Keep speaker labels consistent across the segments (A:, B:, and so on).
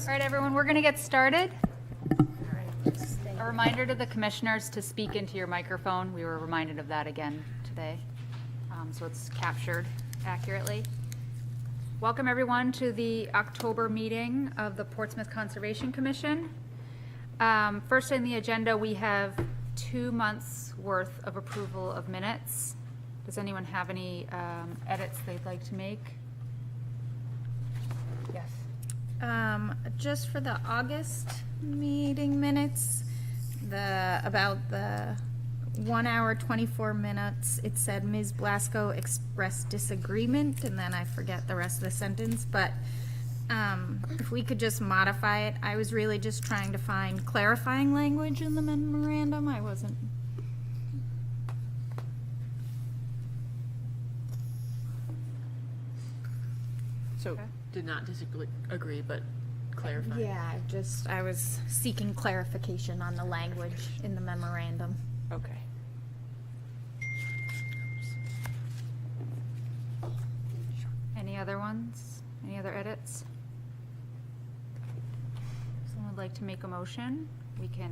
A: All right, everyone, we're going to get started. A reminder to the commissioners to speak into your microphone. We were reminded of that again today, so it's captured accurately. Welcome, everyone, to the October meeting of the Portsmouth Conservation Commission. First on the agenda, we have 2 months' worth of approval of minutes. Does anyone have any edits they'd like to make? Yes.
B: Just for the August meeting minutes, about the 1 hour, 24 minutes, it said Ms. Blasco expressed disagreement, and then I forget the rest of the sentence, but if we could just modify it. I was really just trying to find clarifying language in the memorandum. I wasn't.
C: So, did not disagree, but clarify.
B: Yeah, I was seeking clarification on the language in the memorandum.
C: Okay.
A: Any other ones? Any other edits? Someone would like to make a motion? We can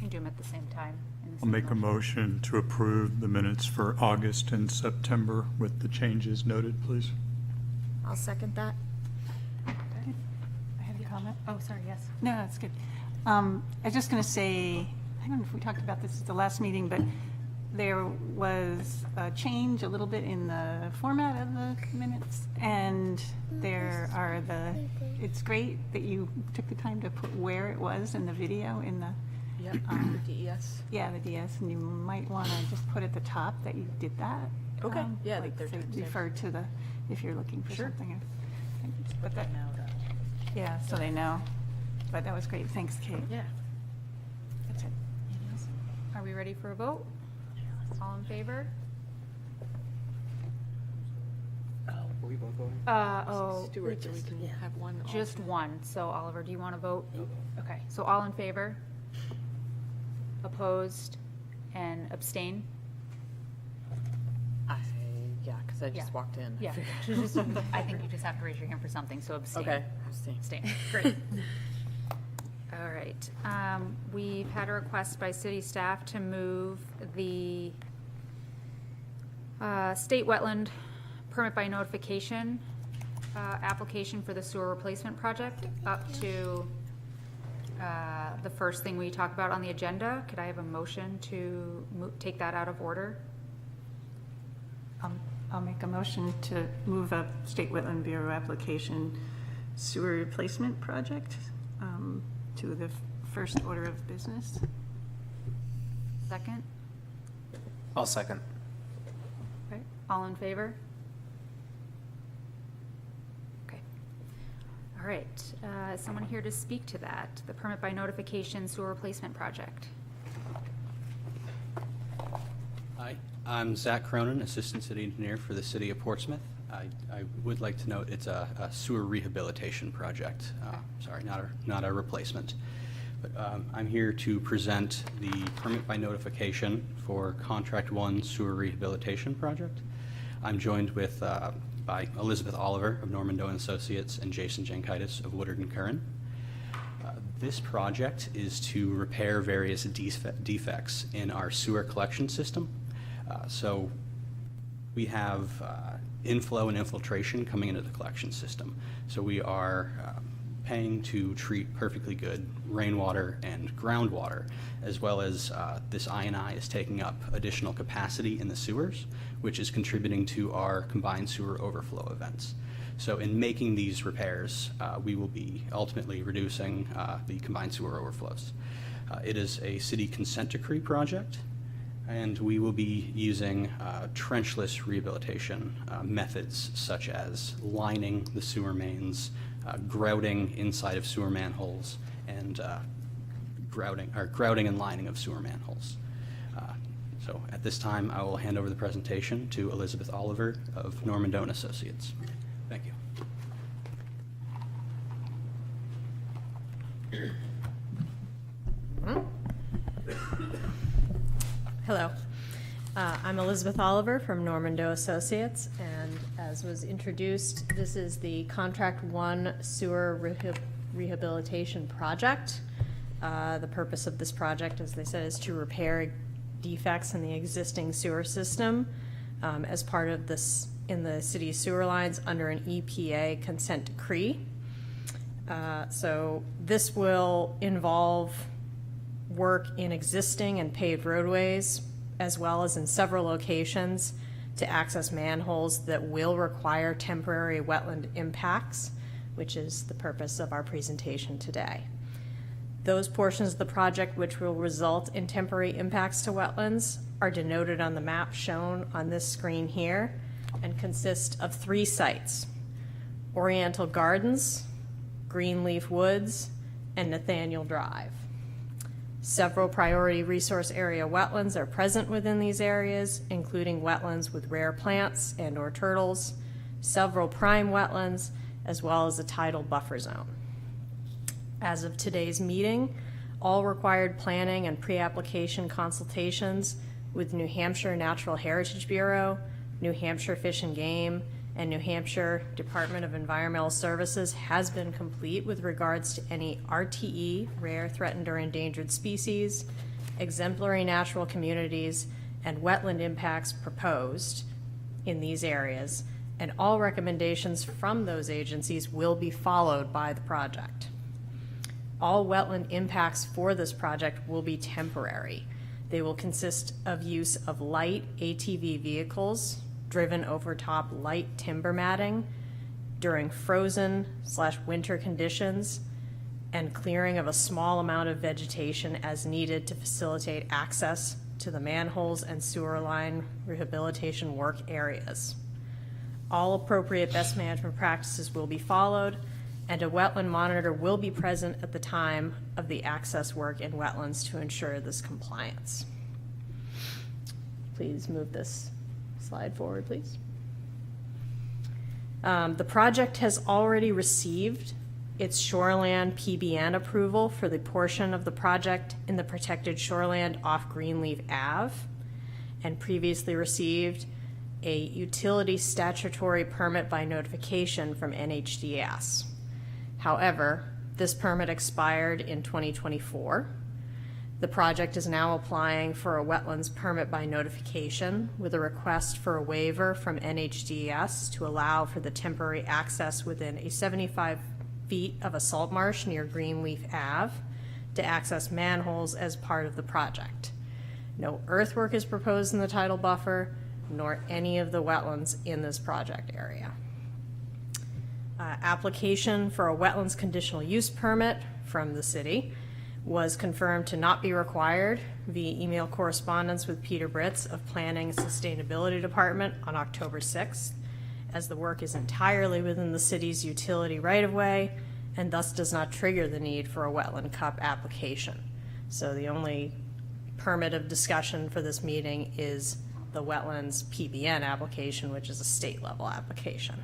A: do them at the same time.
D: I'll make a motion to approve the minutes for August and September with the changes noted, please.
B: I'll second that.
E: I have a comment.
A: Oh, sorry, yes.
E: No, that's good. I was just going to say, I don't know if we talked about this at the last meeting, but there was a change a little bit in the format of the minutes, and it's great that you took the time to put where it was in the video in the
C: Yep, the DES.
E: Yeah, the DS, and you might want to just put at the top that you did that.
C: Okay, yeah,
E: like
C: like
E: say,
C: they're-
E: refer to the, if you're looking for
C: Sure.
E: something. But that, yeah, so they know. But that was great. Thanks, Kate.
C: Yeah.
E: That's it.
A: Are we ready for a vote? All in favor?
F: Were we both voting?
C: Stuart, so we can have one.
A: Just one. So Oliver, do you want to vote? Okay, so all in favor? Opposed and abstain?
C: Yeah, because I just
A: Yeah.
C: walked in.
A: Yeah. I think you just have to raise your hand for something, so abstain.
C: Okay, abstain.
A: Abstain, great. All right, we've had a request by city staff to move the state wetland permit by notification application for the sewer replacement project up to the first thing we talk about on the agenda. Could I have a motion to take that out of order?
E: I'll make a motion to move up State Wetland Bureau application sewer replacement project to the first order of business.
A: Second?
F: I'll second.
A: Okay, all in favor? Okay. All right, is someone here to speak to that, the permit by notification sewer replacement project?
G: Hi, I'm Zach Cronin, Assistant City Engineer for the City of Portsmouth. I would like to note it's a sewer rehabilitation project. Sorry, not a replacement. But I'm here to present the permit by notification for Contract 1 Sewer Rehabilitation Project. I'm joined with by Elizabeth Oliver of Norman Doe & Associates and Jason Jankitis of Woodard & Curran. This project is to repair various defects in our sewer collection system. So we have inflow and infiltration coming into the collection system. So we are paying to treat perfectly good rainwater and groundwater, as well as this I&I is taking up additional capacity in the sewers, which is contributing to our combined sewer overflow events. So in making these repairs, we will be ultimately reducing the combined sewer overflows. It is a city consent decree project, and we will be using trenchless rehabilitation methods such as lining the sewer mains, grouting inside of sewer manholes, and grouting and lining of sewer manholes. So at this time, I will hand over the presentation to Elizabeth Oliver of Norman Doe & Associates. Thank you.
H: Hello. I'm Elizabeth Oliver from Norman Doe Associates, and as as was introduced, this is the Contract 1 Sewer Rehabilitation Project. The purpose of this project, as they said, is to repair defects in the existing sewer system as part of this in the city's sewer lines under an EPA consent decree. So this will involve work in existing and paved roadways, as well as in several locations to access manholes that will require temporary wetland impacts, which is the purpose of our presentation today. Those portions of the project which will result in temporary impacts to wetlands are denoted on the map shown on this screen here and consist of 3 sites: Oriental Gardens, Greenleaf Woods, and Nathaniel Drive. Several priority resource area wetlands are present within these areas, including wetlands with rare plants and/or turtles, several prime wetlands, as well as a tidal buffer zone. As of today's meeting, all required planning and pre-application consultations with New Hampshire Natural Heritage Bureau, New Hampshire Fish and Game, and New Hampshire Department of Environmental Services has been complete with regards to any RTE, rare, threatened, or endangered species, exemplary natural communities, and wetland impacts proposed in these areas, and all recommendations from those agencies will be followed by the project. All wetland impacts for this project will be temporary. They will consist of use of light ATV vehicles driven over top light timber matting during frozen/winter conditions, and clearing of a small amount of vegetation as needed to facilitate access to the manholes and sewer line rehabilitation work areas. All appropriate best management practices will be followed, and a wetland monitor will be present at the time of the access work in wetlands to ensure this compliance. Please move this slide forward, please. The project has already received its shoreland PBN approval for the portion of the project in the protected shoreland off Greenleaf Ave, and previously received a utility statutory permit by notification from NHDS. However, this permit expired in 2024. The project is now applying for a wetlands permit by notification with a request for a waiver from NHDS to allow for the temporary access within a 75 feet of a salt marsh near Greenleaf Ave to access manholes as part of the project. No earthwork is proposed in the tidal buffer, nor any of the wetlands in this project area. Application for a wetlands conditional use permit from the city was confirmed to not be required via email correspondence with Peter Britz of Planning and Sustainability Department on October 6th, as the work is entirely within the city's utility right-of-way and thus does not trigger the need for a wetland cup application. So the only permit of discussion for this meeting is the wetlands PBN application, which is a state-level application.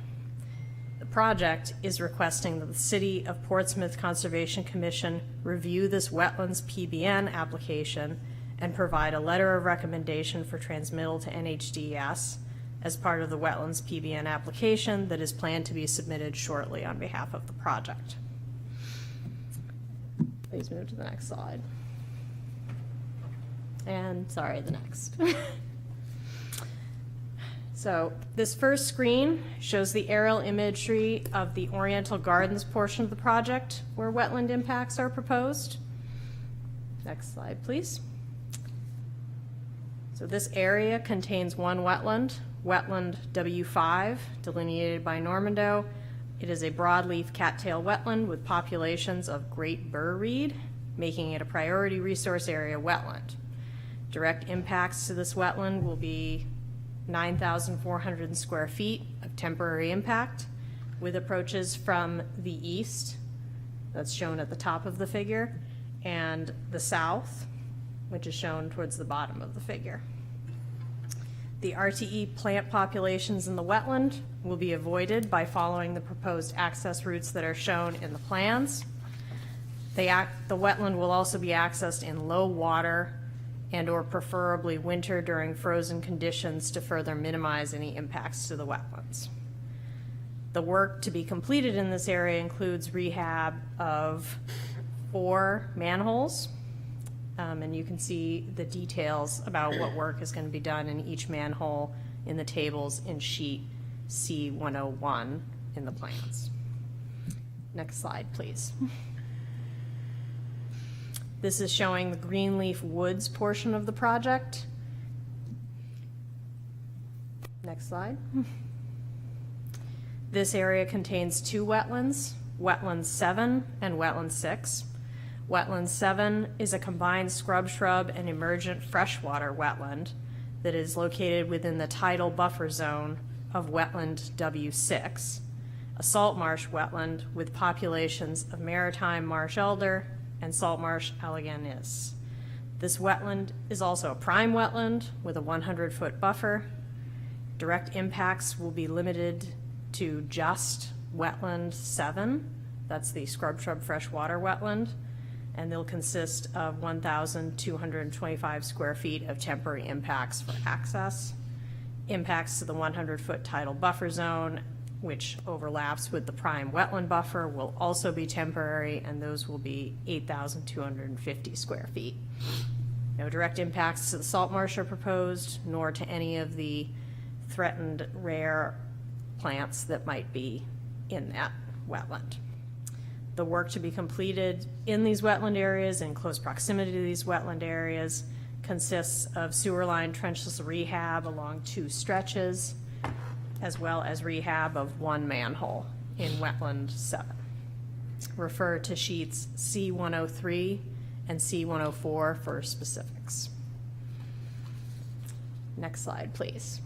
H: The project is requesting that the City of Portsmouth Conservation Commission review this wetlands PBN application and provide a letter of recommendation for transmittal to NHDS as part of the wetlands PBN application that is planned to be submitted shortly on behalf of the project. Please move to the next slide. And sorry, the next. So this first screen shows the aerial imagery of the Oriental Gardens portion of the project where wetland impacts are proposed. Next slide, please. So this area contains one wetland, wetland W5, delineated by Normando. It is a broadleaf cattail wetland with populations of great burr reed, making it a priority resource area wetland. Direct impacts to this wetland will be 9,400 square feet of temporary impact, with approaches from the east, that's shown at the top of the figure, and the south, which is shown towards the bottom of the figure. The RTE plant populations in the wetland will be avoided by following the proposed access routes that are shown in the plans. The wetland will also be accessed in low water and or preferably winter during frozen conditions to further minimize any impacts to the wetlands. The work to be completed in this area includes rehab of 4 manholes. And you can see the details about what work is going to be done in each manhole in the tables in sheet C101 in the plans. Next slide, please. This is showing the Greenleaf Woods portion of the project. Next slide. This area contains 2 wetlands, Wetland 7 and Wetland 6. Wetland 7 is a combined scrub, shrub, and emergent freshwater wetland that is located within the tidal buffer zone of Wetland W6, a salt marsh wetland with populations of maritime marsh elder and salt marsh alliganis. This wetland is also a prime wetland with a 100-foot buffer. Direct impacts will be limited to just Wetland 7, that's the scrub, shrub, freshwater wetland, and they'll consist of 1,225 square feet of temporary impacts for access. Impacts to the 100-foot tidal buffer zone, which overlaps with the prime wetland buffer, will also be temporary, and those will be 8,250 square feet. No direct impacts to the salt marsh are proposed, nor to any of the threatened rare plants that might be in that wetland. The work to be completed in these wetland areas, in close proximity to these wetland areas, consists of sewer line trenchless rehab along 2 stretches, as well as rehab of 1 manhole in Wetland 7. Refer to sheets C103 and C104 for specifics. Next slide, please.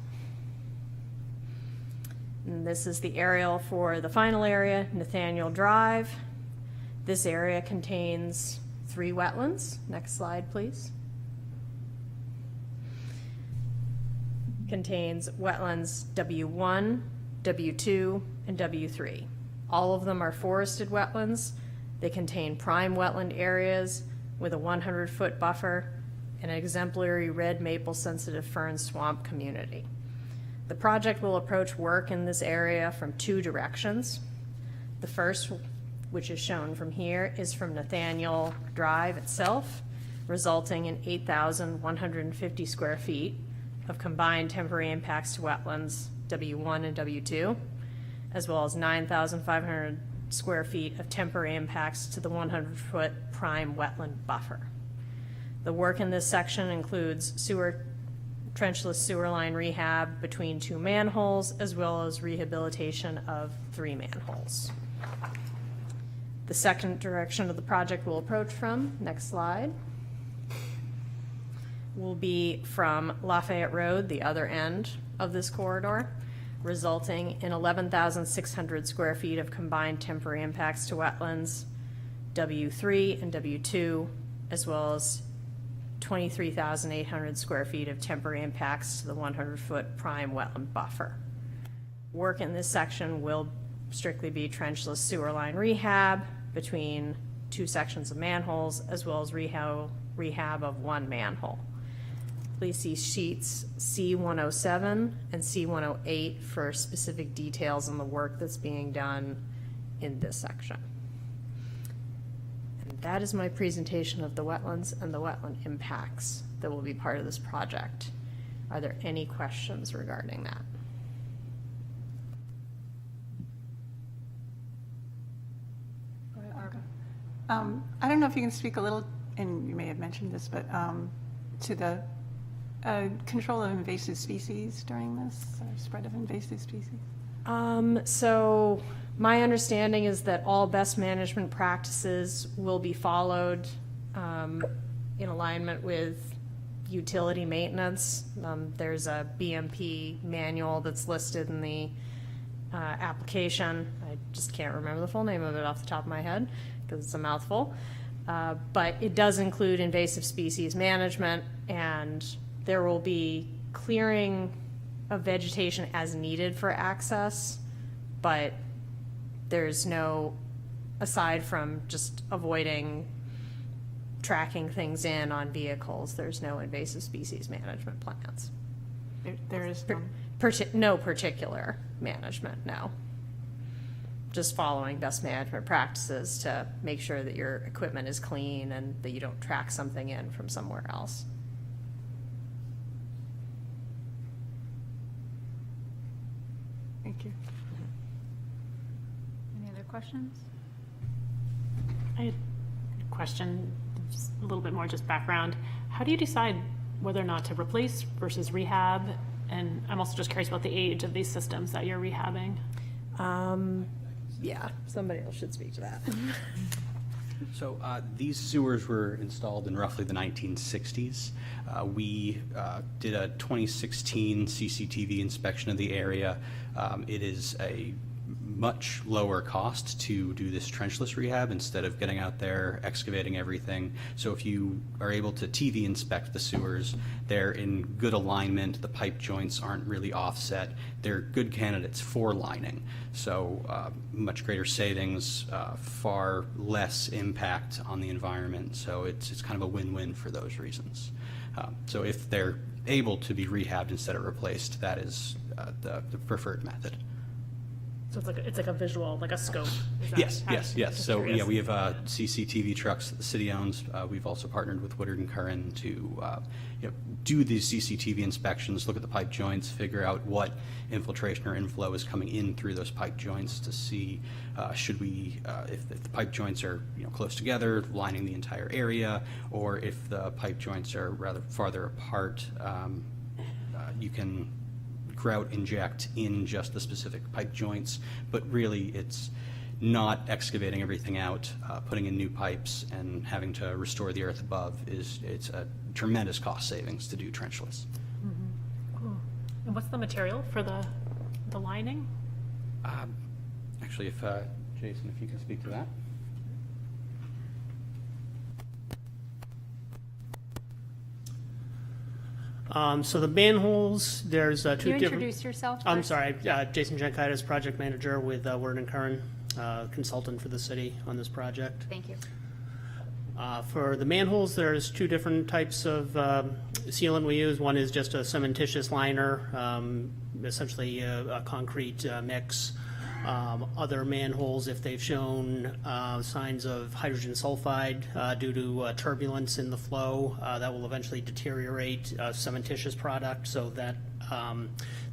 H: And this is the aerial for the final area, Nathaniel Drive. This area contains 3 wetlands. Next slide, please. Contains wetlands W1, W2, and W3. All of them are forested wetlands. They contain prime wetland areas with a 100-foot buffer and an exemplary red maple sensitive fern swamp community. The project will approach work in this area from 2 directions. The first, which is shown from here, is from Nathaniel Drive itself, resulting in 8,150 square feet of combined temporary impacts to wetlands W1 and W2, as well as 9,500 square feet of temporary impacts to the 100-foot prime wetland buffer. The work in this section includes trenchless sewer line rehab between 2 manholes, as well as rehabilitation of 3 manholes. The second direction of the project will approach from, next slide, will be from Lafayette Road, the other end of this corridor, resulting in 11,600 square feet of combined temporary impacts to wetlands, W3 and W2, as well as 23,800 square feet of temporary impacts to the 100-foot prime wetland buffer. Work in this section will strictly be trenchless sewer line rehab between 2 sections of manholes, as well as rehab of 1 manhole. Please see sheets C107 and C108 for specific details on the work that's being done in this section. And that is my presentation of the wetlands and the wetland impacts that will be part of this project. Are there any questions regarding that?
E: I don't know if you can speak a little, and you may have mentioned this, but to the control of invasive species during this, or spread of invasive species?
H: So my understanding is that all best management practices will be followed in alignment with utility maintenance. There's a BMP manual that's listed in the application. I just can't remember the full name of it off the top of my head because it's a mouthful. But it does include invasive species management, and there will be clearing of vegetation as needed for access, but there's no, aside from just avoiding tracking things in on vehicles, there's no invasive species management plans.
E: There is none.
H: No particular management, no. just following best management practices to make sure that your equipment is clean and that you don't track something in from somewhere else.
E: Thank you.
A: Any other questions?
I: I had a question, just a little bit more just background. How do you decide whether or not to replace versus rehab? And I'm also just curious about the age of these systems that you're rehabbing.
H: Yeah, somebody else should speak to that.
G: So these sewers were installed in roughly the 1960s. We did a 2016 CCTV inspection of the area. It is a much lower cost to do this trenchless rehab instead of getting out there excavating everything. So if you are able to TV inspect the sewers, they're in good alignment, the pipe joints aren't really offset, they're good candidates for lining. So much greater savings, far less impact on the environment. So it's kind of a win-win for those reasons. So if they're able to be rehabbed instead of replaced, that is the preferred method.
I: So it's like a visual, like a scope. Is that
G: Yes,
I: how-
G: yes, yes.
I: just
G: So,
I: curious.
G: yeah, we have CCTV trucks that the city owns. We've also partnered with Woodard and Curran to do these CCTV inspections, look at the pipe joints, figure out what infiltration or inflow is coming in through those pipe joints to see should we, if the pipe joints are close together, lining the entire area, or if the pipe joints are rather farther apart, you can grout inject in just the specific pipe joints, but really it's not excavating everything out, putting in new pipes and having to restore the earth above. It's a tremendous cost savings to do trenchless.
I: Cool. And what's the material for the lining?
G: Actually, if Jason, if you can speak to that.
J: So the manholes, there's two
A: Can you
J: different.
A: introduce yourself
J: I'm
A: first?
J: sorry, Jason Genkaitis, project manager with Word and Curran, consultant for the city on this project.
A: Thank you.
J: For the manholes, there's two different types of sealant we use. One is just a cementitious liner, essentially a concrete mix. Other manholes, if they've shown signs of hydrogen sulfide due to turbulence in the flow, that will eventually deteriorate a cementitious product, so that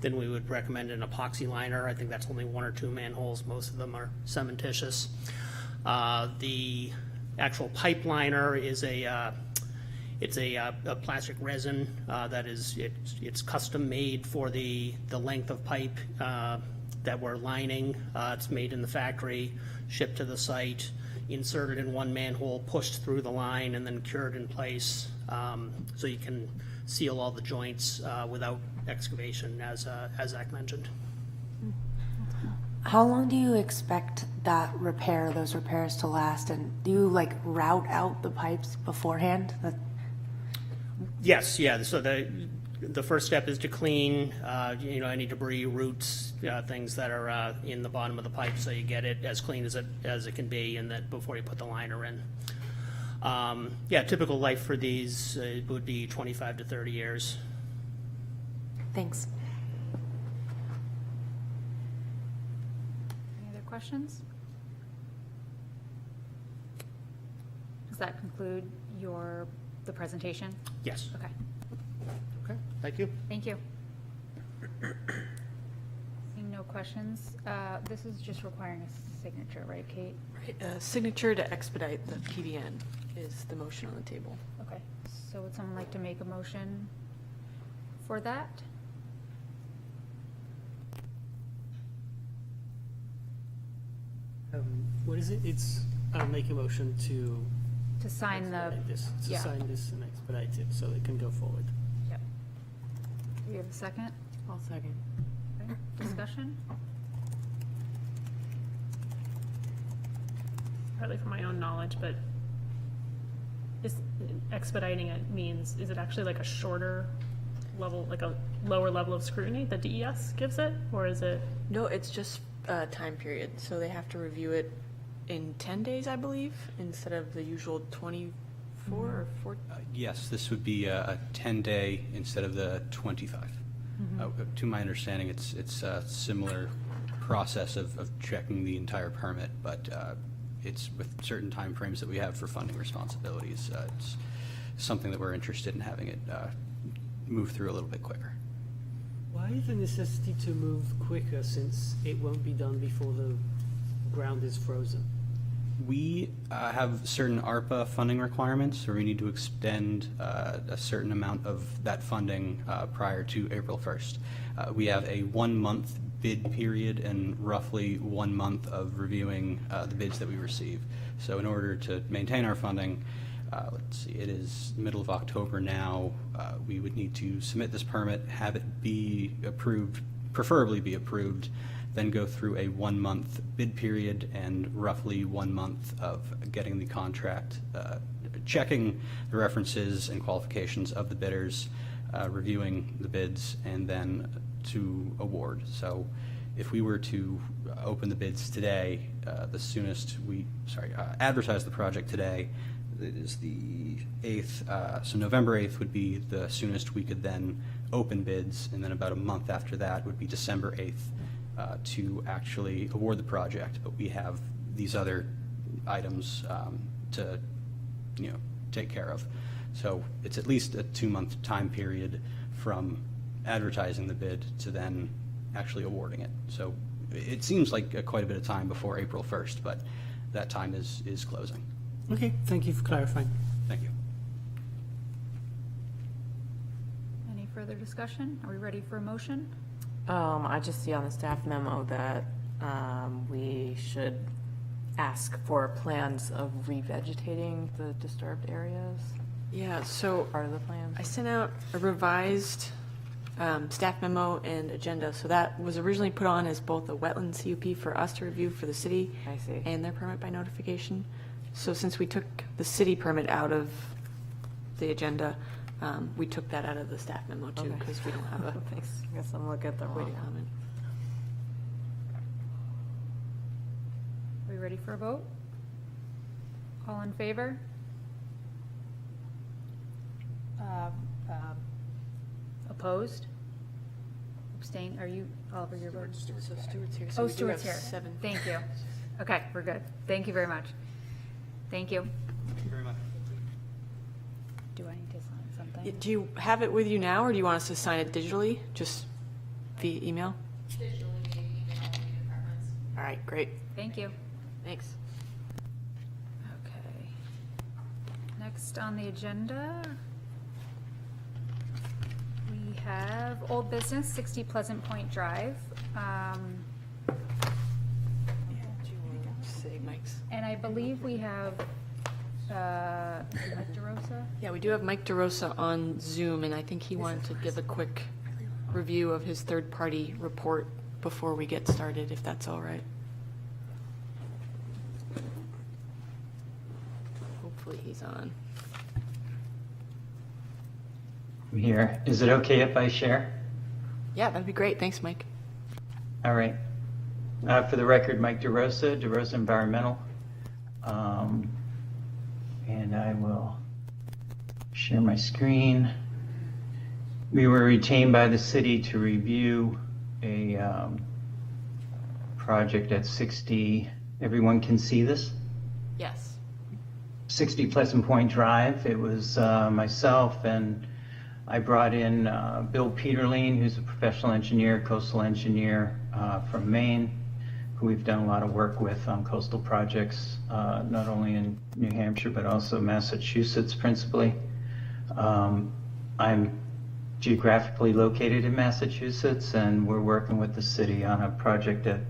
J: then we would recommend an epoxy liner. I think that's only one or two manholes. Most of them are cementitious. The actual pipe liner is it's a plastic resin that is it's custom made for the length of pipe that we're lining. It's made in the factory, shipped to the site, inserted in one manhole, pushed through the line, and then cured in place. So you can seal all the joints without excavation, as Zach mentioned.
K: How long do you expect those repairs to last? And do you route out the pipes beforehand?
J: Yes, yeah. So the first step is to clean, any debris, roots, things that are in the bottom of the pipe, so you get it as clean as it can be, and that before you put the liner in. Typical life for these would be 25 to 30 years.
K: Thanks.
A: Any other questions? Does that conclude the presentation?
J: Yes.
A: Okay,
J: Okay. Thank you.
A: thank you. Seeing no questions, this is just requiring a signature, right, Kate?
C: Right, signature to expedite the PDN is the motion on the table.
A: Okay, so would someone like to make a motion for that?
J: What is it? It's, I'll make a motion to
A: To sign the,
J: expedite this, to
A: yeah.
J: sign this and expedite it so it can go forward.
A: Yep. Do you have a second?
C: I'll second.
A: Okay, discussion?
I: Partly from my own knowledge, but is expediting it means, is it actually like a shorter level, like a lower level of scrutiny that DES gives it? Or is it?
C: No, it's just a time period, so they have to review it in 10 days, I believe, instead of the usual 24 or 4.
G: Yes, this would be a 10-day instead of the 25. To my understanding, it's a similar process of checking the entire permit, but it's with certain timeframes that we have for funding responsibilities. It's something that we're interested in having it move through a little bit quicker.
L: Why the necessity to move quicker since it won't be done before the ground is frozen?
G: We have certain ARPA funding requirements, where we need to extend a certain amount of that funding prior to April 1st. We have a 1-month bid period and roughly 1 month of reviewing the bids that we receive. So in order to maintain our funding, let's see, it is middle of October now, we would need to submit this permit, have it be approved, preferably be approved, then go through a 1-month bid period and roughly 1 month of getting the contract, checking the references and qualifications of the bidders, reviewing the bids, and then to award. So if we were to open the bids today, the soonest advertise the project today, it is the 8th, so November 8th would be the soonest we could then open bids, and then about a month after that would be December 8th to actually award the project. But we have these other items to, take care of. So it's at least a 2-month time period from advertising the bid to then actually awarding it. So it seems like quite a bit of time before April 1st, but that time is closing.
L: Okay, thank you for clarifying.
G: Thank you.
A: Any further discussion? Are we ready for a motion?
M: I just see on the staff memo that we should ask for plans of revegetating the disturbed areas.
C: Yeah, so
M: Part of the plans.
C: I sent out a revised staff memo and agenda. So that was originally put on as both a wetland CUP for us to review for the city
M: I see.
C: and their permit by notification. So since we took the city permit out of the agenda, we took that out of the staff memo too,
M: Okay.
C: because we don't have a
M: Thanks. I guess I'm looking at the
C: way to
M: wrong one.
C: comment.
A: Are we ready for a vote? All in favor? Opposed? Abstain? Are you, Oliver, your vote?
C: So Stuart's here.
A: Oh,
C: we do have
A: Stuart's here.
C: 7.
A: Thank you. Okay, we're good. Thank you very much. Thank you.
G: Thank you very much.
A: Do I need to sign something?
C: Do you have it with you now, or do you want us to sign it digitally, just via email? Digitally, All right, great.
A: Thank you.
C: Thanks.
A: Okay. Next on the agenda, we have old business, 60 Pleasant Point Drive.
C: Say Mike's.
A: And I believe we have Mike DeRosa.
C: Yeah, we do have Mike DeRosa on Zoom, and I think he wanted to give a quick review of his third-party report before we get started, if that's all right. Hopefully he's on.
N: I'm here. Is it okay if I share?
C: Yeah, that'd be great. Thanks, Mike.
N: All right. For the record, Mike DeRosa, DeRosa Environmental. And I will share my screen. We were retained by the city to review a project at 60, everyone can see this?
C: Yes.
N: 60 Pleasant Point Drive. It was myself, and I brought in Bill Peterline, who's a professional engineer, coastal engineer from Maine, who we've done a lot of work with on coastal projects, not only in New Hampshire, but also Massachusetts principally. I'm geographically located in Massachusetts, and we're working with the city on a project at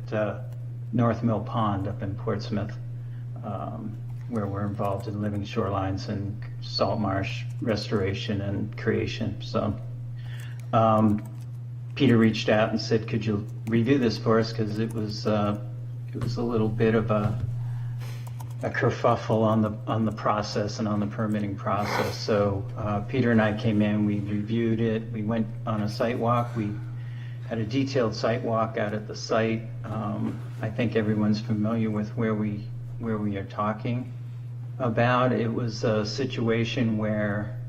N: North Mill Pond up in Portsmouth, where we're involved in living shorelines and salt marsh restoration and creation. So Peter reached out and said, could you review this for us? Because it was a little bit of a kerfuffle on the process and on the permitting process. So Peter and I came in, we reviewed it, we went on a site walk, we had a detailed site walk out at the site. I think everyone's familiar with where we are talking about. It was a situation where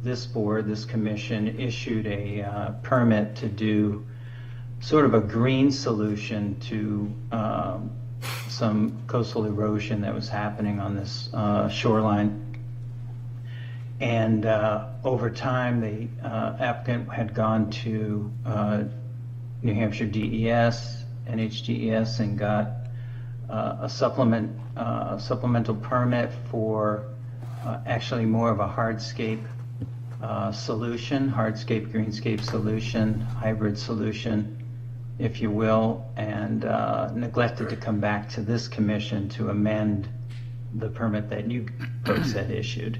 N: this board, this commission, issued a permit to do sort of a green solution to some coastal erosion that was happening on this shoreline. And over time, the applicant had gone to New Hampshire DES, NHDES, and got a supplemental permit for actually more of a hardscape solution, hardscape greenscape solution, hybrid solution, if you will, and neglected to come back to this commission to amend the permit that you folks had issued.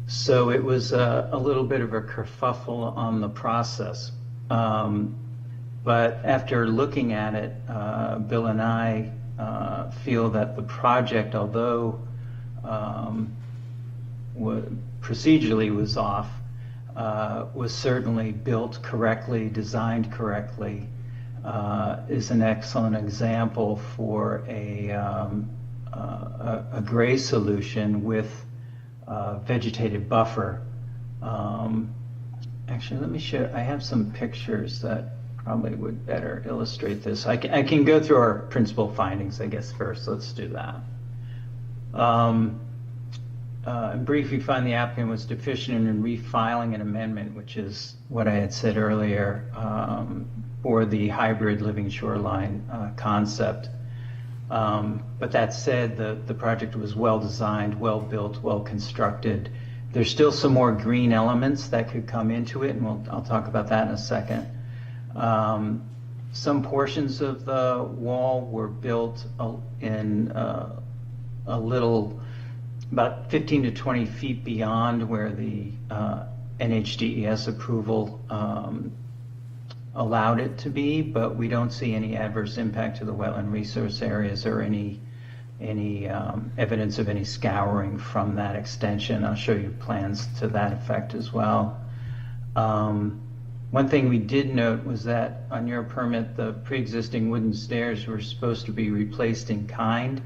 N: So it was a little bit of a kerfuffle on the process. But after looking at it, Bill and I feel that the project, although procedurally was off, was certainly built correctly, designed correctly, is an excellent example for a gray solution with vegetated buffer. Actually, let me show. I have some pictures that probably would better illustrate this. I can go through our principal findings, I guess, first. Let's do that. In brief, we find the applicant was deficient in refiling an amendment, which is what I had said earlier, for the hybrid living shoreline concept. But that said, the project was well designed, well built, well constructed. There's still some more green elements that could come into it, and I'll talk about that in a second. Some portions of the wall were built in a little, about 15 to 20 feet beyond where the NHDES approval allowed it to be, but we don't see any adverse impact to the wetland resource areas or any evidence of any scouring from that extension. I'll show you plans to that effect as well. One thing we did note was that on your permit, the pre-existing wooden stairs were supposed to be replaced in kind.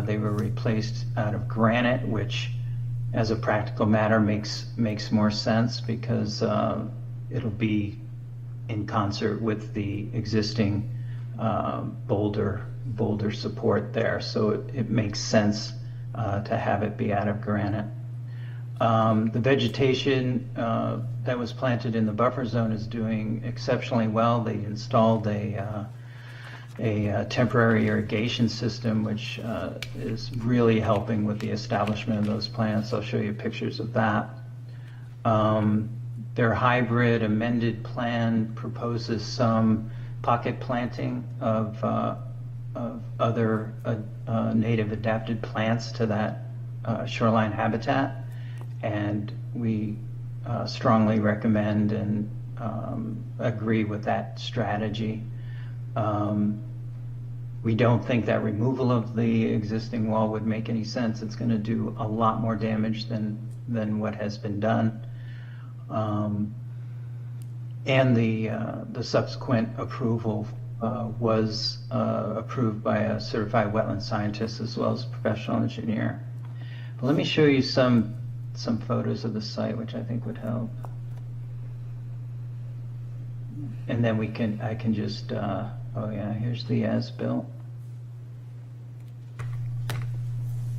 N: They were replaced out of granite, which as a practical matter makes more sense because it'll be in concert with the existing boulder support there. So it makes sense to have it be out of granite. The vegetation that was planted in the buffer zone is doing exceptionally well. They installed a temporary irrigation system, which is really helping with the establishment of those plants. I'll show you pictures of that. Their hybrid amended plan proposes some pocket planting of other native adapted plants to that shoreline habitat, and we strongly recommend and agree with that strategy. We don't think that removal of the existing wall would make any sense. It's going to do a lot more damage than what has been done. And the subsequent approval was approved by a certified wetland scientist as well as a professional engineer. But let me show you some photos of the site, which I think would help. And then I can just, oh yeah, here's the as-built.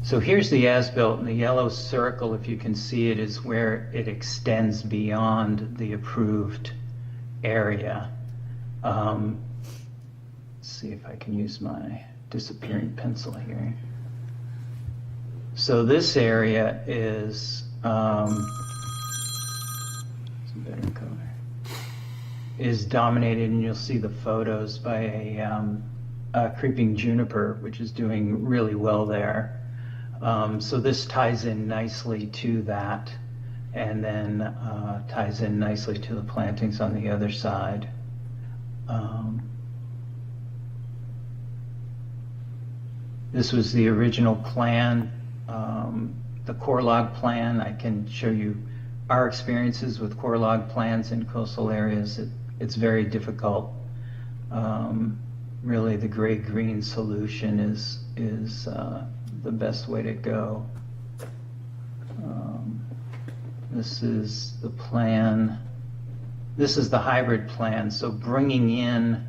N: So here's the as-built, and the yellow circle, if you can see it, is where it extends beyond the approved area. Let's see if I can use my disappearing pencil here. So this area is, is dominated, and you'll see the photos, by a creeping juniper, which is doing really well there. So this ties in nicely to that, and then ties in nicely to the plantings on the other side. This was the original plan, the core log plan. I can show you our experiences with core log plans in coastal areas. It's very difficult. Really, the gray-green solution is the best way to go. This is the plan. this is the hybrid plan, so bringing in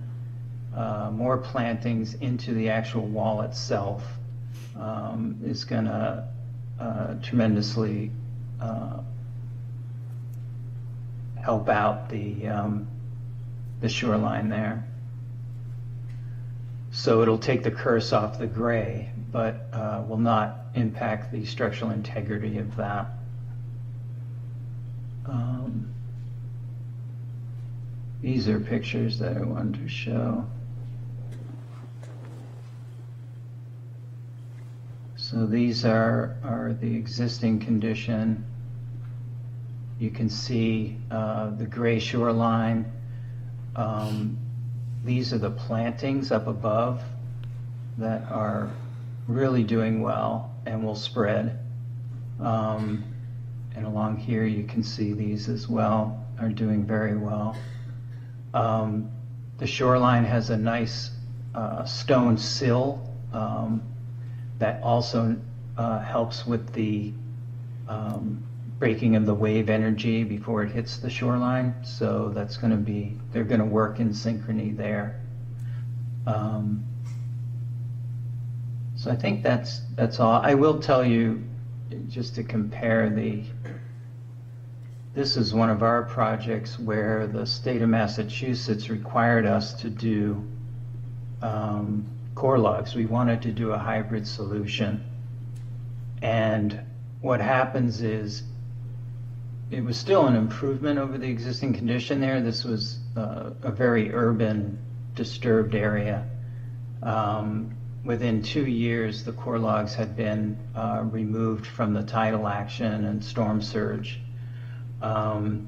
N: more plantings into the actual wall itself is going to tremendously help out the shoreline there. So it'll take the curse off the gray, but will not impact the structural integrity of that. These are pictures that I wanted to show. So these are the existing condition. You can see the gray shoreline. These are the plantings up above that are really doing well and will spread. And along here you can see these as well are doing very well. The shoreline has a nice stone sill that also helps with the breaking of the wave energy before it hits the shoreline. So that's going to be, they're going to work in synchrony there. So I think that's all. I will tell you, just to compare this is one of our projects where the state of Massachusetts required us to do core logs. We wanted to do a hybrid solution. And what happens is, it was still an improvement over the existing condition there. This was a very urban, disturbed area. Within 2 years, the core logs had been removed from the tidal action and storm surge. And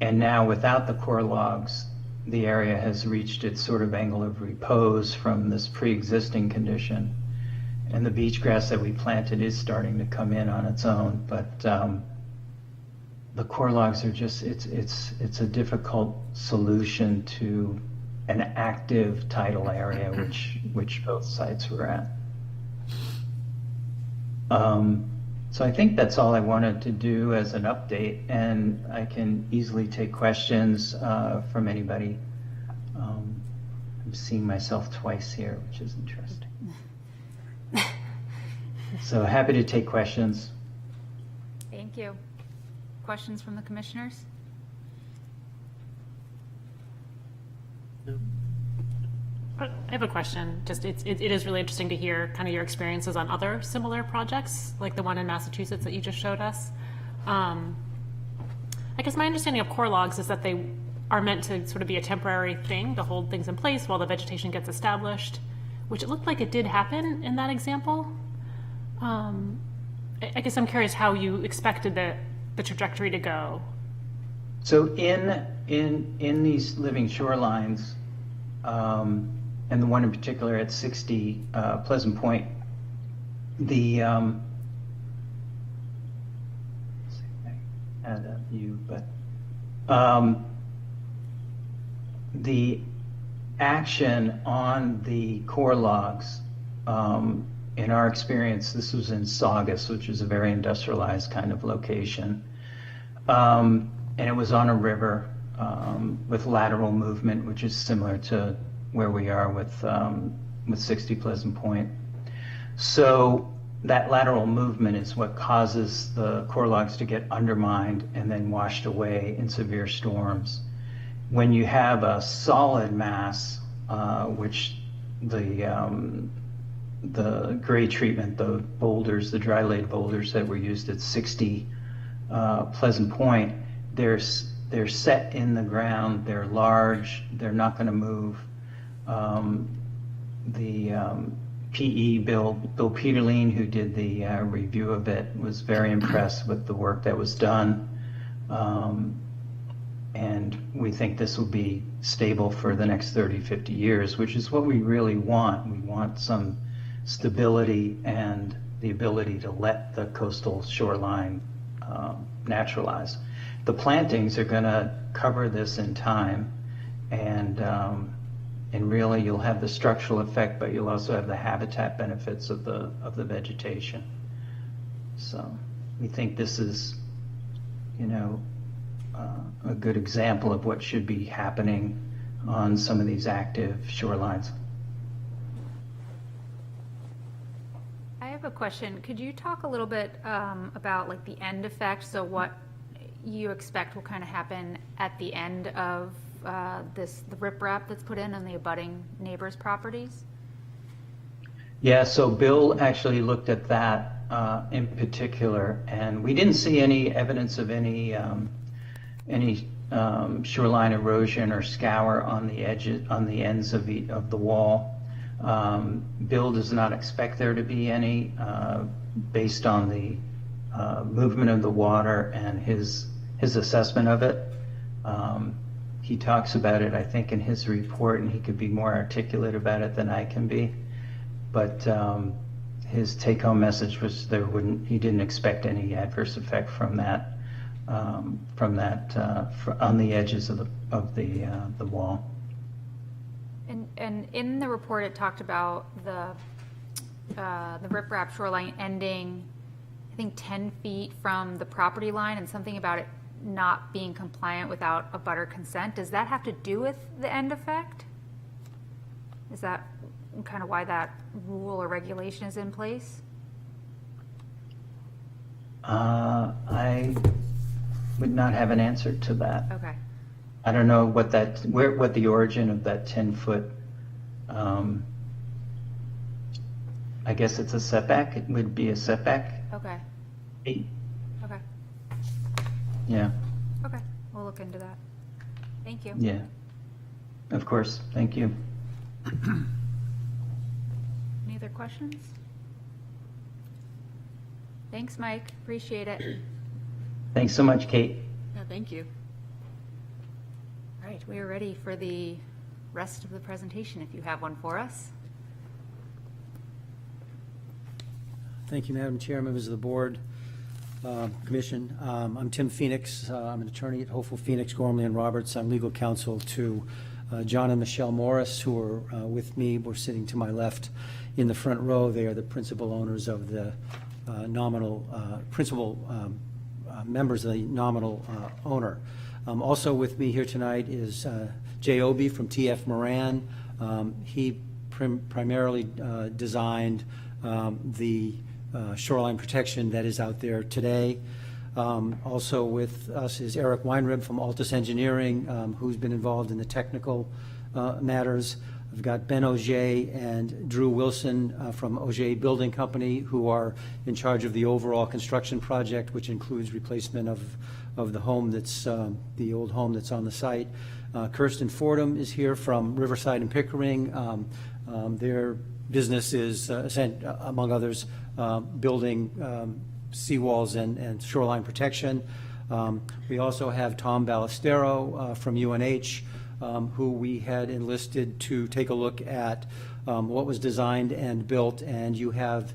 N: now without the core logs, the area has reached its sort of angle of repose from this pre-existing condition. And the beach grass that we planted is starting to come in on its own, but the core logs are just, it's a difficult solution to an active tidal area, which both sites were at. So I think that's all I wanted to do as an update, and I can easily take questions from anybody. I'm seeing myself twice here, which is interesting. So happy to take questions.
A: Thank you. Questions from the commissioners?
I: I have a question. Just it is really interesting to hear kind of your experiences on other similar projects, like the one in Massachusetts that you just showed us. I guess my understanding of core logs is that they are meant to sort of be a temporary thing to hold things in place while the vegetation gets established, which it looked like it did happen in that example. I guess I'm curious how you expected the trajectory to go.
N: So in these living shorelines, and the one in particular at 60 Pleasant Point, the add a view, but the action on the core logs, in our experience, this was in Saugus, which is a very industrialized kind of location, and it was on a river with lateral movement, which is similar to where we are with 60 Pleasant Point. So that lateral movement is what causes the core logs to get undermined and then washed away in severe storms. When you have a solid mass, which the grade treatment, the boulders, the dry laid boulders that were used at 60 Pleasant Point, they're set in the ground, they're large, they're not going to move. The PE, Bill Peterline, who did the review of it, was very impressed with the work that was done. And we think this will be stable for the next 30, 50 years, which is what we really want. We want some stability and the ability to let the coastal shoreline naturalize. The plantings are going to cover this in time, and really you'll have the structural effect, but you'll also have the habitat benefits of the vegetation. So we think this is, a good example of what should be happening on some of these active shorelines.
A: I have a question. Could you talk a little bit about like the end effect? So what you expect will kind of happen at the end of the riprap that's put in on the abutting neighbors' properties?
N: Yeah, so Bill actually looked at that in particular, and we didn't see any evidence of any shoreline erosion or scour on the edges, on the ends of the wall. Bill does not expect there to be any, based on the movement of the water and his assessment of it. He talks about it, I think, in his report, and he could be more articulate about it than I can be. But his take-home message was he didn't expect any adverse effect from that on the edges of the wall.
A: And in the report, it talked about the riprap shoreline ending, I think 10 feet from the property line, and something about it not being compliant without abutter consent. Does that have to do with the end effect? Is that kind of why that rule or regulation is in place?
N: I would not have an answer to that.
A: Okay.
N: I don't know what the origin of that 10-foot. I guess it's a setback. It would be a setback.
A: Okay.
N: 8.
A: Okay.
N: Yeah.
A: Okay. We'll look into that. Thank you.
N: Yeah. Of course. Thank you.
A: Any other questions? Thanks, Mike. Appreciate it.
N: Thanks so much, Kate.
C: Yeah, thank you.
A: All right, we are ready for the rest of the presentation, if you have one for us.
O: Thank you, Madam Chair, members of the board, commission. I'm Tim Phoenix. I'm an attorney at Hopeful Phoenix, Gormley and Roberts. I'm legal counsel to John and Michelle Morris, who are with me. We're sitting to my left in the front row. They are the principal owners of the members of the nominal owner. Also with me here tonight is Jay Obie from TF Moran. He primarily designed the shoreline protection that is out there today. Also with us is Eric Weinrib from Altus Engineering, who's been involved in the technical matters. I've got Ben Auger and Drew Wilson from Auger Building Company, who are in charge of the overall construction project, which includes replacement of the home that's the old home that's on the site. Kirsten Fordham is here from Riverside and Pickering. Their business is, among others, building seawalls and shoreline protection. We also have Tom Ballestero from UNH, who we had enlisted to take a look at what was designed and built, and you have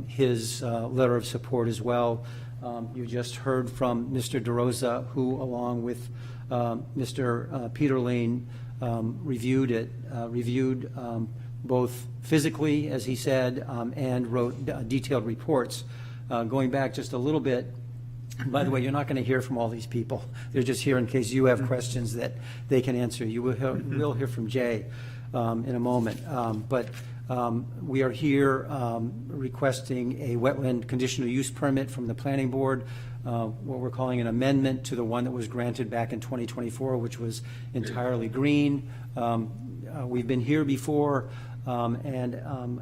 O: his letter of support as well. You just heard from Mr. DeRosa, who, along with Mr. Peterlin, reviewed both physically, as he said, and wrote detailed reports. Going back just a little bit, by the way, you're not going to hear from all these people. They're just here in case you have questions that they can answer. You will hear from Jay in a moment. But we are here requesting a wetland conditional use permit from the planning board, what we're calling an amendment to the one that was granted back in 2024, which was entirely green. We've been here before, and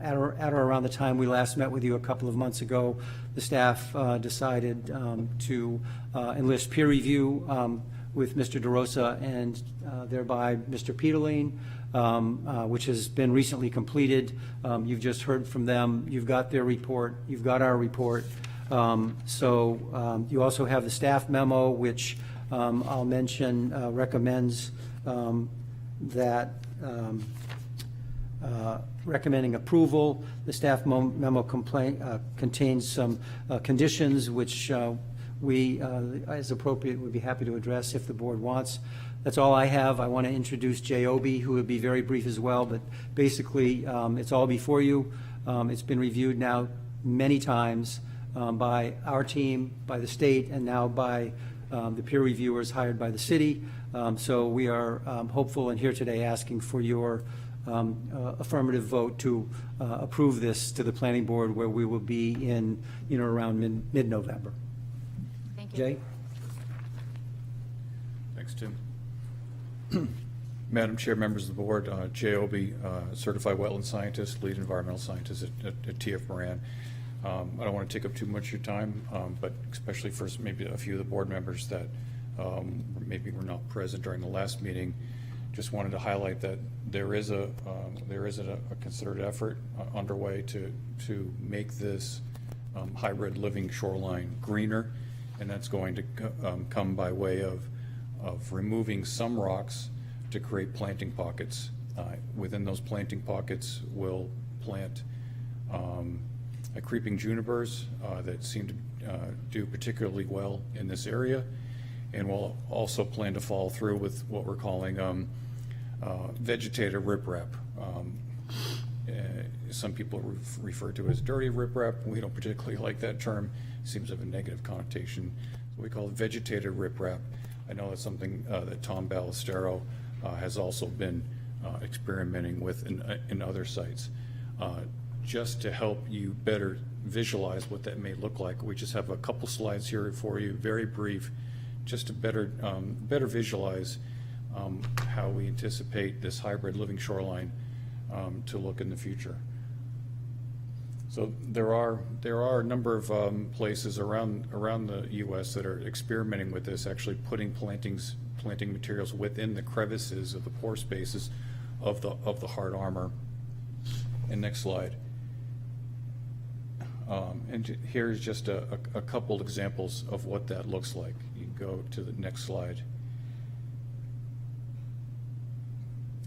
O: at or around the time we last met with you a couple of months ago, the staff decided to enlist peer review with Mr. DeRosa and thereby Mr. Peterlin, which has been recently completed. You've just heard from them. You've got their report. You've got our report. So you also have the staff memo, which I'll mention recommends that recommending approval. The staff memo contains some conditions which we, as appropriate, would be happy to address if the board wants. That's all I have. I want to introduce Jay Obie, who will be very brief as well, but basically it's all before you. It's been reviewed now many times by our team, by the state, and now by the peer reviewers hired by the city. So we are hopeful and here today asking for your affirmative vote to approve this to the planning board, where we will be in, around mid-November.
A: Thank you.
O: Jay?
P: Thanks, Tim. Madam Chair, members of the board, Jay Obie, certified wetland scientist, lead environmental scientist at TF Moran. I don't want to take up too much of your time, but especially for maybe a few of the board members that maybe were not present during the last meeting, just wanted to highlight that there is a concerted effort underway to make this hybrid living shoreline greener, and that's going to come by way of removing some rocks to create planting pockets. Within those planting pockets, we'll plant creeping junipers that seem to do particularly well in this area, and we'll also plan to follow through with what we're calling vegetated riprap. Some people refer to it as dirty riprap. We don't particularly like that term. It seems to have a negative connotation. So we call it vegetated riprap. I know that's something that Tom Ballestero has also been experimenting with in other sites. Just to help you better visualize what that may look like, we just have a couple slides here for you, very brief, just to better visualize how we anticipate this hybrid living shoreline to look in the future. So there are a number of places around the U.S. that are experimenting with this, actually putting planting materials within the crevices of the pore spaces of the hard armor. And next slide. And here's just a couple examples of what that looks like. You can go to the next slide.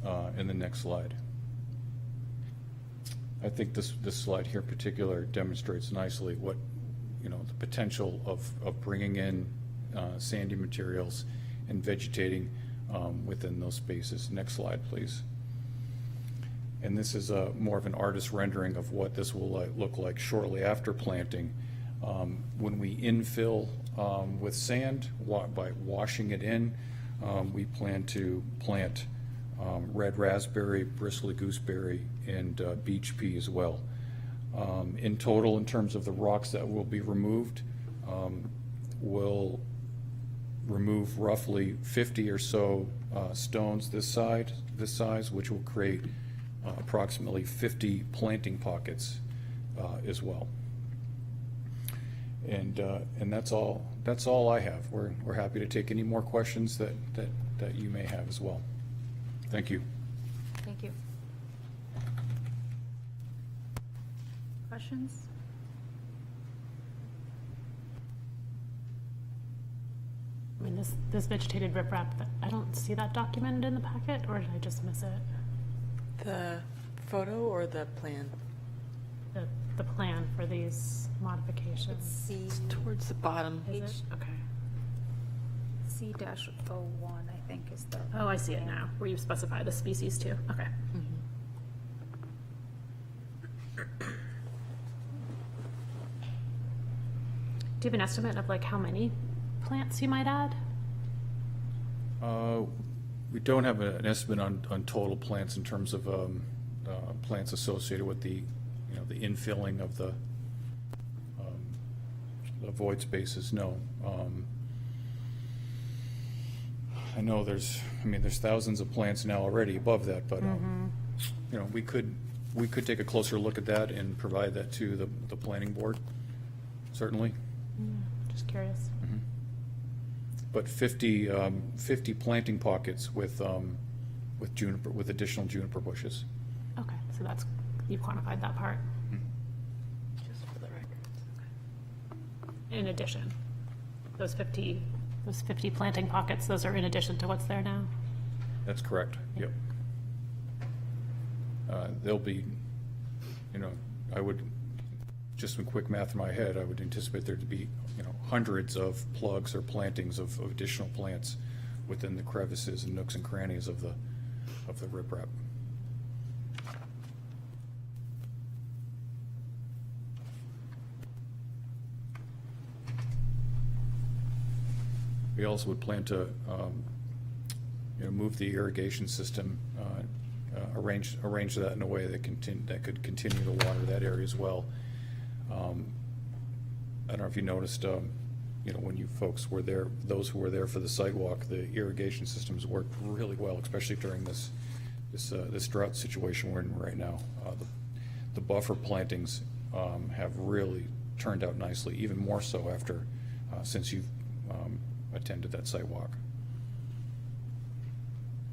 P: And the next slide. I think this slide here in particular demonstrates nicely what, the potential of bringing in sandy materials and vegetating within those spaces. Next slide, please. And this is more of an artist rendering of what this will look like shortly after planting. When we infill with sand by washing it in, we plan to plant red raspberry, bristly gooseberry, and beach pea as well. In total, in terms of the rocks that will be removed, we'll remove roughly 50 or so stones this size, which will create approximately 50 planting pockets as well. And that's all I have. We're happy to take any more questions that you may have as well. Thank you.
A: Thank you. Questions?
I: I mean, this vegetated riprap, I don't see that documented in the packet, or did I just miss it?
C: The photo or the plan?
I: The plan for these modifications.
C: It's towards the bottom.
I: Is it? Okay.
B: C-01, I think, is the.
I: Oh, I see it now, where you specify the species too. Okay. Do you have an estimate of how many plants you might add?
P: We don't have an estimate on total plants in terms of plants associated with the infilling of the void spaces. No. I know there's thousands of plants now already above that, but we could take a closer look at that and provide that to the planning board, certainly.
I: Just curious.
P: But 50 planting pockets with juniper, with additional juniper bushes.
I: Okay, so you've quantified that part.
C: Just for the record.
I: In addition, those 50 planting pockets, those are in addition to what's there now?
P: That's correct. Yep. There'll be, I would, just some quick math in my head, I would anticipate there to be, hundreds of plugs or plantings of additional plants within the crevices and nooks and crannies of the riprap. we also would plan to, move the irrigation system, arrange that in a way that could continue to water that area as well. I don't know if you noticed, when you folks were there, those who were there for the sidewalk, the irrigation systems worked really well, especially during this drought situation we're in right now. The buffer plantings have really turned out nicely, even more so after, since you've attended that sidewalk.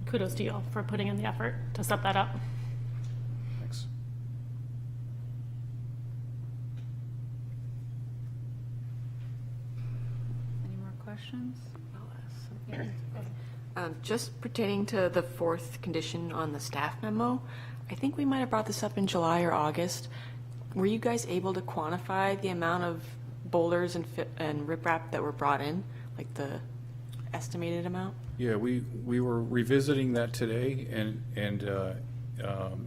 I: Kudos to you all for putting in the effort to set that up.
P: Thanks.
A: Any more questions?
C: Just pertaining to the fourth condition on the staff memo, I think we might have brought this up in July or August. Were you guys able to quantify the amount of boulders and riprap that were brought in, like the estimated amount?
P: Yeah, we were revisiting that today, and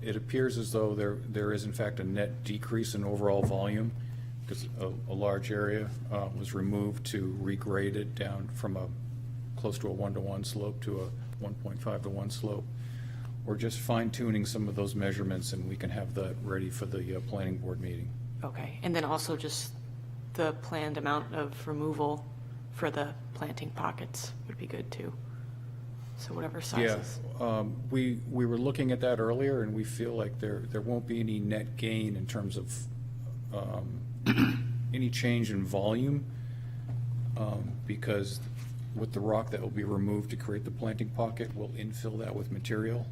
P: it appears as though there is in fact a net decrease in overall volume, because a large area was removed to regrade it down from close to a 1-to-1 slope to a 1.5-to-1 slope. We're just fine tuning some of those measurements, and we can have that ready for the planning board meeting.
C: Okay, and then also just the planned amount of removal for the planting pockets would be good too. So whatever sizes.
P: Yeah, we were looking at that earlier, and we feel like there won't be any net gain in terms of any change in volume, because with the rock that will be removed to create the planting pocket, we'll infill that with material.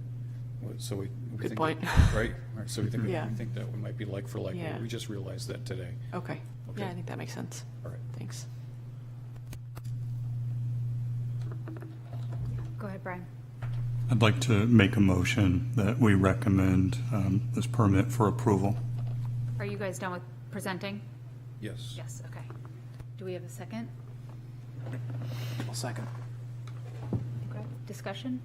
P: So we
C: Good
P: think
C: point.
P: Right. So we think
C: Yeah.
P: we think that we might be like for like.
C: Yeah.
P: We just realized that today.
C: Okay.
P: Okay.
C: Yeah, I think that makes sense.
P: All right.
C: Thanks.
A: Go ahead, Brian.
D: I'd like to make a motion that we recommend this permit for approval.
A: Are you guys done with presenting?
P: Yes.
A: Yes, okay. Do we have a second?
F: I'll second.
A: Okay. Discussion?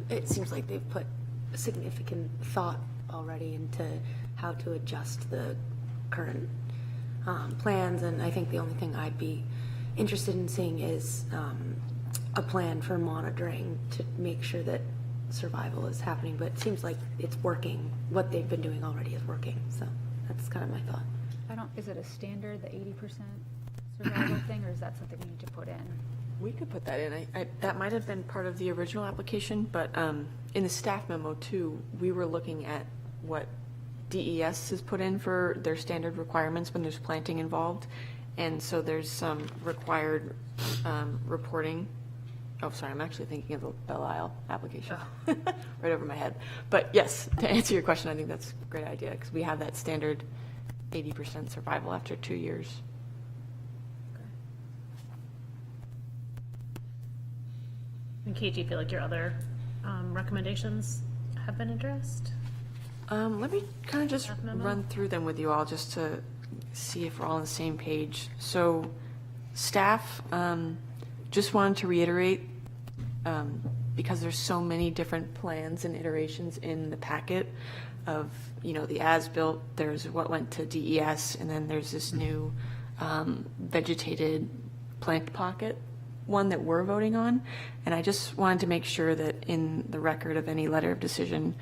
K: It seems like they've put significant thought already into how to adjust the current plans, and I think the only thing I'd be interested in seeing is a plan for monitoring to make sure that survival is happening, but it seems like it's working. What they've been doing already is working, so that's kind of my thought.
A: Is it a standard, the 80% survival thing, or is that something we need to put in?
C: We could put that in. That might have been part of the original application, but in the staff memo too, we were looking at what DES has put in for their standard requirements when there's planting involved. And so there's some required reporting. Oh, sorry, I'm actually thinking of the Belle Isle application. Right over my head. But yes, to answer your question, I think that's a great idea, because we have that standard 80% survival after 2 years.
I: And Kate, do you feel like your other recommendations have been addressed?
C: Let me kind of just
I: Staff memo?
C: run through them with you all just to see if we're all on the same page. So staff just wanted to reiterate, because there's so many different plans and iterations in the packet of, the as-built, there's what went to DES, and then there's this new vegetated plant pocket one that we're voting on. And I just wanted to make sure that in the record of any letter of decision,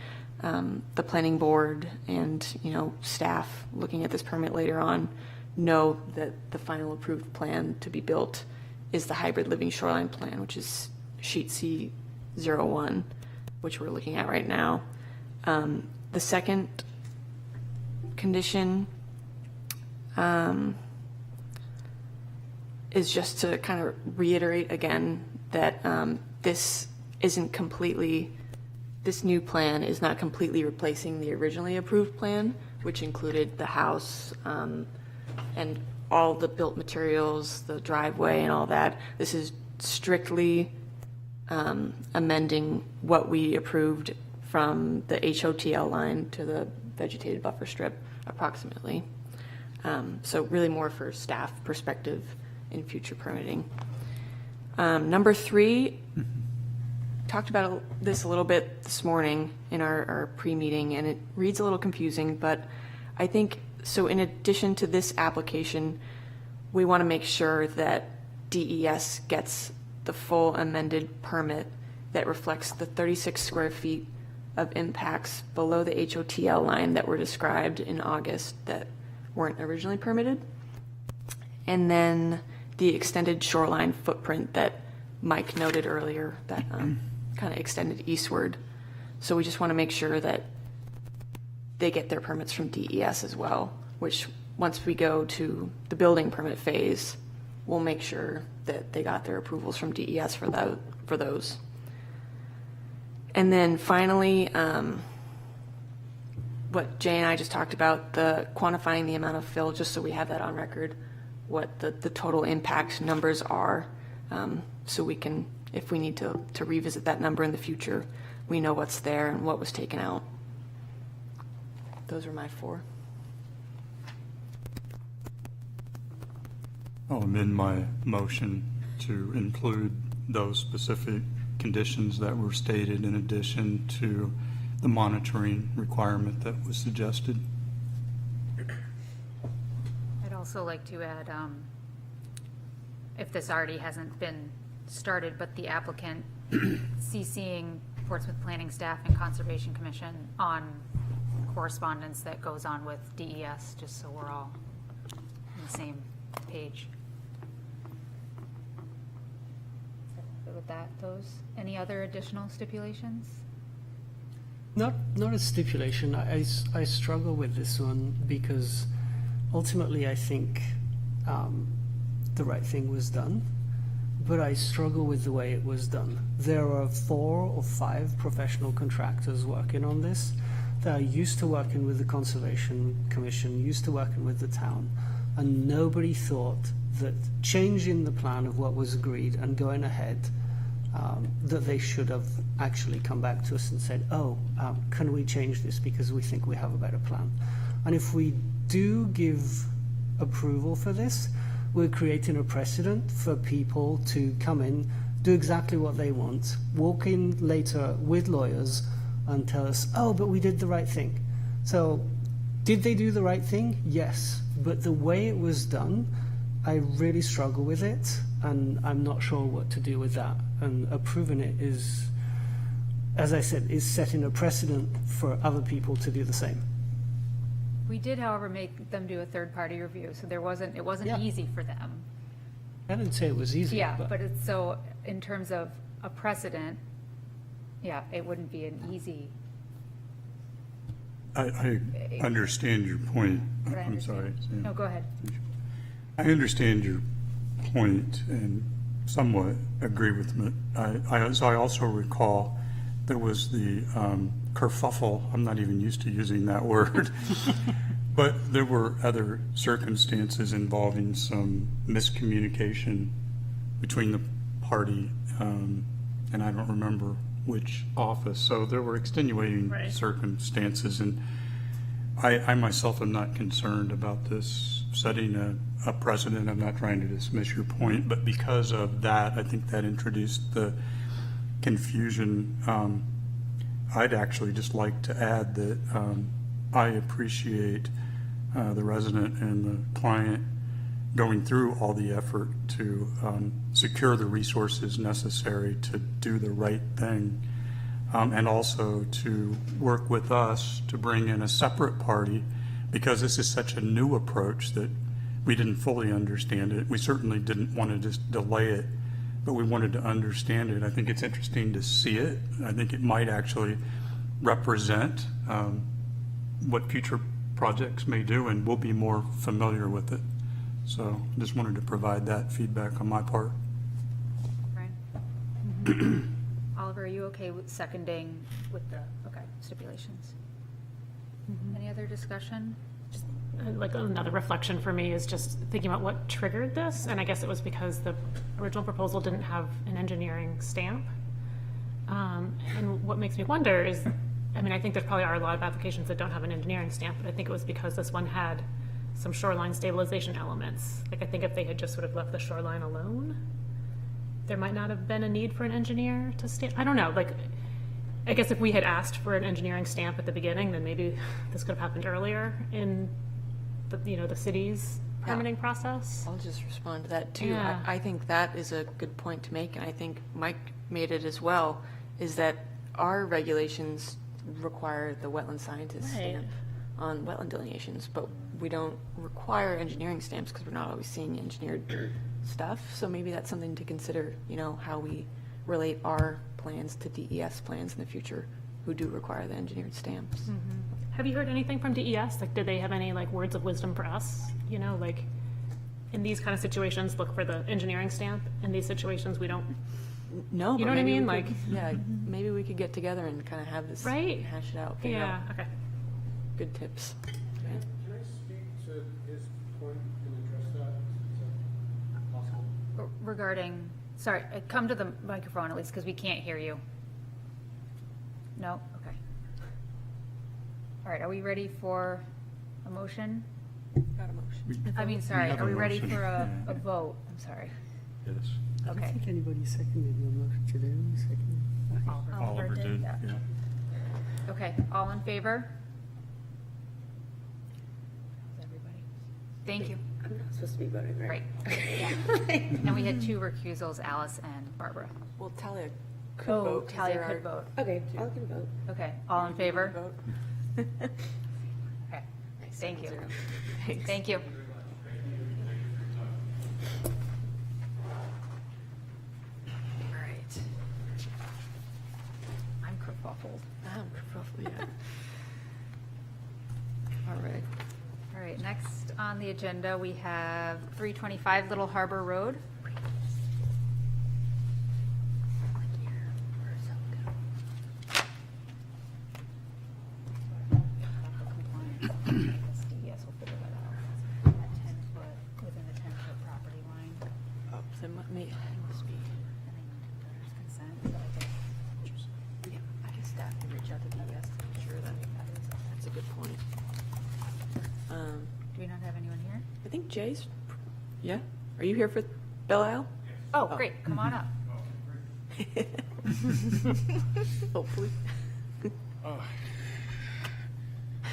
C: the planning board and, staff looking at this permit later on know that the final approved plan to be built is the hybrid living shoreline plan, which is sheet C01, which we're looking at right now. The second condition is just to kind of reiterate again that this new plan is not completely replacing the originally approved plan, which included the house and all the built materials, the driveway and all that. This is strictly amending what we approved from the HOTL line to the vegetated buffer strip approximately. So really more for staff perspective in future permitting. Number 3, talked about this a little bit this morning in our pre-meeting, and it reads a little confusing, but I think, so in addition to this application, we want to make sure that DES gets the full amended permit that reflects the 36 square feet of impacts below the HOTL line that were described in August that weren't originally permitted. And then the extended shoreline footprint that Mike noted earlier that kind of extended eastward. So we just want to make sure that they get their permits from DES as well, which once we go to the building permit phase, we'll make sure that they got their approvals from DES for those. And then finally, what Jay and I just talked about, the quantifying the amount of fill, just so we have that on record, what the total impact numbers are, so we can, if we need to revisit that number in the future, we know what's there and what was taken out. Those are my 4.
D: I'll amend my motion to include those specific conditions that were stated in addition to the monitoring requirement that was suggested.
A: I'd also like to add, if this already hasn't been started, but the applicant CCing Portsmouth Planning Staff and Conservation Commission on correspondence that goes on with DES, just so we're all on the same page. With that, any other additional stipulations?
L: Not a stipulation. I struggle with this one because ultimately I think the right thing was done, but I struggle with the way it was done. There are 4 or 5 professional contractors working on this that are used to working with the Conservation Commission, used to working with the town, and nobody thought that changing the plan of what was agreed and going ahead, that they should have actually come back to us and said, can we change this because we think we have a better plan. And if we do give approval for this, we're creating a precedent for people to come in, do exactly what they want, walk in later with lawyers and tell us, but we did the right thing. So did they do the right thing? Yes. But the way it was done, I really struggle with it, and I'm not sure what to do with that. And approving it is, as I said, is setting a precedent for other people to do the same.
A: We did, however, make them do a third-party review, so it wasn't easy for them.
L: I didn't say it was easy.
A: Yeah, but it's so, in terms of a precedent, yeah, it wouldn't be an easy.
D: I understand your point.
A: But I
D: I'm
A: understand.
D: sorry. Sam.
A: No, go ahead.
D: I understand your point and somewhat agree with it. I also recall there was the kerfuffle. I'm not even used to using that word. But there were other circumstances involving some miscommunication between the party and I don't remember which office. So there were extenuating circumstances, and I myself am not concerned about this setting a precedent. I'm not trying to dismiss your point, but because of that, I think that introduced the confusion. I'd actually just like to add that I appreciate the resident and the client going through all the effort to secure the resources necessary to do the right thing, and also to work with us to bring in a separate party, because this is such a new approach that we didn't fully understand it. We certainly didn't want to just delay it, but we wanted to understand it. I think it's interesting to see it. I think it might actually represent what future projects may do, and we'll be more familiar with it. So just wanted to provide that feedback on my part.
A: Right. Oliver, are you okay with seconding with the stipulations? Any other discussion?
I: Like another reflection for me is just thinking about what triggered this, and I guess it was because the original proposal didn't have an engineering stamp. And what makes me wonder is, I think there probably are a lot of applications that don't have an engineering stamp, but I think it was because this one had some shoreline stabilization elements. Like, I think if they had just sort of left the shoreline alone, there might not have been a need for an engineer to stamp. I don't know, I guess if we had asked for an engineering stamp at the beginning, then maybe this could have happened earlier in the city's permitting process?
C: I'll just respond to that too.
I: Yeah.
C: I think that is a good point to make, and I think Mike made it as well, is that our regulations require the wetland scientist stamp on wetland delineations, but we don't require engineering stamps because we're not always seeing engineered stuff. So maybe that's something to consider, you know, how we relate our plans to DES plans in the future who do require the engineered stamps.
I: Have you heard anything from DES? Like, did they have any like words of wisdom for us? You know, like in these kind of situations, look for the engineering stamp. In these situations, we don't.
C: No,
I: You
C: but
I: know what I
C: maybe
I: mean?
C: we
I: Like,
C: could- yeah, maybe we could get together and kind of have this
I: Right?
C: hash it out. figure
I: Yeah.
C: out
I: Okay.
C: Good tips.
J: Can I speak to his point and address that? Is that possible?
A: Regarding, sorry, come to the microphone at least, because we can't hear you. No? Okay. All right, are we ready for a motion?
C: Got a motion.
A: I mean, sorry,
D: have
A: are
D: a
A: we ready
D: motion.
A: for a vote? I'm sorry.
D: Yes.
L: I don't
A: Okay.
L: think anybody seconded your motion today. Who seconded?
D: Oliver did,
A: yeah.
D: yeah.
A: Okay, all in favor? Everybody. Thank you.
K: I'm not supposed to be voting, right?
A: Right. And we had 2 recusals, Alice and Barbara.
C: Well, Talia could
A: Oh,
C: vote. 'cause
A: Talia
C: there
A: could
C: are-
A: vote.
K: Okay, I can vote.
A: Okay, all in favor?
C: Vote.
A: Okay, thank you.
C: 7-0. Thanks.
A: Thank you. All right. I'm kerfuffled.
C: Yeah. All right.
A: All right, next on the agenda, we have 325 Little Harbor Road.
C: Oh, so must be. Yeah, I guess staff can reach out to DES to make sure that that's a good point.
A: Do we not have anyone here?
C: I think Jay's, yeah? Are you here for Belle Isle?
A: Oh, great, come on up.
C: Hopefully.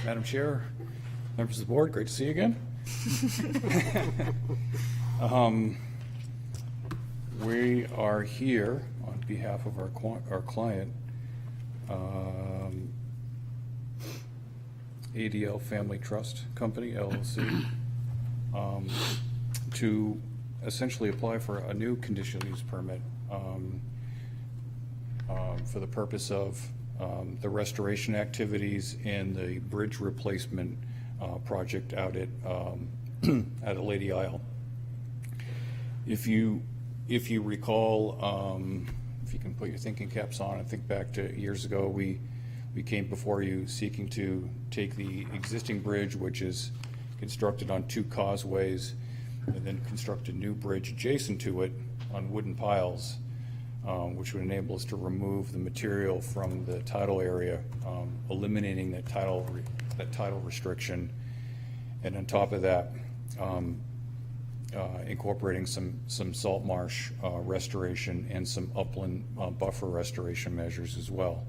P: Madam Chair, members of the board, great to see you again. We are here on behalf of our client, ADL Family Trust Company, LLC, to essentially apply for a new conditional use permit for the purpose of the restoration activities and the bridge replacement project out at at Lady Isle. If you recall, if you can put your thinking caps on and think back to years ago, we came before you seeking to take the existing bridge, which is constructed on 2 causeways, and then construct a new bridge adjacent to it on wooden piles, which would enable us to remove the material from the tidal area, eliminating that tidal restriction, and on top of that, incorporating some salt marsh restoration and some upland buffer restoration measures as well.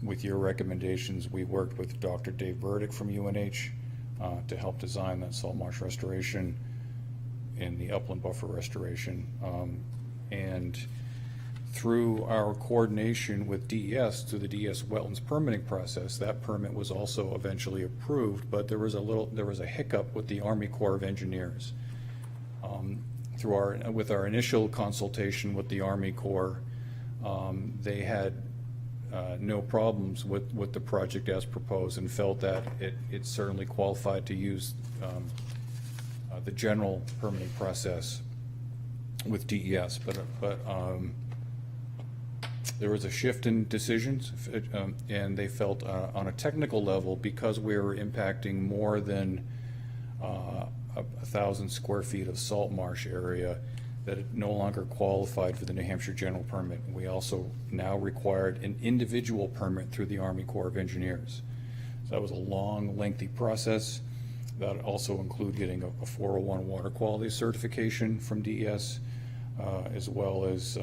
P: With your recommendations, we worked with Dr. Dave Burdick from UNH to help design that salt marsh restoration and the upland buffer restoration. And through our coordination with DES, through the DES wetlands permitting process, that permit was also eventually approved, but there was a hiccup with the Army Corps of Engineers. With our initial consultation with the Army Corps, they had no problems with the project as proposed and felt that it certainly qualified to use the general permitting process with DES, but there was a shift in decisions, and they felt on a technical level, because we were impacting more than 1,000 square feet of salt marsh area, that it no longer qualified for the New Hampshire general permit. We also now required an individual permit through the Army Corps of Engineers. So that was a long, lengthy process. That also included getting a 401 water quality certification from DES, as well as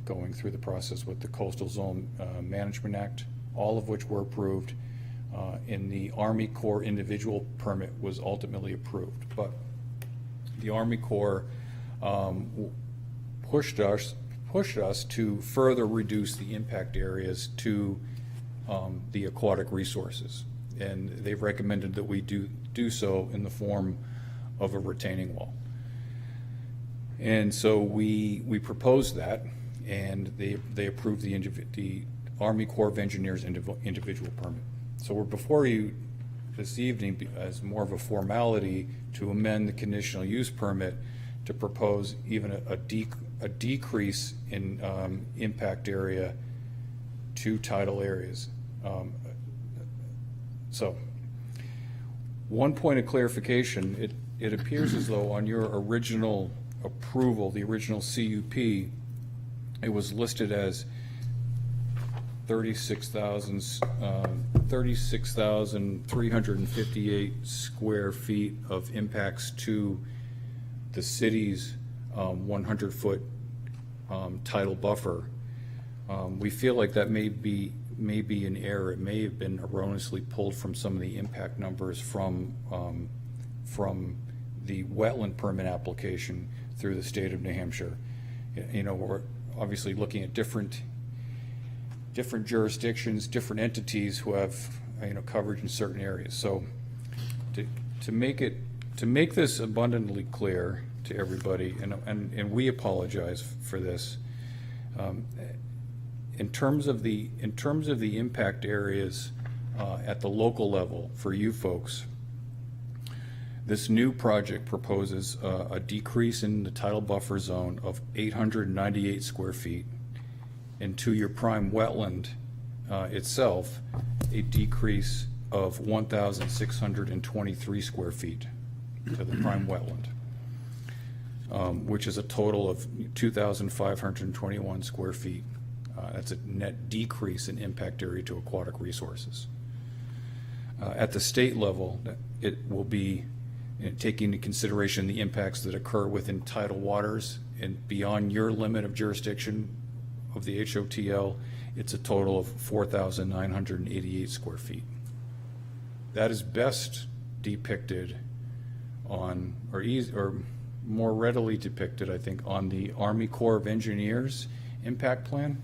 P: going through the process with the Coastal Zone Management Act, all of which were approved. and the Army Corps individual permit was ultimately approved. But the Army Corps pushed us to further reduce the impact areas to the aquatic resources. And they've recommended that we do so in the form of a retaining wall. And so we proposed that, and they approved the Army Corps of Engineers individual permit. So we're before you this evening as more of a formality to amend the conditional use permit to propose even a decrease in impact area to tidal areas. So one point of clarification, it appears as though on your original approval, the original CUP, it was listed as 36,358 square feet of impacts to the city's 100-foot tidal buffer. We feel like that may be an error. It may have been erroneously pulled from some of the impact numbers from the wetland permit application through the state of New Hampshire. You know, we're obviously looking at different jurisdictions, different entities who have, you know, coverage in certain areas. So to make this abundantly clear to everybody, and we apologize for this, in terms of the impact areas at the local level for you folks, this new project proposes a decrease in the tidal buffer zone of 898 square feet, and to your prime wetland itself, a decrease of 1,623 square feet to the prime wetland, which is a total of 2,521 square feet. That's a net decrease in impact area to aquatic resources. At the state level, it will be taking into consideration the impacts that occur within tidal waters and beyond your limit of jurisdiction of the HOTL, it's a total of 4,988 square feet. That is best depicted on, or more readily depicted, I think, on the Army Corps of Engineers impact plan.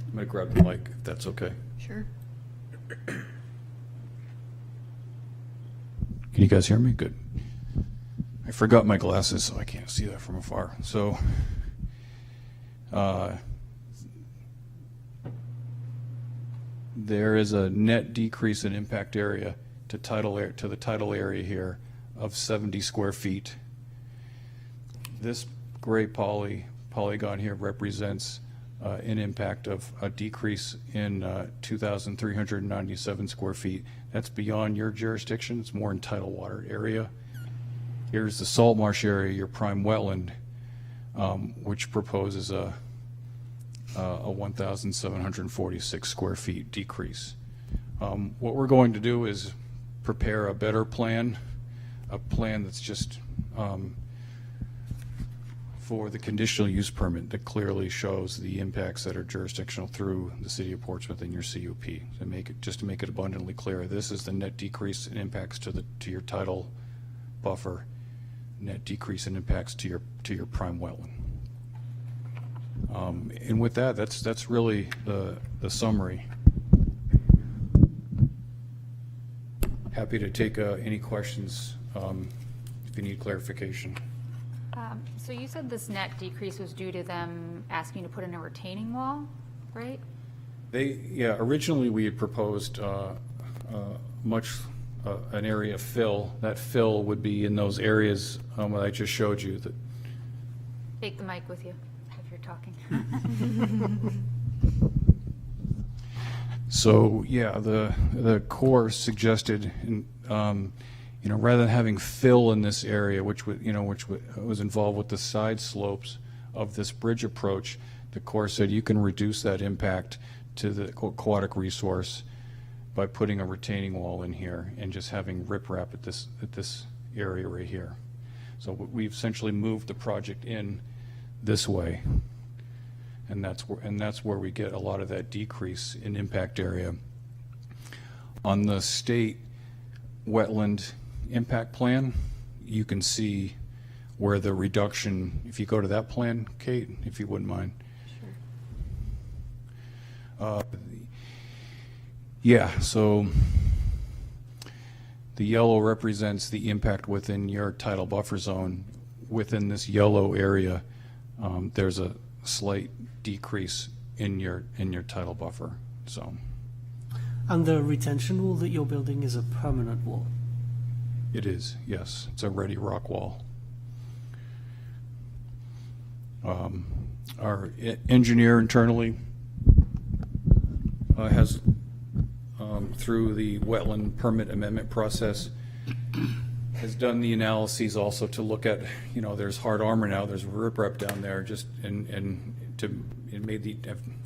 P: I'm going to grab the mic, if that's okay.
C: Sure.
P: Can you guys hear me? Good. I forgot my glasses, so I can't see that from afar. So, there is a net decrease in impact area to the tidal area here of 70 square feet. This gray polygon here represents an impact of a decrease in 2,397 square feet. That's beyond your jurisdiction. It's more in tidal water area. Here's the salt marsh area, your prime wetland, which proposes a 1,746 square feet decrease. What we're going to do is prepare a better plan, a plan that's just for the conditional use permit that clearly shows the impacts that are jurisdictional through the city of Portsmouth and your CUP. To make it abundantly clear, this is the net decrease in impacts to your tidal buffer, net decrease in impacts to your prime wetland. And with that, that's really the summary. Happy to take any questions if you need clarification.
A: So you said this net decrease was due to them asking to put in a retaining wall, right?
P: Originally we had proposed an area of fill. That fill would be in those areas that I just showed you.
A: Take the mic with you if you're talking.
P: So yeah, the Corps suggested, rather than having fill in this area, which was involved with the side slopes of this bridge approach, the Corps said you can reduce that impact to the aquatic resource by putting a retaining wall in here and just having riprap at this area right here. So we've essentially moved the project in this way. And that's where we get a lot of that decrease in impact area. On the state wetland impact plan, you can see where the reduction, if you go to that plan, Kate, if you wouldn't mind. Yeah, so the yellow represents the impact within your tidal buffer zone. Within this yellow area, there's a slight decrease in your tidal buffer. So,
L: And the retention wall that you're building is a permanent wall?
P: it is, yes. It's a ready rock wall. Our engineer internally has, through the wetland permit amendment process, has done the analyses also to look at, you know, there's hard armor now, there's riprap down there, just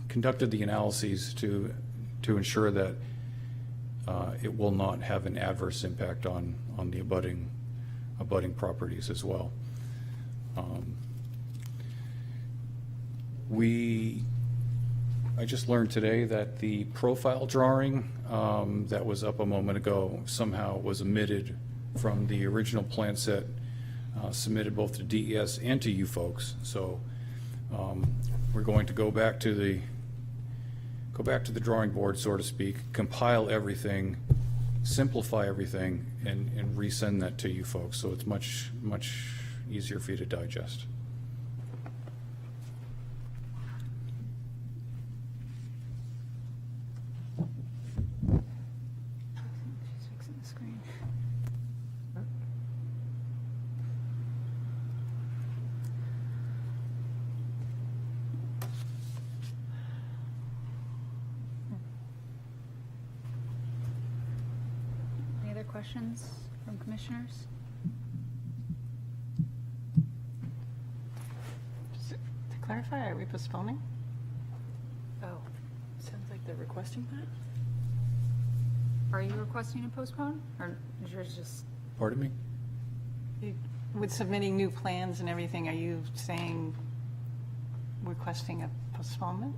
P: conducted the analyses to ensure that it will not have an adverse impact on the abutting properties as well. I just learned today that the profile drawing that was up a moment ago somehow was omitted from the original plan set submitted both to DES and to you folks. So we're going to go back to the drawing board, so to speak, compile everything, simplify everything, and resend that to you folks. So it's much easier for you to digest.
A: She's fixing the screen. Any other questions from commissioners?
E: To clarify, are we postponing?
A: Oh,
C: Sounds like they're requesting that.
A: are you requesting to postpone, or is yours just?
P: Pardon me?
E: With submitting new plans and everything, are you saying requesting a postponement?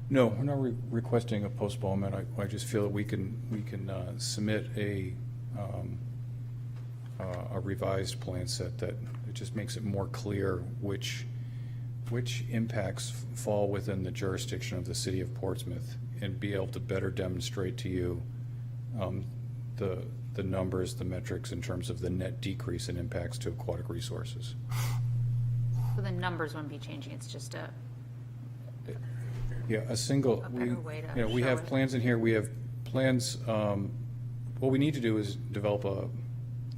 P: No, we're not requesting a postponement. I just feel that we can submit a revised plan set that it just makes it more clear which impacts fall within the jurisdiction of the city of Portsmouth, and be able to better demonstrate to you the numbers, the metrics in terms of the net decrease in impacts to aquatic resources.
A: So the numbers wouldn't be changing, it's just a,
P: Yeah, a single,
A: A better way to
P: we
A: show
P: have
A: it.
P: plans in here, we have plans, what we need to do is develop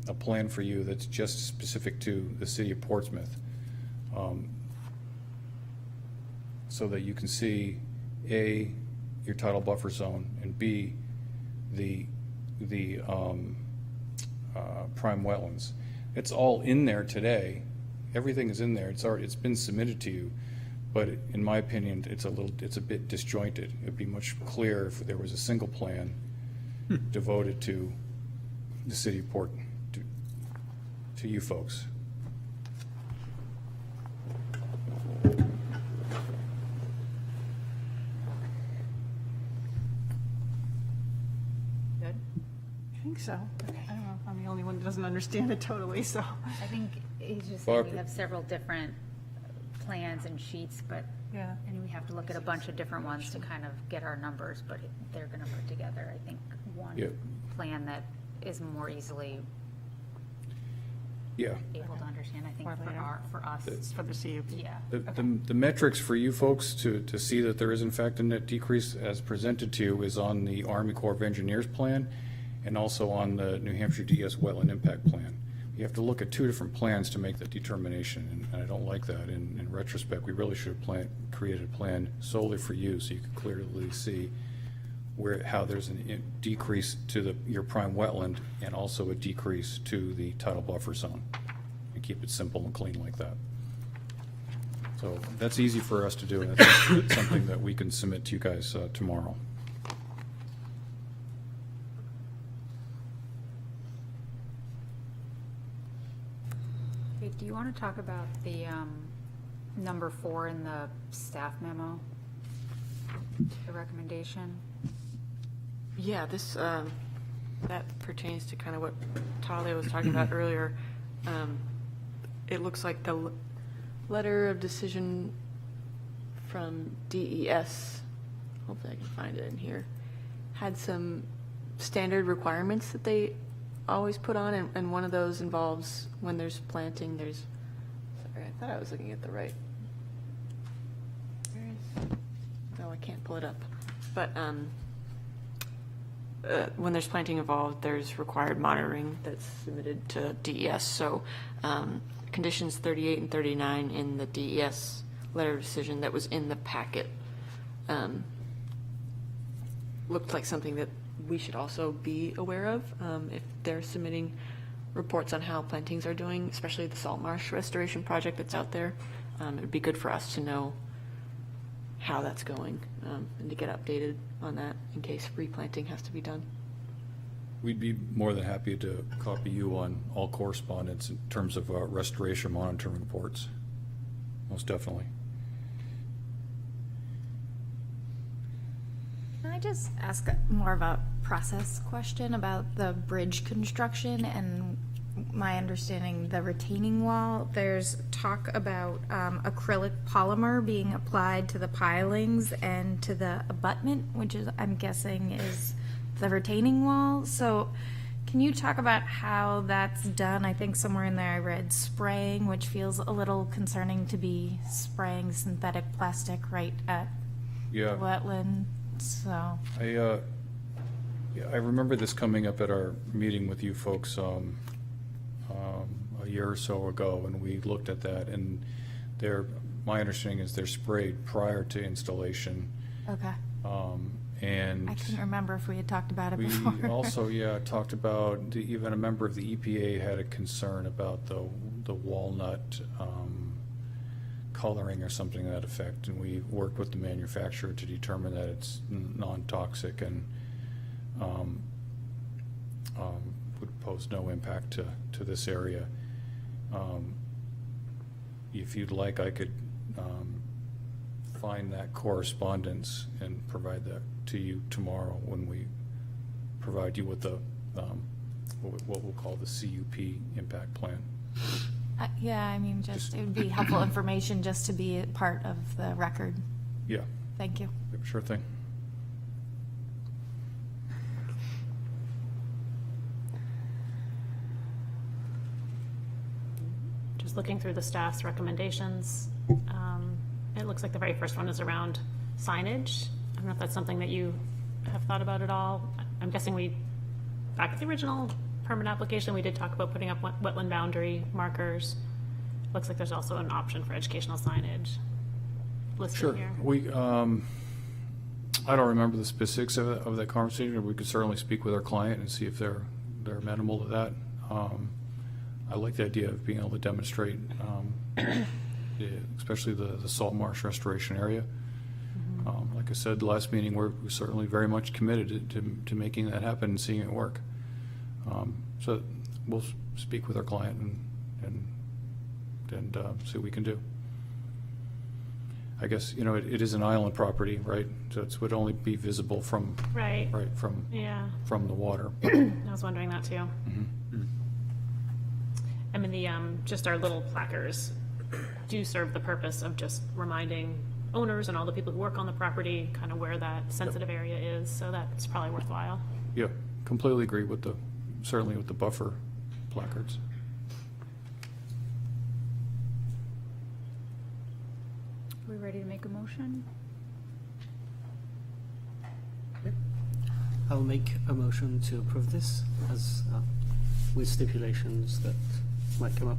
P: a plan for you that's just specific to the city of Portsmouth. So that you can see, A, your tidal buffer zone, and B, the prime wetlands. It's all in there today. Everything is in there. It's been submitted to you. But in my opinion, it's a bit disjointed. It'd be much clearer if there was a single plan devoted to the city of Port, to you folks.
A: good?
E: I think so. I don't know if I'm the only one that doesn't understand it totally, so.
A: I think he's just saying we
P: Barbara.
A: have several different plans and sheets, but,
E: Yeah.
A: and we have to look at a bunch of different ones to kind of get our numbers, but they're gonna put together, I think, one
P: Yep.
A: plan that is more easily
P: Yeah.
A: able to understand, I think,
E: Or later.
A: for us.
E: It's for the CUP.
A: Yeah.
P: The metrics for you folks to see that there is in fact a net decrease as presented to you is on the Army Corps of Engineers plan and also on the New Hampshire DES Wetland Impact Plan. You have to look at two different plans to make that determination, and I don't like that. In retrospect, we really should have created a plan solely for you so you could clearly see how there's a decrease to your prime wetland and also a decrease to the tidal buffer zone, and keep it simple and clean like that. So that's easy for us to do, and that's something that we can submit to you guys tomorrow.
A: want to talk about the number 4 in the staff memo? The recommendation?
C: Yeah, this, that pertains to kind of what Talia was talking about earlier. It looks like the letter of decision from DES, hopefully I can find it in here, had some standard requirements that they always put on, and one of those involves when there's planting, sorry, I thought I was looking at the right. No, I can't pull it up. But when there's planting involved, there's required monitoring that's submitted to DES. So conditions 38 and 39 in the DES letter of decision that was in the packet looked like something that we should also be aware of if they're submitting reports on how plantings are doing, especially the salt marsh restoration project that's out there. It would be good for us to know how that's going and to get updated on that in case replanting has to be done.
P: We'd be more than happy to copy you on all correspondence in terms of restoration monitoring reports. Most definitely.
B: Can I just ask more of a process question about the bridge construction and my understanding the retaining wall? There's talk about acrylic polymer being applied to the pilings and to the abutment, which is, I'm guessing, is the retaining wall. So can you talk about how that's done? I think somewhere in there I read spraying, which feels a little concerning to be spraying synthetic plastic right at the wetland. So
P: I remember this coming up at our meeting with you folks a year or so ago, and we looked at that, and my understanding is they're sprayed prior to installation.
B: Okay.
P: And
B: I couldn't remember if we had talked about it before.
P: we also, talked about, even a member of the EPA had a concern about the walnut coloring or something to that effect, and we worked with the manufacturer to determine that it's non-toxic and would pose no impact to this area. If you'd like, I could find that correspondence and provide that to you tomorrow when we provide you with the what we'll call the CUP impact plan.
B: Yeah, I mean, just it would be helpful information just to be a part of the record.
P: Yeah.
B: Thank you.
P: Sure thing.
I: Just looking through the staff's recommendations, it looks like the very first one is around signage. I don't know if that's something that you have thought about at all. I'm guessing back at the original permit application, we did talk about putting up wetland boundary markers. Looks like there's also an option for educational signage listed here.
P: We, I don't remember the specifics of that conversation. We could certainly speak with our client and see if they're amenable to that. I like the idea of being able to demonstrate, especially the salt marsh restoration area. Like I said, the last meeting, we're certainly very much committed to making that happen and seeing it work. So we'll speak with our client and see what we can do. I guess, it is an island property, right? So it would only be visible from from the water.
I: I was wondering that too. I mean, just our little placards do serve the purpose of just reminding owners and all the people who work on the property kind of where that sensitive area is, so that's probably worthwhile.
P: Yeah, completely agree with certainly with the buffer placards.
A: Are we ready to make a motion?
L: I'll make a motion to approve this as with stipulations that might come up.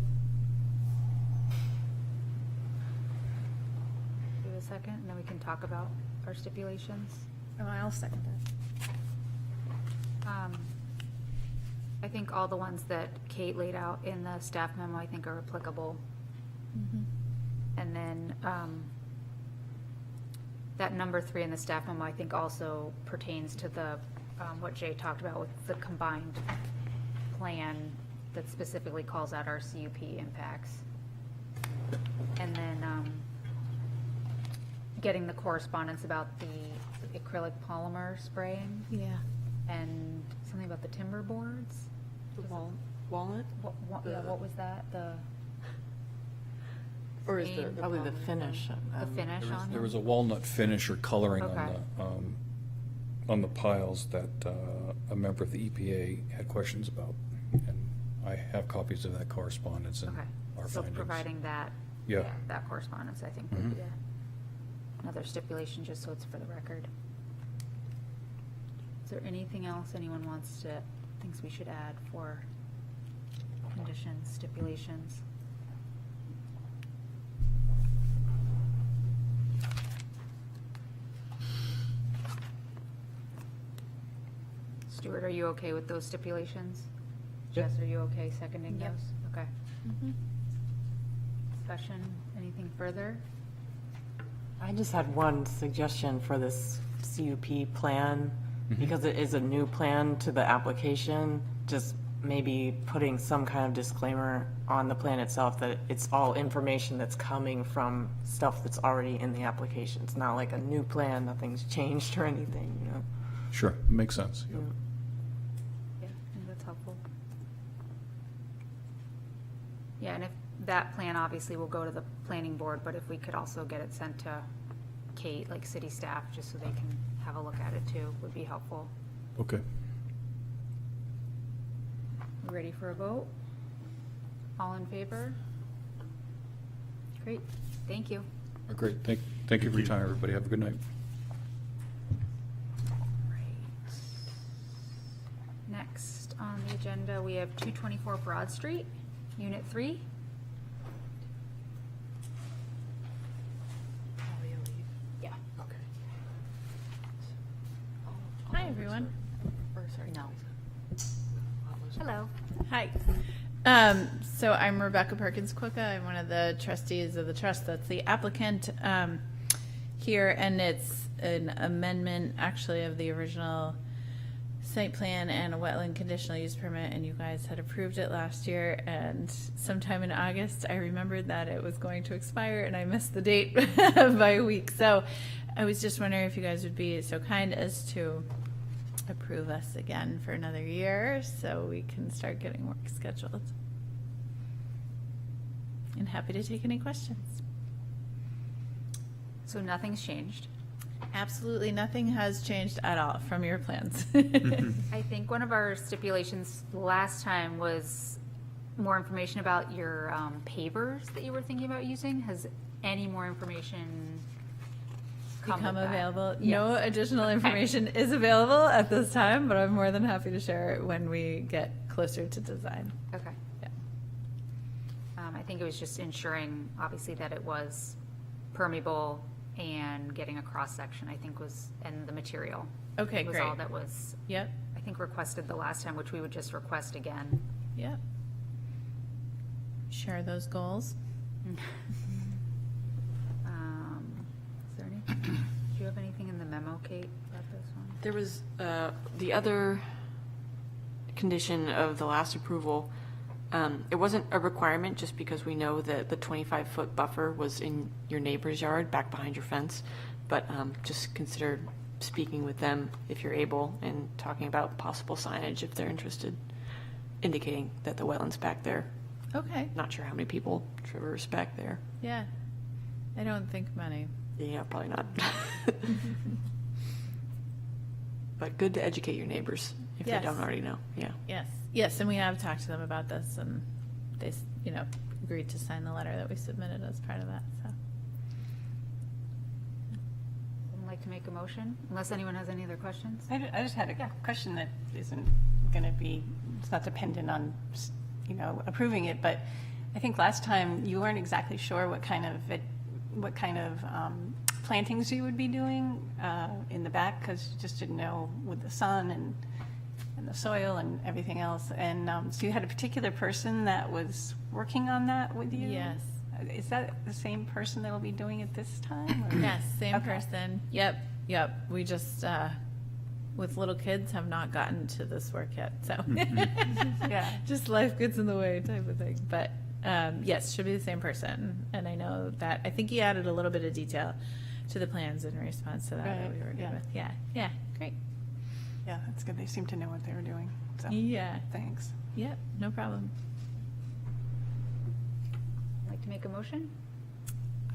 A: Do a second, and then we can talk about our stipulations.
B: Oh, I'll second that.
A: I think all the ones that Kate laid out in the staff memo, I think are applicable. And then that number 3 in the staff memo, I think also pertains to the what Jay talked about with the combined plan that specifically calls out our CUP impacts. And then getting the correspondence about the acrylic polymer spraying
B: Yeah.
A: and something about the timber boards.
C: Walnut?
A: What was that?
M: Or is
A: Stain.
M: probably the finish.
A: The finish on
P: There
A: them?
P: was a walnut finish or coloring
A: Okay.
P: on the piles that a member of the EPA had questions about. And I have copies of that correspondence and
A: Okay,
P: our
A: so
P: findings.
A: providing that,
P: Yeah.
A: that correspondence, I think would be another stipulation, just so it's for the record. Is there anything else anyone thinks we should add for conditions, stipulations? Stuart, are you okay with those stipulations?
O: Yep.
A: Jess, are you okay seconding
B: Yep.
A: those? Okay. Discussion, anything further?
M: I just had one suggestion for this CUP plan, because it is a new plan to the application, just maybe putting some kind of disclaimer on the plan itself that it's all information that's coming from stuff that's already in the application. It's not like a new plan, nothing's changed or anything, you know?
P: Sure, makes sense. Yep.
A: Yeah, I think that's helpful. Yeah, and if that plan obviously will go to the planning board, but if we could also get it sent to Kate, like city staff, just so they can have a look at it too, would be helpful.
P: Okay.
A: We ready for a vote? All in favor? Great, thank you.
P: Great. Thank you for your time, everybody. Have a good night.
A: Next on the agenda, we have 224 Broad Street, Unit 3. Yeah.
K: Okay.
B: Hi, everyone.
A: No.
B: Hello. Hi. So I'm Rebecca Perkins Quicka. I'm one of the trustees of the trust that's the applicant here, and it's an amendment actually of the original site plan and a wetland conditional use permit, and you guys had approved it last year, and sometime in August I remembered that it was going to expire and I missed the date by a week. So I was just wondering if you guys would be so kind as to approve us again for another year so we can start getting work scheduled. And happy to take any questions.
A: So nothing's changed.
B: Absolutely nothing has changed at all from your plans.
A: I think one of our stipulations last time was more information about your pavers that you were thinking about using. Has any more information
B: Become
A: with that?
B: available.
A: Yes.
B: No additional information is available at this time, but I'm more than happy to share it when we get closer to design.
A: Okay.
B: Yeah.
A: I think it was just ensuring, obviously, that it was permeable and getting a cross-section, I think and the material.
B: Okay,
A: Was all
B: great.
A: that was,
B: Yep,
A: I think, requested the last time, which we would just request again.
B: yep. Share those goals.
A: Is there anything, do you have anything in the memo, Kate, about this one?
C: There was the other condition of the last approval. It wasn't a requirement just because we know that the 25-foot buffer was in your neighbor's yard back behind your fence. But just consider speaking with them if you're able and talking about possible signage if they're interested, indicating that the wetland's back there.
B: Okay,
C: Not sure how many people traverse back there.
B: yeah. I don't think many.
C: Yeah, probably not. But good to educate your neighbors if
B: Yes.
C: they don't already know. Yeah.
B: Yes, yes, and we have talked to them about this, and they, agreed to sign the letter that we submitted as part of that, so.
A: Would like to make a motion, unless anyone has any other questions?
E: I just had a question that isn't going to be, it's not dependent on, approving it, but I think last time you weren't exactly sure what kind of plantings you would be doing in the back, because you just didn't know with the sun and the soil and everything else. And so you had a particular person that was working on that with you?
B: Yes.
E: Is that the same person that will be doing it this time? or-
B: Yes, same
E: Okay.
B: person. Yep. We just, with little kids, have not gotten to this work yet, so.
E: Yeah.
B: Just life gets in the way type of thing, but Yes, should be the same person. And I know that, I think he added a little bit of detail to the plans in response to that that we were
E: Right,
B: good
E: yeah.
B: with. Yeah, yeah, great.
E: Yeah, that's good. They seem to know what they were doing. So,
B: Yeah,
E: thanks.
B: yeah, no problem.
A: Like to make a motion?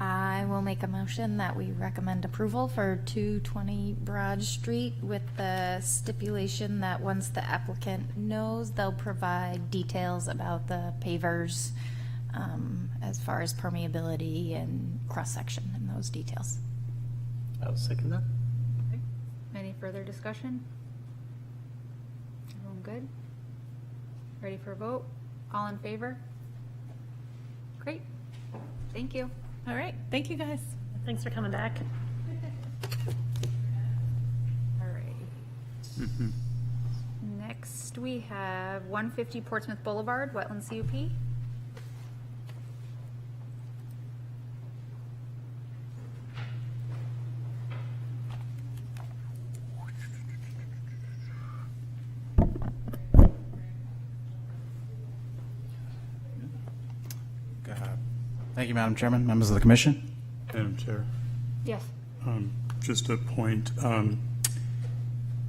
B: I will make a motion that we recommend approval for 220 Broad Street with the stipulation that once the applicant knows, they'll provide details about the pavers as far as permeability and cross-section and those details.
O: I'll second that.
A: Any further discussion? Everyone good? Ready for a vote? All in favor? Great. Thank you.
B: All right, thank you, guys.
I: Thanks for coming back.
A: All right. Next, we have 150 Portsmouth Boulevard, Wetland CUP.
F: Thank you, Madam Chairman, members of the commission.
D: Madam Chair.
A: Yes.
D: Just a point,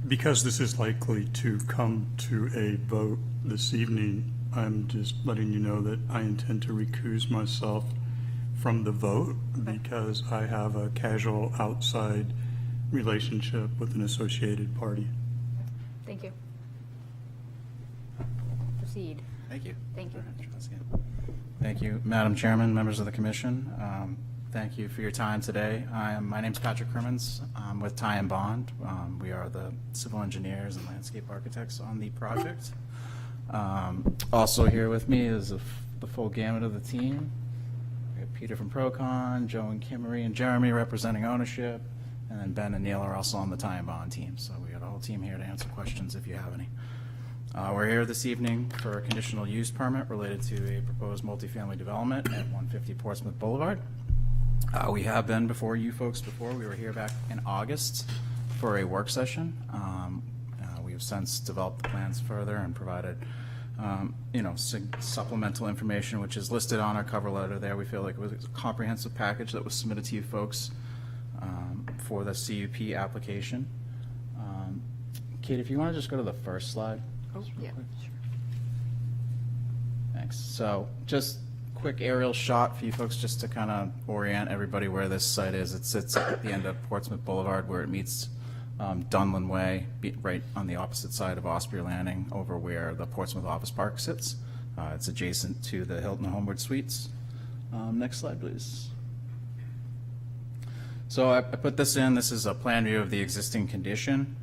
D: because this is likely to come to a vote this evening, I'm just letting you know that I intend to recuse myself from the vote because I have a casual outside relationship with an associated party.
A: Thank you. Proceed.
F: Thank you.
A: Thank you.
F: Thank you, Madam Chairman, members of the commission. Thank you for your time today. My name's Patrick Crimmins. I'm with Ty and Bond. We are the civil engineers and landscape architects on the project. Also here with me is the full gamut of the team. We have Peter from Procon, Joe and Kimmery and Jeremy representing ownership, and then Ben and Neil are also on the Ty and Bond team. So we got a whole team here to answer questions if you have any. We're here this evening for a conditional use permit related to a proposed multifamily development at 150 Portsmouth Boulevard. We have been before you folks before. We were here back in August for a work session. We have since developed the plans further and provided, supplemental information, which is listed on our cover letter there. We feel like it was a comprehensive package that was submitted to you folks for the CUP application. Kate, if you want to just go to the first slide.
A: Oh, yeah.
F: Thanks. So just quick aerial shot for you folks just to kind of orient everybody where this site is. It sits at the end of Portsmouth Boulevard where it meets Dunlin Way, right on the opposite side of Osprey Landing over where the Portsmouth Office Park sits. It's adjacent to the Hilton Homeward Suites. Next slide, please. So I put this in. This is a plan view of the existing condition.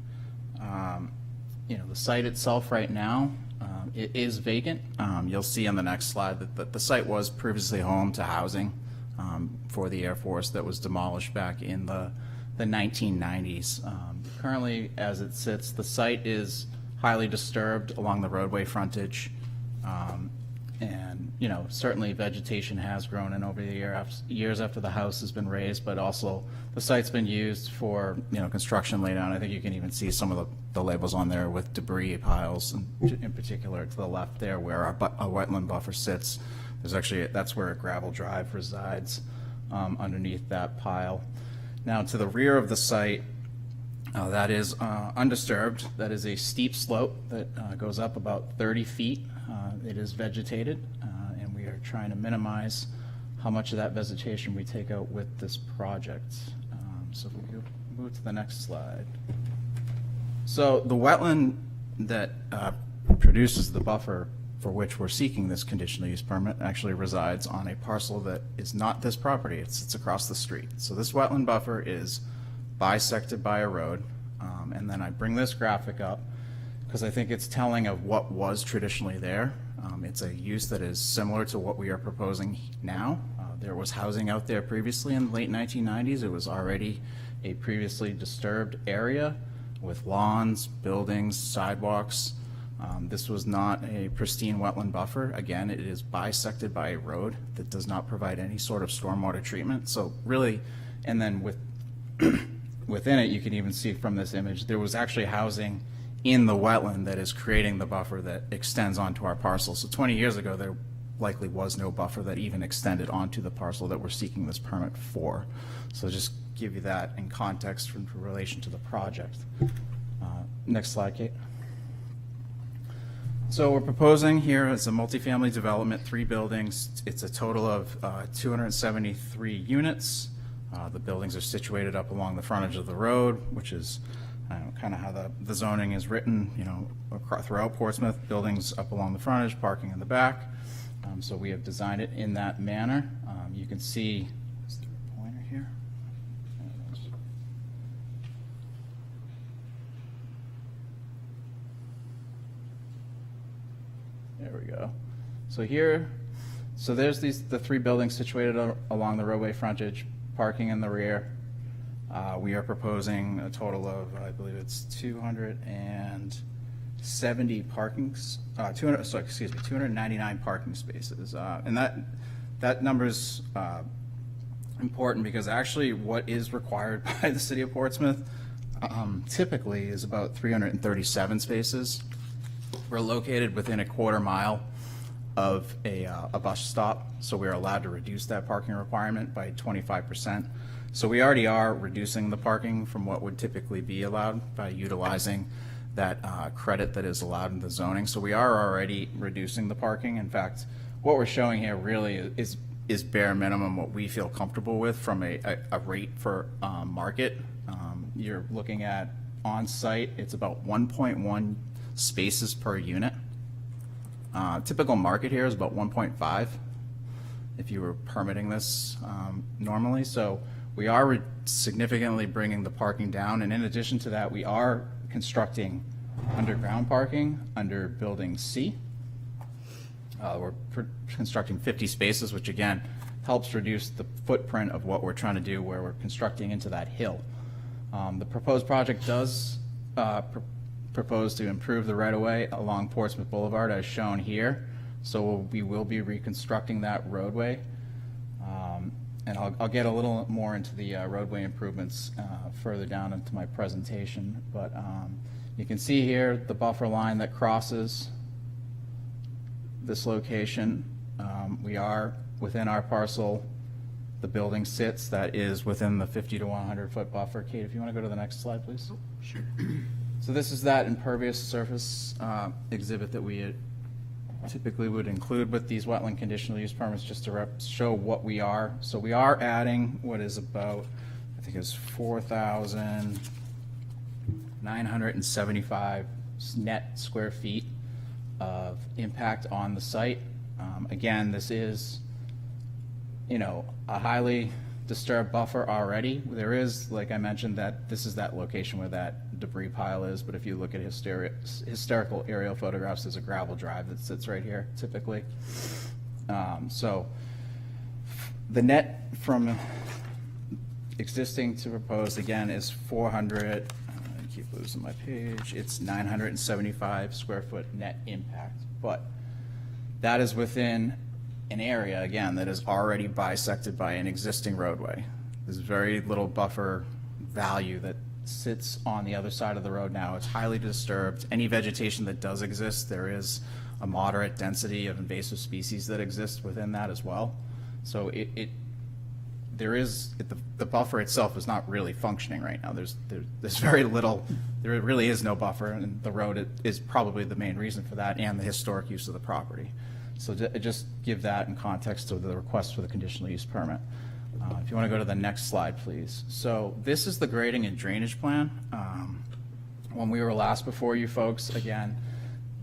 F: The site itself right now, it is vacant. You'll see on the next slide that the site was previously home to housing for the Air Force that was demolished back in the 1990s. Currently, as it sits, the site is highly disturbed along the roadway frontage. And, certainly vegetation has grown in over the years after the house has been raised, but also the site's been used for, construction laydown. I think you can even see some of the labels on there with debris piles, and in particular to the left there where our wetland buffer sits. There's actually, that's where a gravel drive resides underneath that pile. Now, to the rear of the site, that is undisturbed. That is a steep slope that goes up about 30 feet. It is vegetated, and we are trying to minimize how much of that vegetation we take out with this project. So if we could move to the next slide. So the wetland that produces the buffer for which we're seeking this conditional use permit actually resides on a parcel that is not this property. It's across the street. So this wetland buffer is bisected by a road. And then I bring this graphic up because I think it's telling of what was traditionally there. It's a use that is similar to what we are proposing now. There was housing out there previously in the late 1990s. It was already a previously disturbed area with lawns, buildings, sidewalks. This was not a pristine wetland buffer. Again, it is bisected by a road that does not provide any sort of stormwater treatment. So really, and then within it, you can even see from this image, there was actually housing in the wetland that is creating the buffer that extends onto our parcel. So 20 years ago, there likely was no buffer that even extended onto the parcel that we're seeking this permit for. So just give you that in context in relation to the project. Next slide, Kate. So we're proposing here as a multifamily development, 3 buildings. It's a total of 273 units. The buildings are situated up along the frontage of the road, which is kind of how the zoning is written, throughout Portsmouth. Buildings up along the frontage, parking in the back. So we have designed it in that manner. You can see, is there a pointer here? There we go. So here, there's the 3 buildings situated along the roadway frontage, parking in the rear. We are proposing a total of, I believe it's 270 parkings, 299 parking spaces. And that number's important because actually what is required by the city of Portsmouth typically is about 337 spaces. We're located within a quarter mile of a bus stop, so we are allowed to reduce that parking requirement by 25%. So we already are reducing the parking from what would typically be allowed by utilizing that credit that is allowed in the zoning. So we are already reducing the parking. In fact, what we're showing here really is bare minimum what we feel comfortable with from a rate for market. You're looking at on-site, it's about 1.1 spaces per unit. Typical market here is about 1.5 if you were permitting this normally. So we are significantly bringing the parking down, and in addition to that, we are constructing underground parking under Building C. We're constructing 50 spaces, which again helps reduce the footprint of what we're trying to do where we're constructing into that hill. The proposed project does propose to improve the right-of-way along Portsmouth Boulevard as shown here. So we will be reconstructing that roadway. And I'll get a little more into the roadway improvements further down into my presentation. But you can see here the buffer line that crosses this location. We are within our parcel. The building sits, that is within the 50 to 100 foot buffer. Kate, if you want to go to the next slide, please. Sure. So this is that impervious surface exhibit that we typically would include with these wetland conditional use permits, just to show what we are. So we are adding what is about, I think it's 4,975 net square feet of impact on the site. Again, this is, a highly disturbed buffer already. There is, like I mentioned, that this is that location where that debris pile is, but if you look at historical aerial photographs, there's a gravel drive that sits right here typically. So the net from existing to proposed again is 400, I keep losing my page, it's 975 square foot net impact, but that is within an area, again, that is already bisected by an existing roadway. There's very little buffer value that sits on the other side of the road now. It's highly disturbed. Any vegetation that does exist, there is a moderate density of invasive species that exist within that as well. So the buffer itself is not really functioning right now. There's very little, there really is no buffer, and the road is probably the main reason for that, and the historic use of the property. So just give that in context of the request for the conditional use permit. If you want to go to the next slide, please. So this is the grading and drainage plan. When we were last before you folks, again,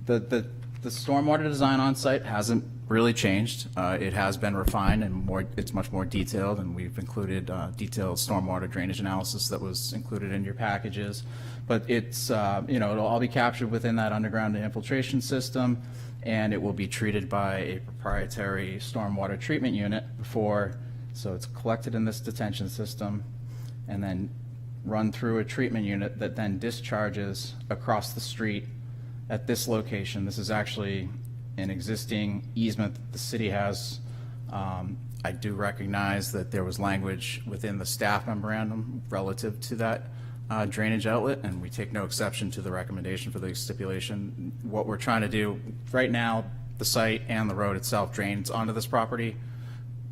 F: the stormwater design on site hasn't really changed. It has been refined and it's much more detailed, and we've included detailed stormwater drainage analysis that was included in your packages. But it's, it'll all be captured within that underground infiltration system, and it will be treated by a proprietary stormwater treatment unit so it's collected in this detention system and then run through a treatment unit that then discharges across the street at this location. This is actually an existing easement that the city has. I do recognize that there was language within the staff memorandum relative to that drainage outlet, and we take no exception to the recommendation for the stipulation. What we're trying to do right now, the site and the road itself drains onto this property,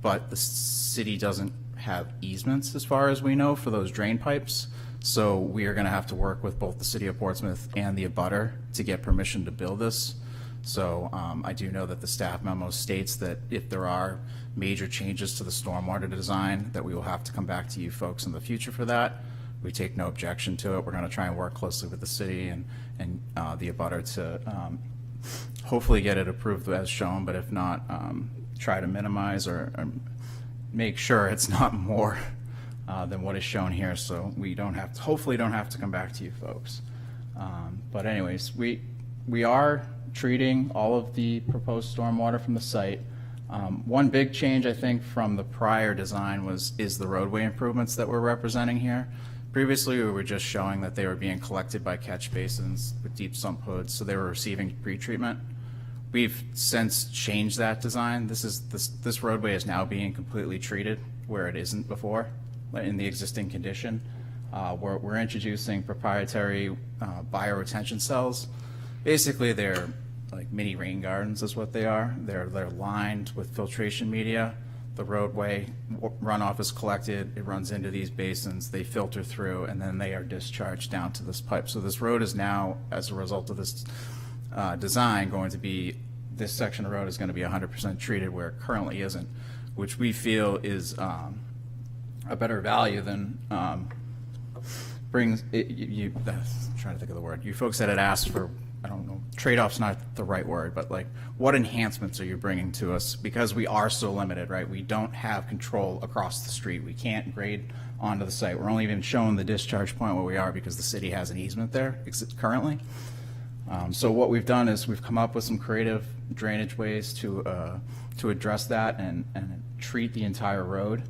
F: but the city doesn't have easements, as far as we know, for those drain pipes. So we are going to have to work with both the city of Portsmouth and the abutter to get permission to build this. So I do know that the staff memo states that if there are major changes to the stormwater design, that we will have to come back to you folks in the future for that. We take no objection to it. We're going to try and work closely with the city and the abutter to hopefully get it approved as shown, but if not, try to minimize or make sure it's not more than what is shown here, so we don't have to, hopefully don't have to come back to you folks. But anyways, we are treating all of the proposed stormwater from the site. One big change, I think, from the prior design is the roadway improvements that we're representing here. Previously, we were just showing that they were being collected by catch basins with deep sump hoods, so they were receiving pretreatment. We've since changed that design. This roadway is now being completely treated where it isn't before in the existing condition. We're introducing proprietary bioretention cells. Basically, they're like mini rain gardens is what they are. They're lined with filtration media. The roadway runoff is collected, it runs into these basins, they filter through, and then they are discharged down to this pipe. So this road is now, as a result of this design, this section of road is going to be 100% treated where it currently isn't, which we feel is a better value than brings it, I'm trying to think of the word. You folks that had asked for, I don't know, trade-off's not the right word, but like, what enhancements are you bringing to us? Because we are so limited, right? We don't have control across the street. We can't grade onto the site. We're only even showing the discharge point where we are because the city has an easement there currently. So what we've done is we've come up with some creative drainage ways to address that and treat the entire road.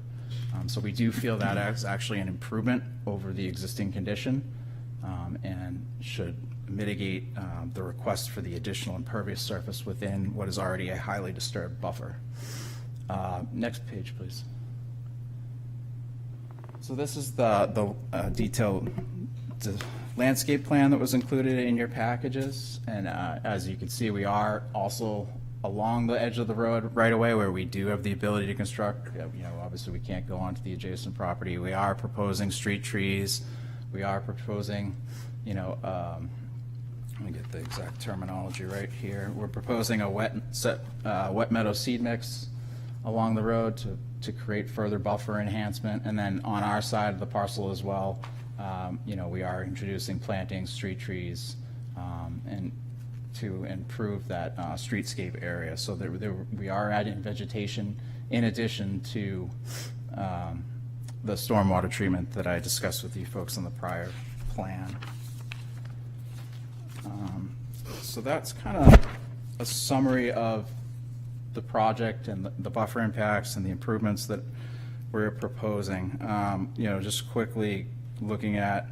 F: So we do feel that is actually an improvement over the existing condition and should mitigate the request for the additional impervious surface within what is already a highly disturbed buffer. Next page, please. So this is the detailed landscape plan that was included in your packages, and as you can see, we are also along the edge of the road right away where we do have the ability to construct. Obviously we can't go onto the adjacent property. We are proposing street trees. We are proposing, let me get the exact terminology right here. We're proposing a wet meadow seed mix along the road to create further buffer enhancement, and then on our side of the parcel as well, we are introducing plantings, street trees, and to improve that streetscape area. So we are adding vegetation in addition to the stormwater treatment that I discussed with you folks in the prior plan. So that's kind of a summary of the project and the buffer impacts and the improvements that we're proposing. Just quickly looking at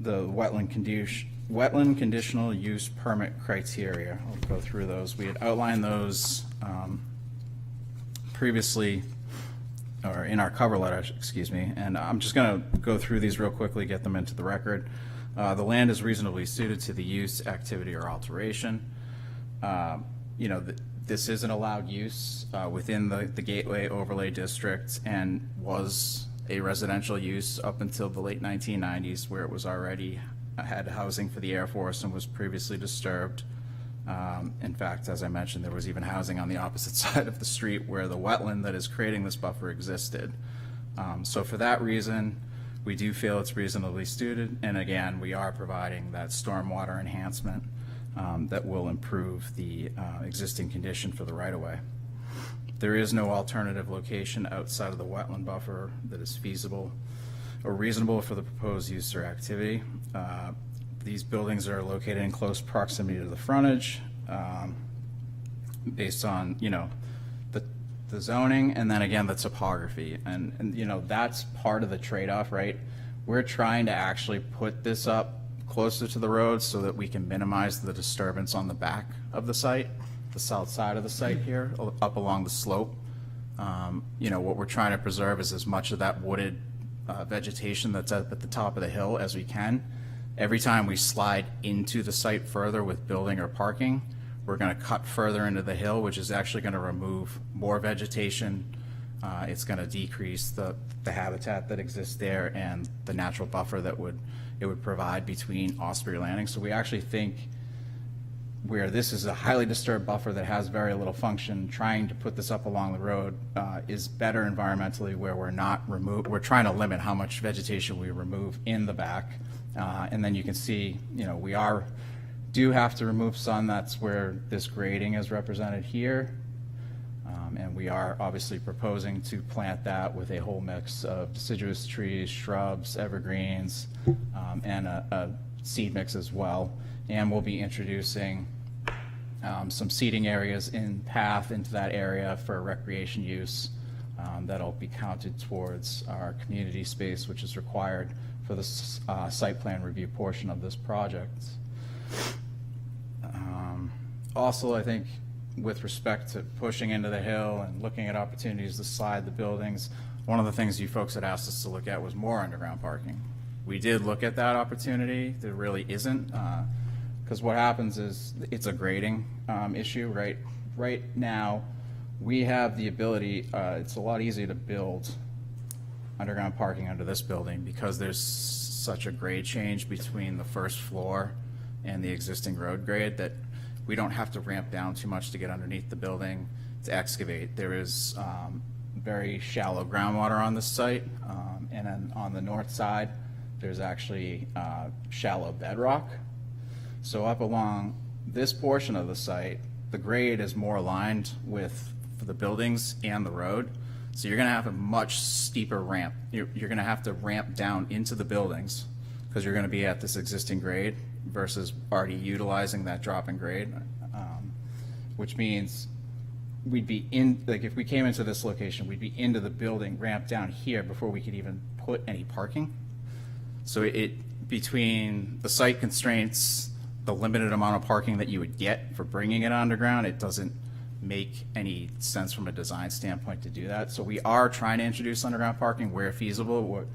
F: the wetland conditional use permit criteria. I'll go through those. We had outlined those previously, or in our cover letter, excuse me, and I'm just going to go through these real quickly, get them into the record. The land is reasonably suited to the use, activity, or alteration. This is an allowed use within the Gateway Overlay District and was a residential use up until the late 1990s, where it was already had housing for the Air Force and was previously disturbed. In fact, as I mentioned, there was even housing on the opposite side of the street where the wetland that is creating this buffer existed. So for that reason, we do feel it's reasonably suited, and again, we are providing that stormwater enhancement that will improve the existing condition for the right-of-way. There is no alternative location outside of the wetland buffer that is feasible or reasonable for the proposed use or activity. These buildings are located in close proximity to the frontage based on, the zoning, and then again, the topography. And that's part of the trade-off, right? We're trying to actually put this up closer to the road so that we can minimize the disturbance on the back of the site, the south side of the site here, up along the slope. What we're trying to preserve is as much of that wooded vegetation that's at the top of the hill as we can. Every time we slide into the site further with building or parking, we're going to cut further into the hill, which is actually going to remove more vegetation. It's going to decrease the habitat that exists there and the natural buffer that it would provide between Osprey Landing. So we actually think where this is a highly disturbed buffer that has very little function, trying to put this up along the road is better environmentally, where we're trying to limit how much vegetation we remove in the back. And then you can see, we do have to remove some. That's where this grading is represented here. And we are obviously proposing to plant that with a whole mix of deciduous trees, shrubs, evergreens, and a seed mix as well. And we'll be introducing some seating areas in path into that area for recreation use that'll be counted towards our community space, which is required for the site plan review portion of this project. Also, I think with respect to pushing into the hill and looking at opportunities to slide the buildings, one of the things you folks had asked us to look at was more underground parking. We did look at that opportunity. There really isn't, because what happens is it's a grading issue, right? Right now, we have the ability, it's a lot easier to build underground parking under this building because there's such a grade change between the first floor and the existing road grade that we don't have to ramp down too much to get underneath the building to excavate. There is very shallow groundwater on this site, and then on the north side, there's actually shallow bedrock. So up along this portion of the site, the grade is more aligned with the buildings and the road. So you're gonna have a much steeper ramp. You're gonna have to ramp down into the buildings because you're gonna be at this existing grade versus already utilizing that drop in grade, which means we'd be in, like if we came into this location, we'd be into the building, ramp down here before we could even put any parking. So between the site constraints, the limited amount of parking that you would get for bringing it underground, it doesn't make any sense from a design standpoint to do that. So we are trying to introduce underground parking where feasible,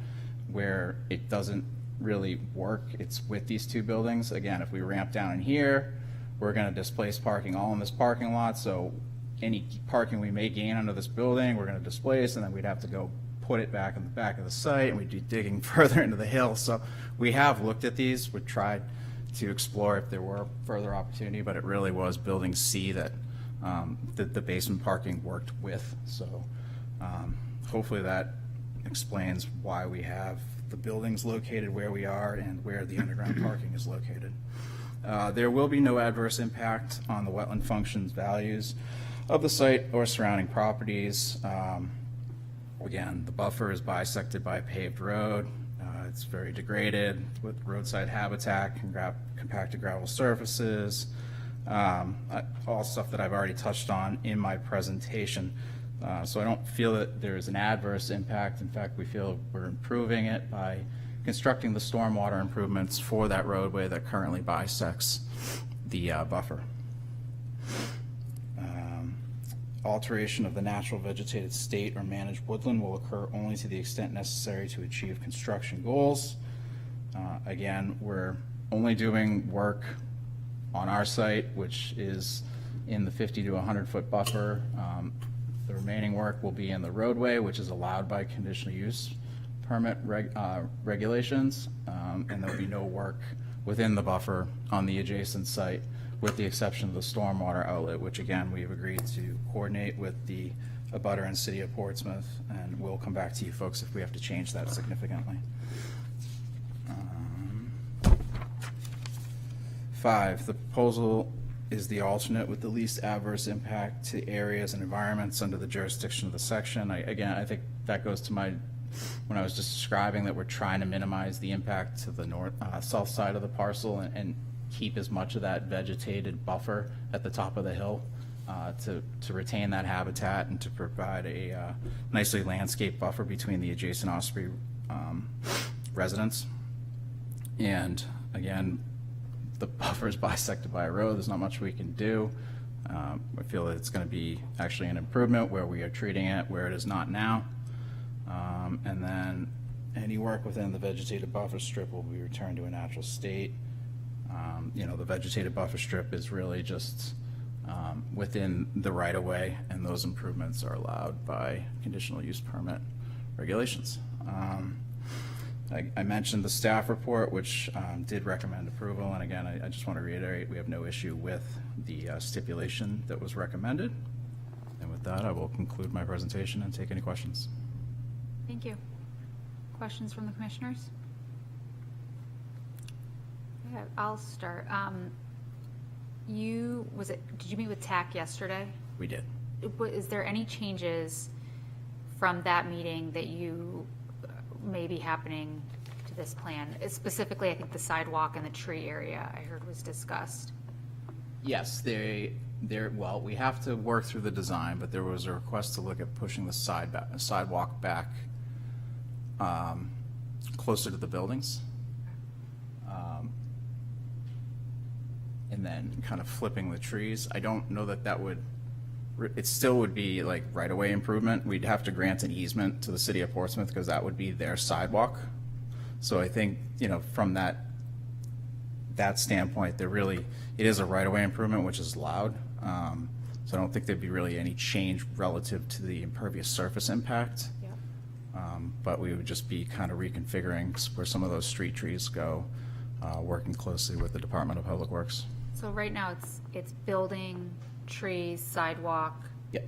F: where it doesn't really work. It's with these two buildings. Again, if we ramp down in here, we're going to displace parking all in this parking lot. So any parking we may gain under this building, we're going to displace, and then we'd have to go put it back in the back of the site, and we'd be digging further into the hill. So we have looked at these. We tried to explore if there were further opportunity, but it really was building C that the basement parking worked with. So hopefully that explains why we have the buildings located where we are and where the underground parking is located. There will be no adverse impact on the wetland functions values of the site or surrounding properties. Again, the buffer is bisected by a paved road. It's very degraded with roadside habitat, compacted gravel surfaces, all stuff that I've already touched on in my presentation. So I don't feel that there's an adverse impact. In fact, we feel we're improving it by constructing the stormwater improvements for that roadway that currently bisects the buffer. Alteration of the natural vegetated state or managed woodland will occur only to the extent necessary to achieve construction goals. Again, we're only doing work on our site, which is in the 50 to 100 foot buffer. The remaining work will be in the roadway, which is allowed by conditional use permit regulations, and there'll be no work within the buffer on the adjacent site, with the exception of the stormwater outlet, which again, we've agreed to coordinate with the abutter and City of Portsmouth, and we'll come back to you folks if we have to change that significantly. 5, the proposal is the alternate with the least adverse impact to areas and environments under the jurisdiction of the section. I think that goes to when I was just describing that we're trying to minimize the impact to the south side of the parcel and keep as much of that vegetated buffer at the top of the hill to retain that habitat and to provide a nicely landscaped buffer between the adjacent Osprey residents. And again, the buffer is bisected by a road. There's not much we can do. I feel that it's going to be actually an improvement where we are treating it where it is not now. And then any work within the vegetated buffer strip will be returned to a natural state. The vegetated buffer strip is really just within the right-of-way, and those improvements are allowed by conditional use permit regulations. I mentioned the staff report, which did recommend approval, and again, I just want to reiterate, we have no issue with the stipulation that was recommended. And with that, I will conclude my presentation and take any questions.
A: Thank you. Questions from the commissioners? Yeah, I'll start. Did you meet with TAC yesterday?
F: We did.
A: Is there any changes from that meeting that you may be happening to this plan? Specifically, I think the sidewalk and the tree area I heard was discussed.
F: Yes, well, we have to work through the design, but there was a request to look at pushing the sidewalk back closer to the buildings. And then kind of flipping the trees. I don't know that would, it still would be like right-of-way improvement. We'd have to grant an easement to the city of Portsmouth because that would be their sidewalk. So I think, from that standpoint, it is a right-of-way improvement, which is allowed. So I don't think there'd be really any change relative to the impervious surface impact. But we would just be kind of reconfiguring where some of those street trees go, working closely with the Department of Public Works.
A: So right now it's building, trees, sidewalk,
F: Yep.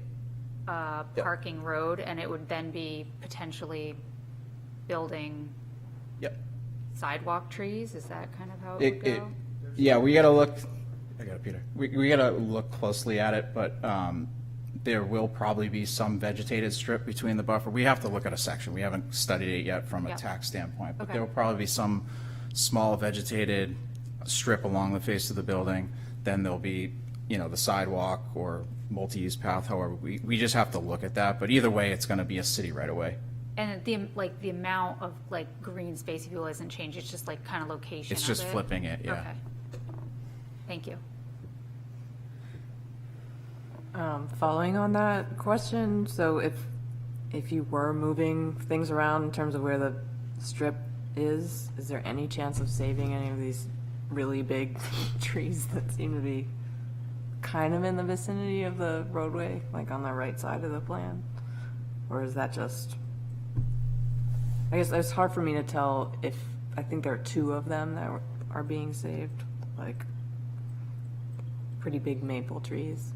A: parking, road, and it would then be potentially building
F: Yep.
A: sidewalk trees? Is that kind of how it would go?
F: Yeah, we gotta look, I got it, Peter. We gotta look closely at it, but there will probably be some vegetated strip between the buffer. We have to look at a section. We haven't studied it yet from a
A: Yep.
F: tax standpoint, but
A: Okay.
F: there will probably be some small vegetated strip along the face of the building. Then there'll be, the sidewalk or multi-use path, however, we just have to look at that. But either way, it's gonna be a city right away.
A: And the amount of green space, if you will, isn't changed, it's just kind of location
F: It's
A: of
F: just
A: it?
F: flipping it, yeah.
A: Okay. Thank you.
C: Following on that question, so if you were moving things around in terms of where the strip is there any chance of saving any of these really big trees that seem to be kind of in the vicinity of the roadway, like on the right side of the plan? Or is that just, I guess it's hard for me to tell if, I think there are two of them that are being saved, like pretty big maple trees.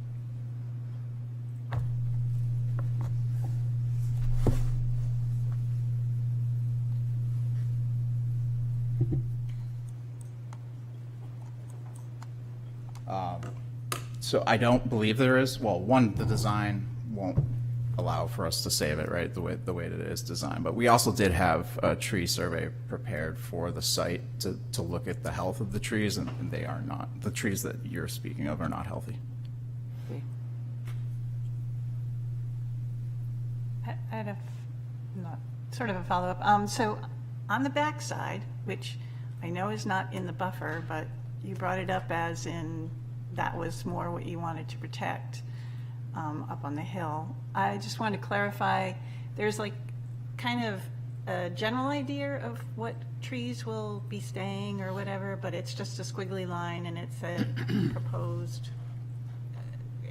F: So I don't believe there is. Well, one, the design won't allow for us to save it, right, the way that it is designed. But we also did have a tree survey prepared for the site to look at the health of the trees, and they are not. The trees that you're speaking of are not healthy.
E: I had sort of a follow-up. So on the backside, which I know is not in the buffer, but you brought it up as in that was more what you wanted to protect up on the hill. I just wanted to clarify, there's kind of a general idea of what trees will be staying or whatever, but it's just a squiggly line and it's a proposed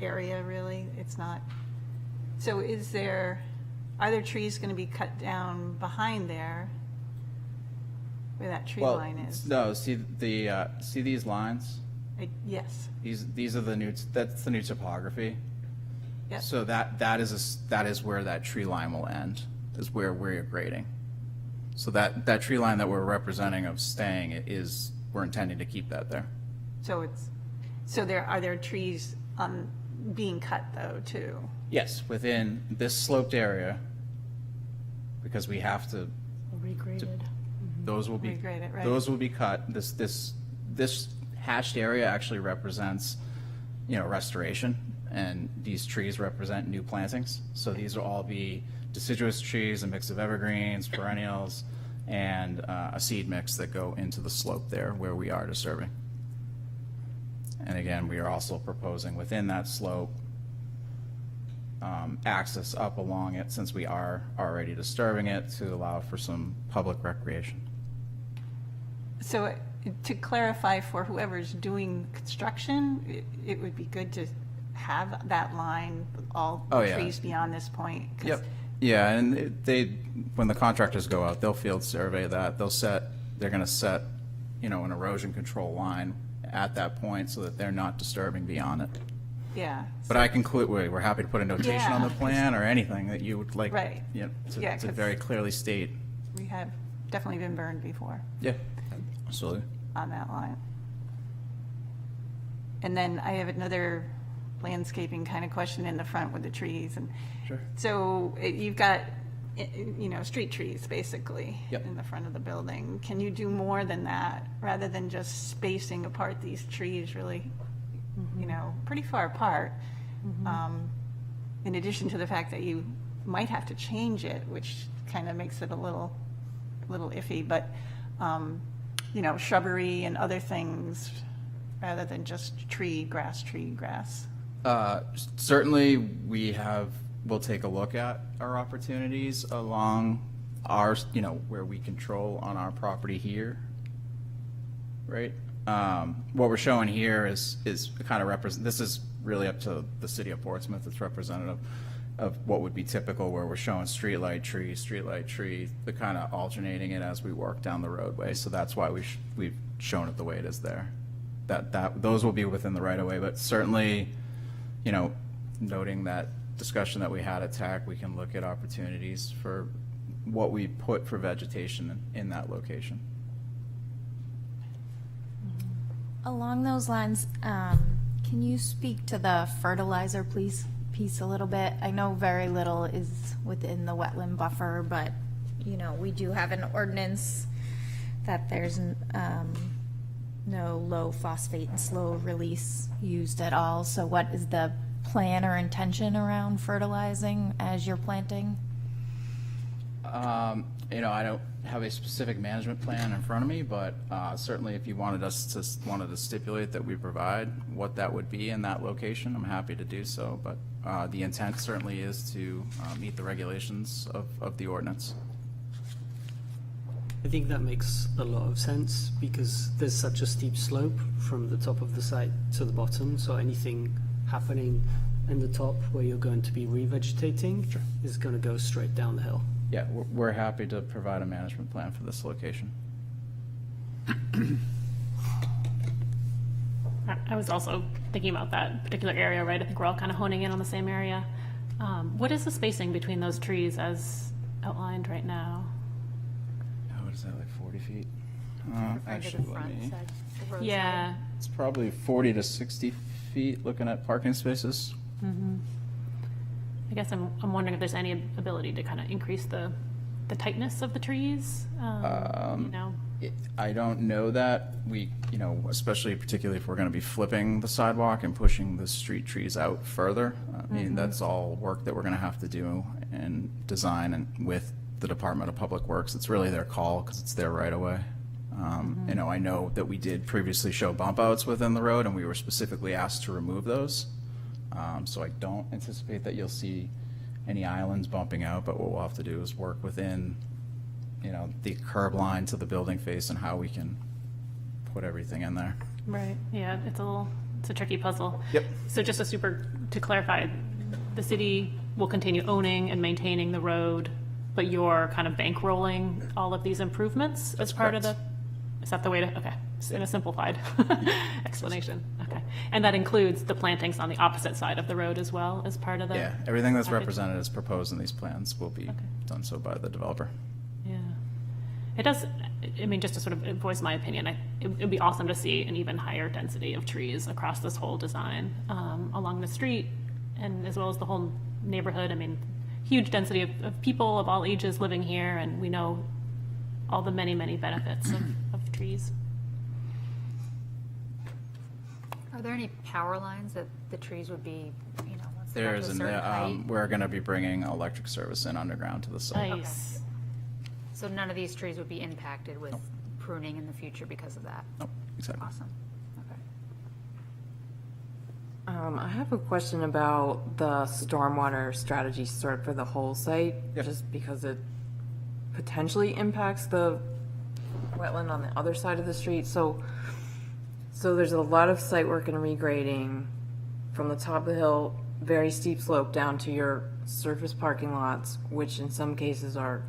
E: area, really. It's not. So are there trees going to be cut down behind there where that tree line is?
F: No, see these lines?
E: Yes.
F: These are that's the new topography.
E: Yep.
F: So that is where that tree line will end, is where we're grading. So that tree line that we're representing of staying we're intending to keep that there.
E: So are there trees being cut though too?
F: Yes, within this sloped area, because we have to.
H: Regraded.
F: Those will be
E: Regrade it, right.
F: Those will be cut. This hatched area actually represents, restoration, and these trees represent new plantings. So these will all be deciduous trees, a mix of evergreens, perennials, and a seed mix that go into the slope there where we are disturbing. And again, we are also proposing within that slope access up along it, since we are already disturbing it, to allow for some public recreation.
E: So to clarify for whoever's doing construction, it would be good to have that line, all
F: Oh, yeah.
E: trees beyond this point? 'Cause-
F: Yep. Yeah, and when the contractors go out, they'll field survey that. They're going to set, an erosion control line at that point so that they're not disturbing beyond it.
E: Yeah.
F: But we're happy to put a notation on the
E: Yeah.
F: plan or anything that you would like,
E: Right.
F: to
E: Yeah,
F: to
E: 'cause-
F: very clearly state.
E: We have definitely been burned before
F: Yeah, absolutely.
E: on that line. And then I have another landscaping kind of question in the front with the trees. And
F: Sure.
E: so you've got, street trees basically
F: Yep.
E: in the front of the building. Can you do more than that rather than just spacing apart these trees really, pretty far apart? In addition to the fact that you might have to change it, which kind of makes it a little iffy, but, shrubbery and other things rather than just tree, grass.
F: Certainly, we'll take a look at our opportunities along our, where we control on our property here, right? What we're showing here is kind of this is really up to the city of Portsmouth. It's representative of what would be typical, where we're showing streetlight tree, the kind of alternating it as we work down the roadway. So that's why we've shown it the way it is there. Those will be within the right of way, but certainly, noting that discussion that we had at TAC, we can look at opportunities for what we put for vegetation in that location.
B: Along those lines, can you speak to the fertilizer piece a little bit? I know very little is within the wetland buffer, but, we do have an ordinance that there's no low phosphate and slow release used at all. So what is the plan or intention around fertilizing as you're planting?
F: I don't have a specific management plan in front of me, but certainly if you wanted to stipulate that we provide what that would be in that location, I'm happy to do so. But the intent certainly is to meet the regulations of the ordinance.
L: I think that makes a lot of sense because there's such a steep slope from the top of the site to the bottom. So anything happening in the top where you're going to be revegetating is going to go straight down the hill.
F: Yeah, we're happy to provide a management plan for this location.
I: I was also thinking about that particular area, right? I think we're all kind of honing in on the same area. What is the spacing between those trees as outlined right now?
F: What is that, like 40 feet?
A: Right to
F: Actually,
A: the front side, the road
I: Yeah.
F: it's probably 40 to 60 feet looking at parking spaces.
I: I guess I'm wondering if there's any ability to kind of increase the tightness of the trees,
F: I don't know that. We, especially particularly if we're going to be flipping the sidewalk and pushing the street trees out further. I mean, that's all work that we're going to have to do and design and with the Department of Public Works. It's really their call because it's their right of way. I know that we did previously show bump outs within the road and we were specifically asked to remove those. So I don't anticipate that you'll see any islands bumping out, but what we'll have to do is work within, the curb line to the building face and how we can put everything in there.
I: Right. Yeah, it's a tricky puzzle.
F: Yep.
I: So just to clarify, the city will continue owning and maintaining the road, but you're kind of bankrolling all of these improvements as part of
F: correct.
I: is that the way to, okay, in a simplified explanation. Okay. And that includes the plantings on the opposite side of the road as well as part of the?
F: Yeah, everything that's
I: package?
F: represented as proposed in these plans will be done so by the developer.
I: Yeah. It does, just to sort of voice my opinion, it'd be awesome to see an even higher density of trees across this whole design, along the street and as well as the whole neighborhood. Huge density of people of all ages living here, and we know all the many, many benefits of trees.
A: Are there any power lines that the trees would be, once they got to a
F: There's,
A: certain height?
F: we're going to be bringing electric service in underground to the site.
I: Nice.
A: So none of these trees would be impacted with pruning in the future because of that?
F: Nope, exactly.
A: Awesome. Okay.
C: I have a question about the stormwater strategy sort for the whole site, just because it potentially impacts the wetland on the other side of the street. So there's a lot of site work and regrading
M: from the top of the hill, very steep slope down to your surface parking lots, which in some cases are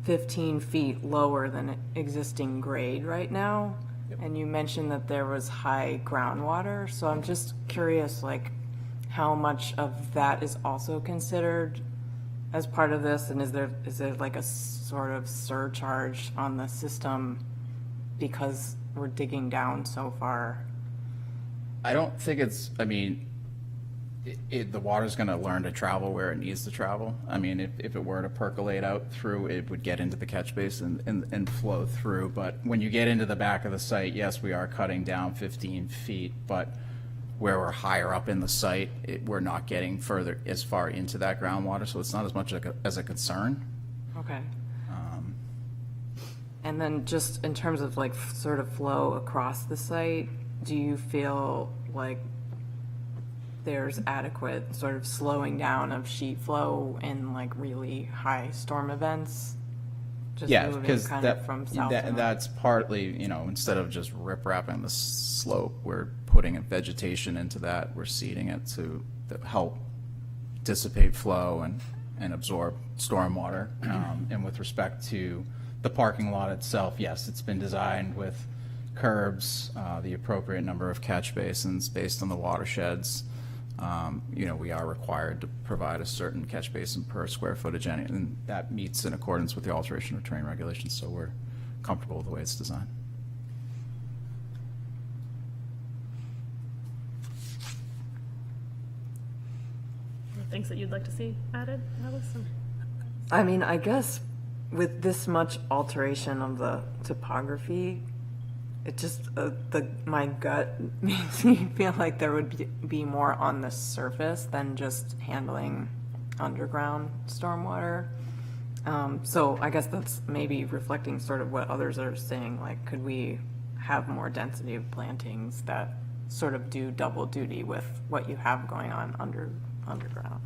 M: 15 feet lower than existing grade right now. And you mentioned that there was high groundwater, so I'm just curious, like, how much of that is also considered as part of this, and is there like a sort of surcharge on the system because we're digging down so far?
F: I don't think it's, I mean, the water's going to learn to travel where it needs to travel. I mean, if it were to percolate out through, it would get into the catch basin and flow through. But when you get into the back of the site, yes, we are cutting down 15 feet, but where we're higher up in the site, we're not getting further as far into that groundwater, so it's not as much as a concern.
M: Okay. And then just in terms of like sort of flow across the site, do you feel like there's adequate sort of slowing down of sheet flow in like really high storm events? Just
F: Yeah,
M: moving
F: because
M: kind of from south to north?
F: that's partly, instead of just rip-wrapping the slope, we're putting vegetation into that. We're seeding it to help dissipate flow and absorb stormwater. And with respect to the parking lot itself, yes, it's been designed with curbs, the appropriate number of catch basins based on the watersheds. We are required to provide a certain catch basin per square footage, and that meets in accordance with the alteration of terrain regulations, so we're comfortable with the way it's designed.
I: Things that you'd like to see added, Allison?
M: I mean, I guess with this much alteration of the topography, it just, my gut makes me feel like there would be more on the surface than just handling underground stormwater. So I guess that's maybe reflecting sort of what others are saying, like, could we have more density of plantings that sort of do double duty with what you have going on underground?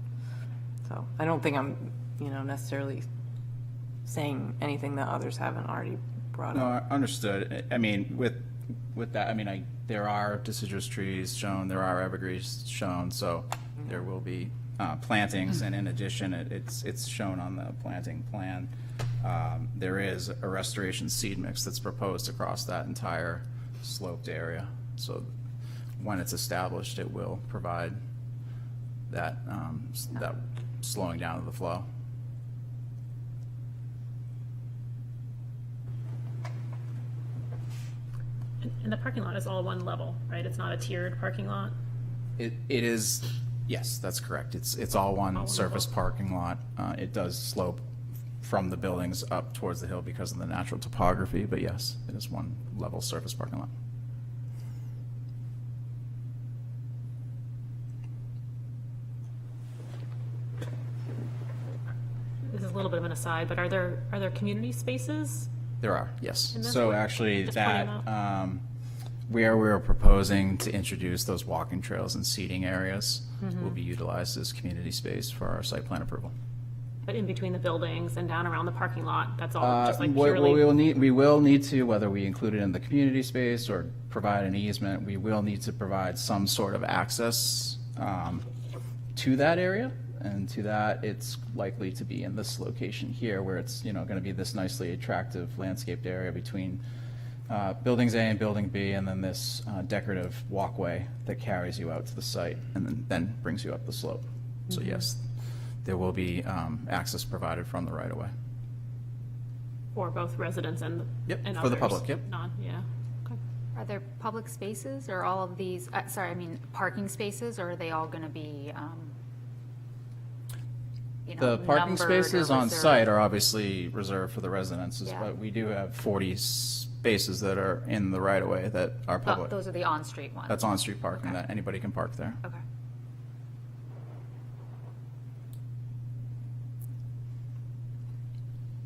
M: So I don't think I'm, necessarily saying anything that others haven't already brought up.
F: No, understood. I mean, with that, I mean, there are deciduous trees shown, there are evergreens shown, so there will be plantings, and in addition, it's shown on the planting plan. There is a restoration seed mix that's proposed across that entire sloped area. So when it's established, it will provide that that slowing down of the flow.
I: And the parking lot is all one level, right? It's not a tiered parking lot?
F: It is, yes, that's correct. It's all one surface parking lot. It does slope from the buildings up towards the hill because of the natural topography, but yes, it is one level surface parking lot.
I: This is a little bit of an aside, but are there community spaces?
F: There are, yes.
I: In this
F: So
I: one?
F: actually
I: Just pointing them
F: that, where we're proposing to introduce those walking trails and seating areas will be utilized as community space for our site plan approval.
I: But in between the buildings and down around the parking lot, that's all just like purely?
F: We will need to, whether we include it in the community space or provide an easement, we will need to provide some sort of access to that area. And to that, it's likely to be in this location here, where it's, going to be this nicely attractive landscaped area between buildings A and building B, and then this decorative walkway that carries you out to the site and then brings you up the slope. So yes, there will be access provided from the right-of-way.
I: For both residents and
F: Yep,
I: and
F: for the
I: others?
F: public, yep.
I: Yeah. Okay.
A: Are there public spaces or all of these, parking spaces, or are they all going to be,
F: The parking
A: numbered or
F: spaces on
A: reserved?
F: site are obviously reserved for the residences,
A: Yeah.
F: but we do have 40 spaces that are in the right-of-way that are
A: Oh,
F: public.
A: those are the on-street ones?
F: That's on-street parking, that anybody can park there.
A: Okay.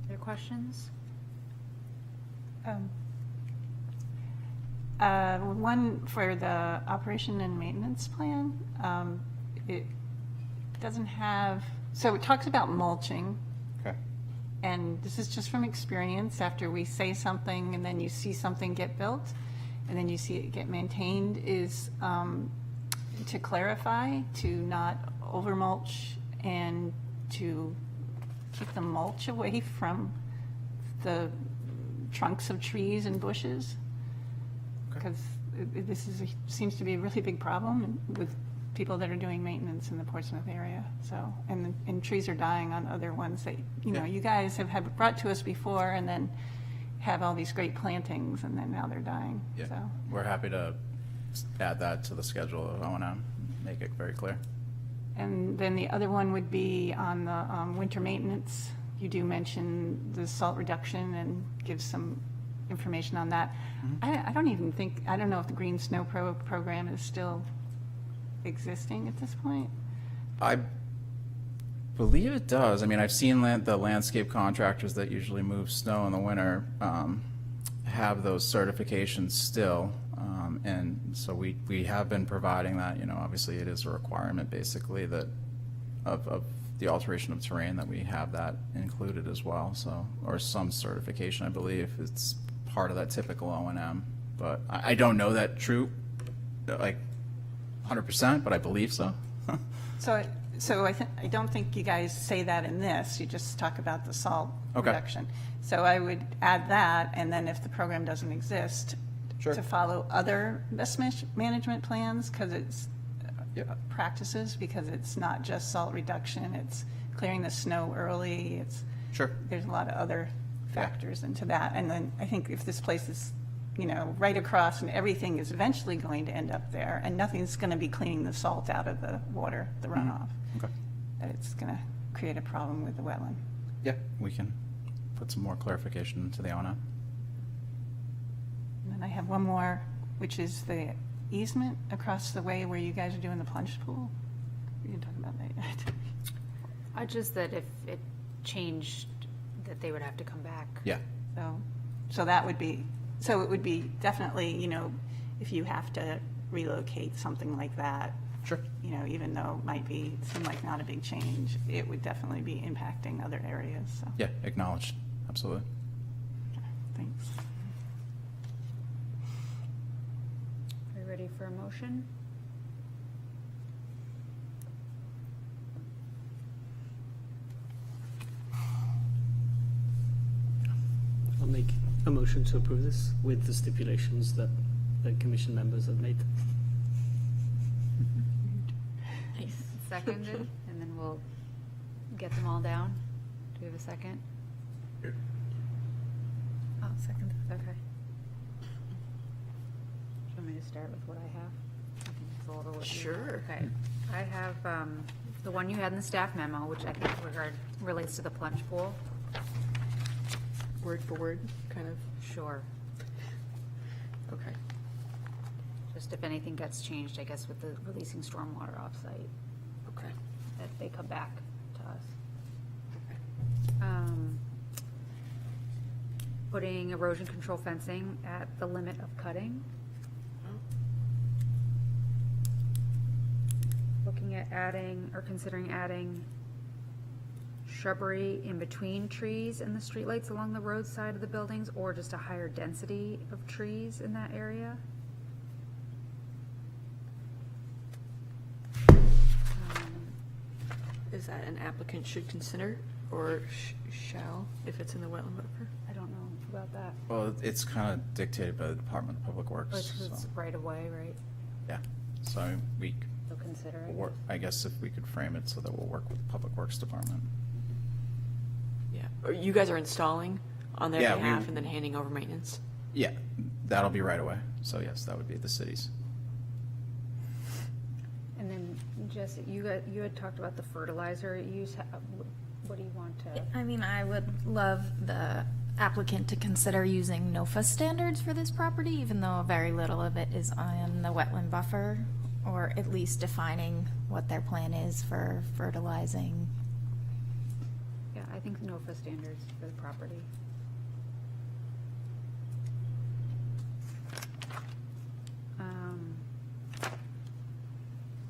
A: Other questions?
E: One for the operation and maintenance plan. It doesn't have, so it talks about mulching.
F: Okay.
E: And this is just from experience, after we say something and then you see something get built and then you see it get maintained, is to clarify, to not over mulch and to keep the mulch away from the trunks of trees and bushes. Because this seems to be a really big problem with people that are doing maintenance in the Portsmouth area. So, and trees are dying on other ones that, you guys have brought to us before and then have all these great plantings and then now they're dying,
F: Yeah,
E: so.
F: we're happy to add that to the schedule of O&M, make it very clear.
E: And then the other one would be on the winter maintenance. You do mention the salt reduction and give some information on that. I don't even think, I don't know if the Green Snow program is still existing at this point.
F: I believe it does. I mean, I've seen the landscape contractors that usually move snow in the winter have those certifications still. And so we have been providing that, obviously it is a requirement basically that of the alteration of terrain that we have that included as well. So, or some certification, I believe. It's part of that typical O&M. But I don't know that true, like 100%, but I believe so.
E: So I don't think you guys say that in this, you just talk about the salt reduction. So I would add that, and then if the program doesn't exist, to follow other best management plans, because it's practices, because it's not just salt reduction, it's clearing the snow early, there's a lot of other factors into that. And then I think if this place is right across and everything is eventually going to end up there and nothing's going to be cleaning the salt out of the water, the runoff, that it's going to create a problem with the wetland.
F: Yeah, we can put some more clarification into the O&M.
E: And then I have one more, which is the easement across the way where you guys are doing the plunge pool. We didn't talk about that yet.
A: Just that if it changed, that they would have to come back.
F: Yeah.
E: So that would be, so it would be definitely, if you have to relocate something like that.
F: Sure.
E: Even though it might seem like not a big change, it would definitely be impacting other areas, so.
F: Yeah, acknowledged, absolutely.
E: Thanks.
A: Are you ready for a motion?
L: I'll make a motion to approve this with the stipulations that the commission members have made.
A: Seconded, and then we'll get them all down. Do we have a second?
B: Oh, second.
A: Okay. Do you want me to start with what I have? I think it's a little what you have.
C: Sure.
A: Okay. I have the one you had in the staff memo, which I think relates to the plunge pool.
C: Word for word, kind of.
A: Sure.
C: Okay.
A: Just if anything gets changed, I guess, with the releasing stormwater offsite,
C: Okay.
A: that they come back to us. Putting erosion control fencing at the limit of cutting. Looking at adding or considering adding shrubbery in between trees and the streetlights along the roadside of the buildings, or just a higher density of trees in that area.
C: Is that an applicant should consider or shall if it's in the wetland buffer?
A: I don't know about that.
F: Well, it's kind of dictated by the Department of Public Works.
A: It's right away, right?
F: Yeah, so we,
A: They'll consider it.
F: I guess if we could frame it so that we'll work with the Public Works Department.
C: Yeah. Or you guys are installing on their
F: Yeah,
C: behalf and then handing over maintenance?
F: Yeah, that'll be right away. So yes, that would be the city's.
A: And then, Jess, you had talked about the fertilizer use. What do you want to?
B: I mean, I would love the applicant to consider using NOFA standards for this property, even though very little of it is on the wetland buffer, or at least defining what their plan is for fertilizing.
A: Yeah, I think NOFA standards for the property.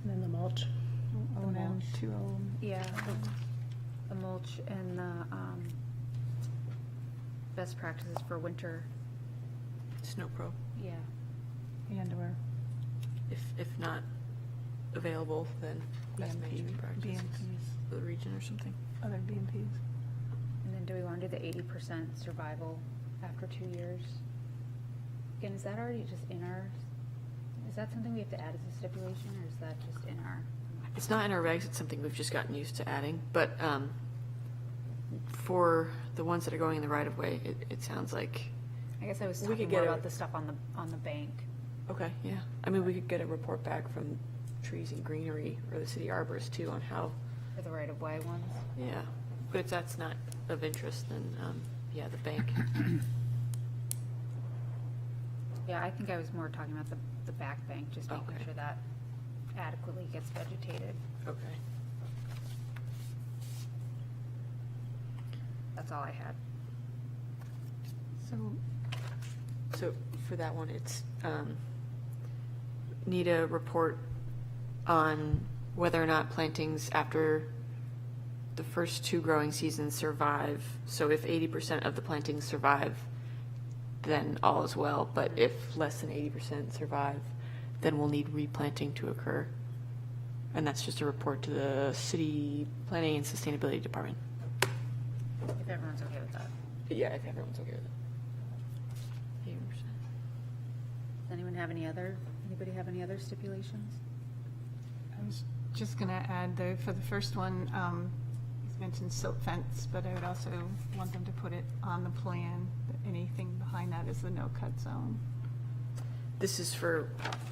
I: And then the mulch.
E: O&M 20.
A: Yeah, the mulch and the best practices for winter.
C: Snow Pro.
A: Yeah.
E: And/or
C: If not available than best management practices
E: BMPs,
C: for the region or something.
E: other BMPs.
A: And then do we want to do the 80% survival after 2 years? Again, is that already just in our, is that something we have to add as a stipulation, or is that just in our?
C: It's not in our regs, it's something we've just gotten used to adding, but for the ones that are going in the right of way, it sounds like.
A: I guess I was
C: We
A: talking
C: could
A: more
C: get
A: about
C: a-
A: the stuff on the bank.
C: Okay, yeah. I mean, we could get a report back from Trees and Greenery or the city arborist too on how,
A: For the right-of-way ones?
C: yeah. But if that's not of interest, then, yeah, the bank.
A: Yeah, I think I was more talking about the back bank, just making
C: Okay.
A: sure that adequately gets vegetated.
C: Okay.
A: That's all I had.
C: So for that one, it's, need a report on whether or not plantings after the first 2 growing seasons survive. So if 80% of the plantings survive, then all is well. But if less than 80% survive, then we'll need replanting to occur. And that's just a report to the City Planning and Sustainability Department.
A: If everyone's okay with that.
C: Yeah, if everyone's okay with it. 80%.
A: Does anyone have anybody have any other stipulations?
E: I was just going to add, for the first one, he's mentioned silt fence, but I would also want them to put it on the plan, that anything behind that is the no-cut zone,
C: This is for,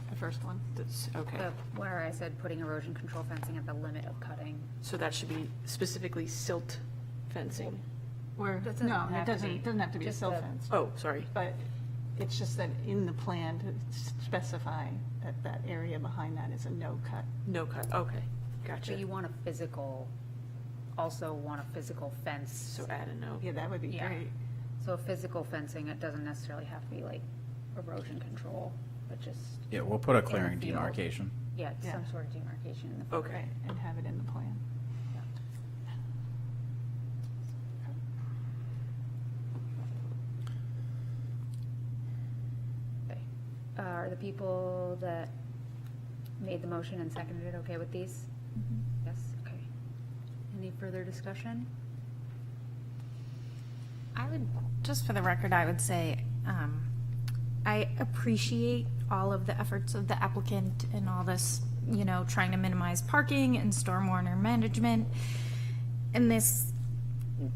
E: the first one.
C: that's, okay.
A: Where I said putting erosion control fencing at the limit of cutting.
C: So that should be specifically silt fencing.
E: Or,
A: Doesn't
E: no,
A: have
E: it
A: to be.
E: doesn't have to be a
A: Just
E: silt
A: the-
E: fence.
C: Oh, sorry.
E: But it's just that in the plan to specify that that area behind that is a no-cut.
C: No cut, okay, gotcha.
A: But you want also want a physical fence.
C: So add a note.
E: Yeah, that would be
A: Yeah.
E: great.
A: So physical fencing, it doesn't necessarily have to be like erosion control, but just,
F: Yeah, we'll put a
A: the
F: clearing
A: field.
F: demarcation.
A: yeah,
E: Yeah.
A: some sort of demarcation in the. field.
C: Okay.
E: And have it in the plan.
A: Okay. Are the people that made the motion and seconded it okay with these? Yes, okay. Any further discussion?
B: I would, just for the record, I would say, I appreciate all of the efforts of the applicant and all this, trying to minimize parking and stormwater management. And this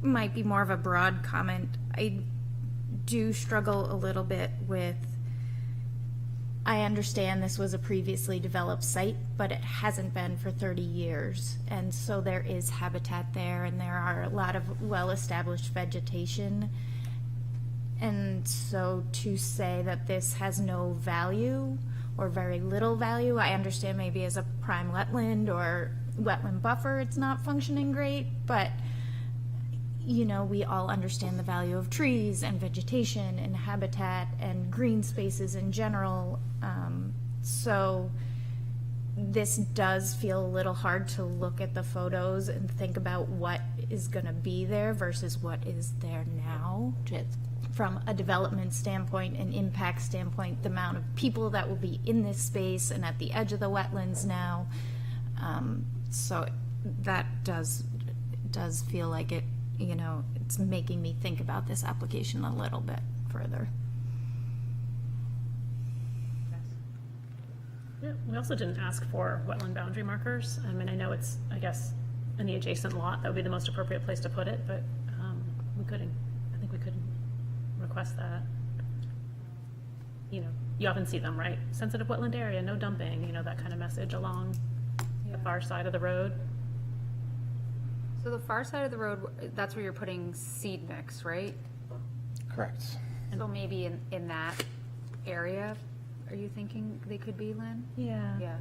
B: might be more of a broad comment. I do struggle a little bit with, I understand this was a previously developed site, but it hasn't been for 30 years. And so there is habitat there, and there are a lot of well-established vegetation. And so to say that this has no value or very little value, I understand maybe as a prime wetland or wetland buffer, it's not functioning great, but we all understand the value of trees and vegetation and habitat and green spaces in general. So this does feel a little hard to look at the photos and think about what is going to be there versus what is there now. Just from a development standpoint and impact standpoint, the amount of people that will be in this space and at the edge of the wetlands now. So that does feel like it, it's making me think about this application a little bit further.
I: Yeah, we also didn't ask for wetland boundary markers. I mean, I know it's, I guess, in the adjacent lot, that would be the most appropriate place to put it, but I think we could request that. You often see them, right? Sensitive wetland area, no dumping, that kind of message along the far side of the road.
A: So the far side of the road, that's where you're putting seed mix, right?
F: Correct.
A: So maybe in that area, are you thinking they could be, Lynn?
B: Yeah.
A: Yeah.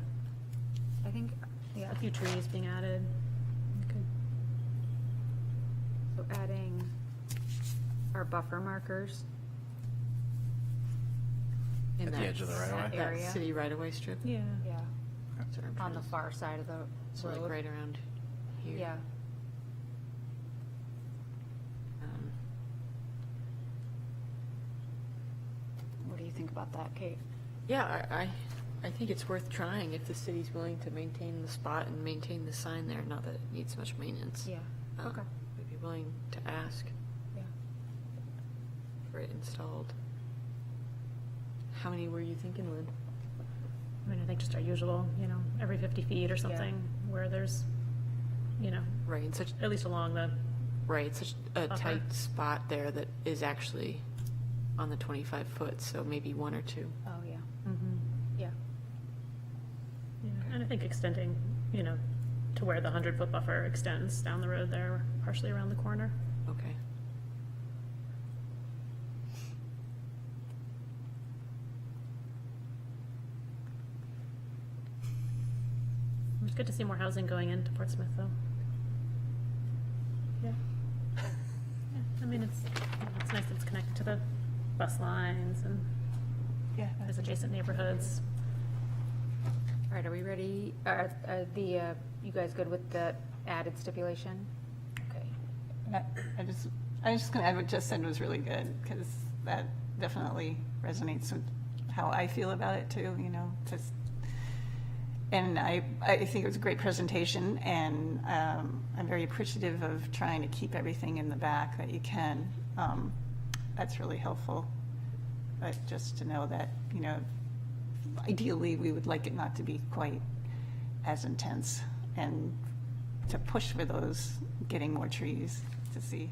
A: I think, yeah.
I: A few trees being added.
A: So adding our buffer markers.
C: In
F: At the
C: that-
F: edge of the right-of-way?
C: that
A: area.
C: city right-of-way strip?
I: Yeah.
A: Yeah,
C: That's what I'm
A: on
C: trying
A: the
C: to-
A: far side of the
C: So like
A: road.
C: right around here.
A: Yeah.
C: Um,
A: What do you think about that, Kate?
C: Yeah, I I think it's worth trying if the city's willing to maintain the spot and maintain the sign there, not that it needs much maintenance.
A: Yeah, okay.
C: We'd be willing to ask
A: Yeah.
C: for it installed. How many were you thinking, Lynn?
I: I mean, I think just our usual, every 50 feet or something, where there's,
C: Right, in such,
I: at least along the,
C: right, such a
I: Buffer.
C: tight spot there that is actually on the 25 foot, so maybe one or two.
A: Oh, yeah.
I: yeah. And I think extending, to where the 100-foot buffer extends down the road there, partially around the corner.
C: Okay.
I: It's good to see more housing going into Portsmouth, though. Yeah. I mean, it's nice that it's connected to the bus lines and there's adjacent neighborhoods.
A: All right, are we ready? You guys good with the added stipulation? Okay.
E: I was just gonna add what Jess said was really good, because that definitely resonates with how I feel about it too, just, and I think it was a great presentation, and I'm very appreciative of trying to keep everything in the back that you can. That's really helpful, but just to know that, ideally, we would like it not to be quite as intense, and to push for those, getting more trees to see.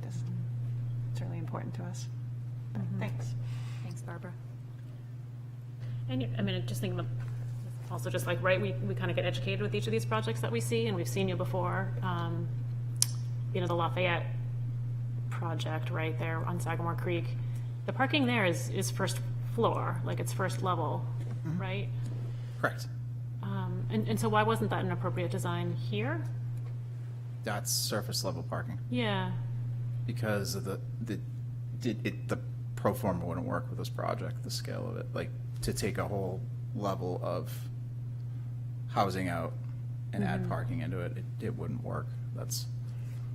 E: It's really important to us. But Thanks.
A: Thanks, Barbara.
I: And I mean, just thinking of, also just like, right, we kind of get educated with each of these projects that we see, and we've seen you before. The Lafayette project right there on Sagamore Creek, the parking there is first floor, like it's first level, right?
F: Correct.
I: And so why wasn't that an appropriate design here?
F: That's surface level parking.
I: Yeah.
F: Because of the pro forma wouldn't work with this project, the scale of it. Like, to take a whole level of housing out and add parking into it, it wouldn't work. That's,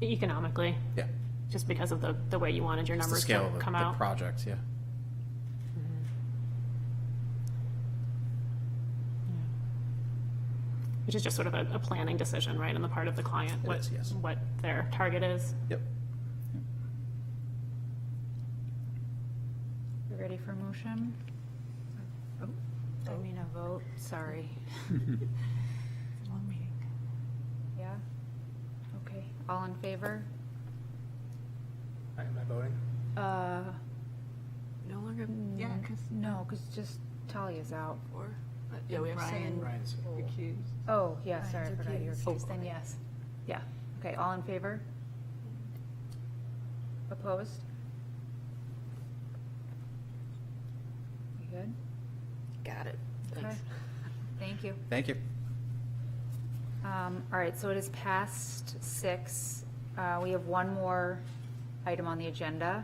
I: Economically,
F: yeah,
I: just because of the way you wanted your
F: it's the
I: numbers
F: scale
I: to
F: of
I: come
F: the
I: out.
F: project, yeah.
I: Which is just sort of a planning decision, right, on the part of the client,
F: It is, yes.
I: what their target is.
F: Yep.
A: You ready for motion? Oh, I mean a vote, sorry.
E: Long meeting.
A: Yeah? Okay, all in favor?
J: Am I voting?
C: No longer.
E: Yeah, because
A: No, because just Talia's out.
C: Or, yeah, we have seven.
J: Ryan's
E: recused.
A: Oh, yeah, sorry, I forgot you were
C: recused.
A: recused, then yes. Yeah, okay, all in favor? Opposed? You good?
C: Got it.
A: Okay.
C: Thanks.
A: Thank you.
F: Thank you.
A: All right, so it is past 6. We have one more item on the agenda.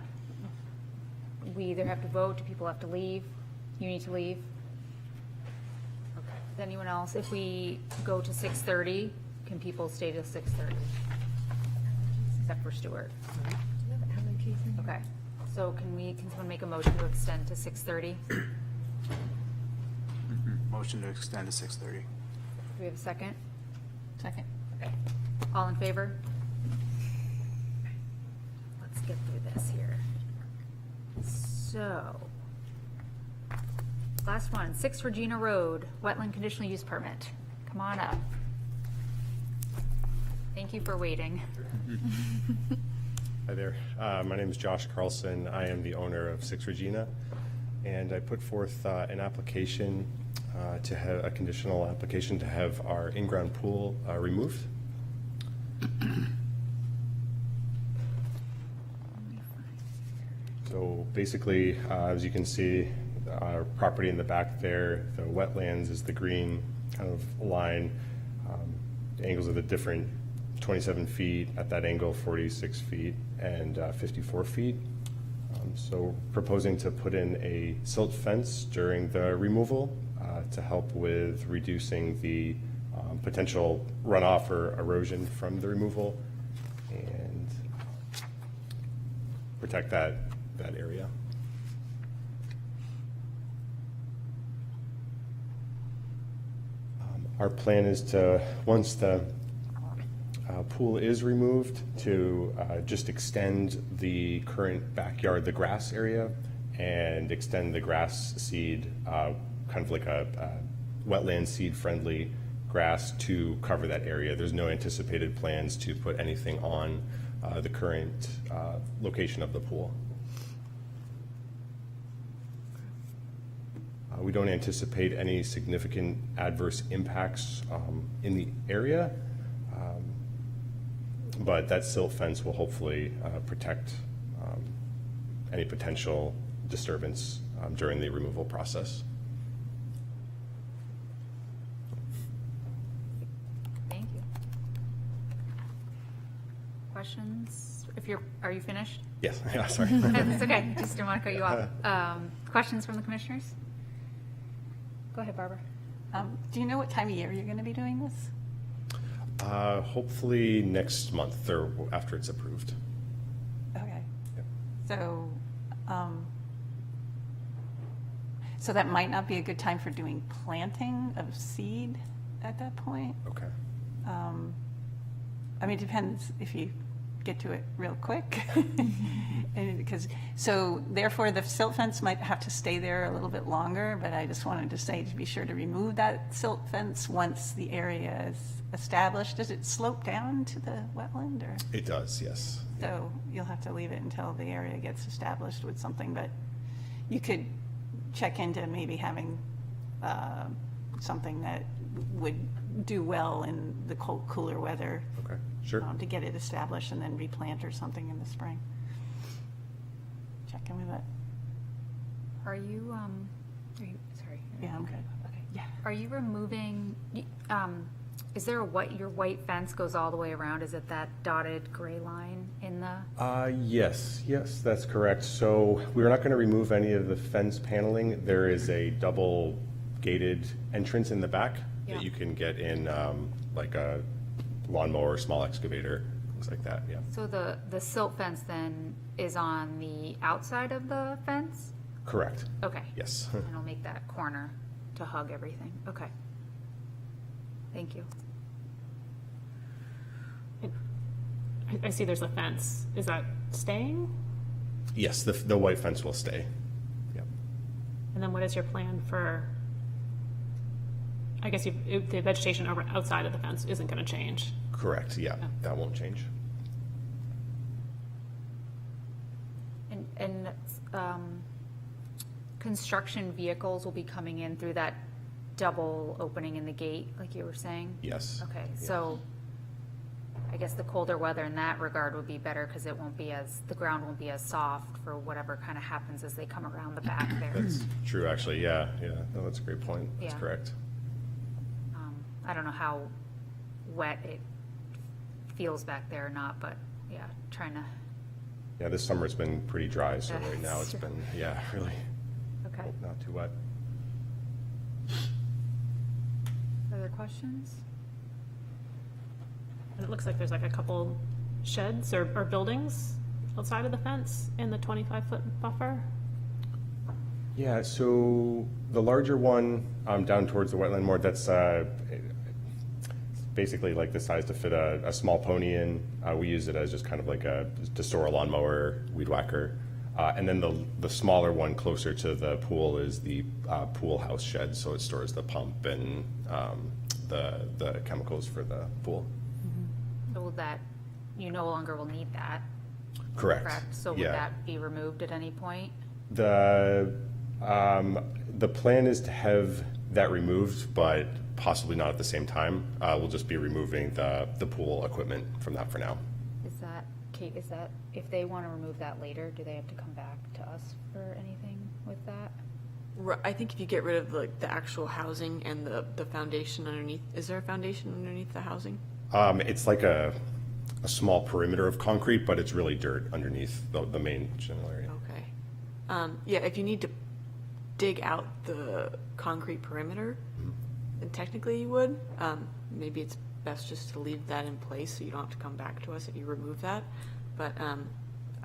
A: We either have to vote, do people have to leave? You need to leave? Okay. Does anyone else, if we go to 6:30, can people stay till 6:30? Except for Stuart. Okay, so can someone make a motion to extend to 6:30? Do
J: Motion to extend to 6:30.
A: we have a second?
E: Second.
A: Okay. All in favor? Let's get through this here. So, last one, 6 Regina Road, wetland conditional use permit. Come on up. Thank you for waiting.
Q: Hi there. My name is Josh Carlson. I am the owner of 6 Regina, and I put forth an application to have a conditional application to have our in-ground pool removed. So basically, as you can see, our property in the back there, the wetlands is the green kind of line. The angles of the different 27 feet, at that angle 46 feet, and 54 feet. So proposing to put in a silt fence during the removal to help with reducing the potential runoff or erosion from the removal and protect that area. Our plan is to, once the pool is removed, to just extend the current backyard, the grass area, and extend the grass seed, kind of like a wetland seed-friendly grass to cover that area. There's no anticipated plans to put anything on the current location of the pool. We don't anticipate any significant adverse impacts in the area, but that silt fence will hopefully protect any potential disturbance during the removal process.
A: Thank you. Questions? Are you finished?
Q: Yes, yeah, sorry.
A: It's okay, just didn't want to cut you off. Questions from the commissioners? Go ahead, Barbara.
E: Do you know what time of year you're going to be doing this?
Q: Hopefully next month or after it's approved.
E: Okay.
Q: Yep.
E: So, so that might not be a good time for doing planting of seed at that point.
Q: Okay.
E: I mean, it depends if you get to it real quick. And because, so therefore the silt fence might have to stay there a little bit longer, but I just wanted to say to be sure to remove that silt fence once the area is established. Does it slope down to the wetland or?
Q: It does, yes.
E: So you'll have to leave it until the area gets established with something, but you could check into maybe having something that would do well in the cold, cooler weather.
Q: Okay, sure.
E: To get it established and then replant or something in the spring. Check in with it.
A: Are you, sorry.
E: Yeah, I'm good.
A: Okay.
E: Yeah.
A: Are you removing, is there your white fence goes all the way around? Is it that dotted gray line in the?
Q: Yes, that's correct. So we're not going to remove any of the fence paneling. There is a double gated entrance in the back
A: Yeah.
Q: that you can get in, like a lawnmower, small excavator, things like that, yeah.
A: So the silt fence then is on the outside of the fence?
Q: Correct.
A: Okay.
Q: Yes.
A: And it'll make that corner to hug everything. Okay. Thank you.
I: I see there's a fence. Is that staying?
Q: Yes, the white fence will stay. Yep.
I: And then what is your plan for, I guess the vegetation outside of the fence isn't going to change?
Q: Correct, yeah, that won't change.
A: And construction vehicles will be coming in through that double opening in the gate, like you were saying?
Q: Yes.
A: Okay, so I guess the colder weather in that regard would be better because it won't be the ground won't be as soft for whatever kind of happens as they come around the back there.
Q: That's true, actually, yeah. No, that's a great point. That's
A: Yeah.
Q: correct.
A: I don't know how wet it feels back there or not, but yeah, trying to,
Q: Yeah, this summer's been pretty dry, so right now it's been, really
A: okay.
Q: not too wet.
A: Other questions?
I: And it looks like there's like a couple sheds or buildings outside of the fence in the 25-foot buffer.
Q: Yeah, so the larger one down towards the wetland more, that's basically like the size to fit a small pony in. We use it as just kind of like to store a lawnmower, weed whacker. And then the smaller one closer to the pool is the pool house shed, so it stores the pump and the chemicals for the pool.
A: So that, you no longer will need that?
Q: Correct.
A: So would
Q: Yeah.
A: that be removed at any point?
Q: The plan is to have that removed, but possibly not at the same time. We'll just be removing the pool equipment from that for now.
A: Is that, Kate, if they want to remove that later, do they have to come back to us for anything with that?
C: I think if you get rid of the actual housing and the foundation underneath, is there a foundation underneath the housing?
Q: It's like a small perimeter of concrete, but it's really dirt underneath the main general area.
C: Okay. Yeah, if you need to dig out the concrete perimeter, then technically you would. Maybe it's best just to leave that in place so you don't have to come back to us if you remove that. But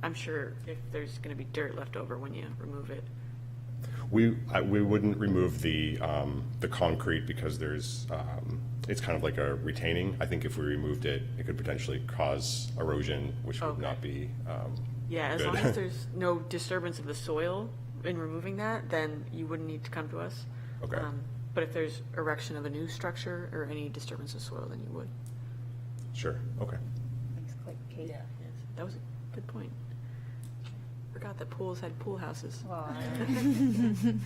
C: I'm sure if there's going to be dirt left over when you remove it.
Q: We wouldn't remove the concrete because there's, it's kind of like a retaining. I think if we removed it, it could potentially cause erosion, which would not be
C: Yeah, as
Q: good.
C: long as there's no disturbance of the soil in removing that, then you wouldn't need to come to us.
Q: Okay.
C: But if there's erection of a new structure or any disturbance of soil, then you would.
Q: Sure, okay.
A: Thanks, Kate.
C: Yeah, yes, that was a good point. Forgot that pools had pool houses.
A: Well,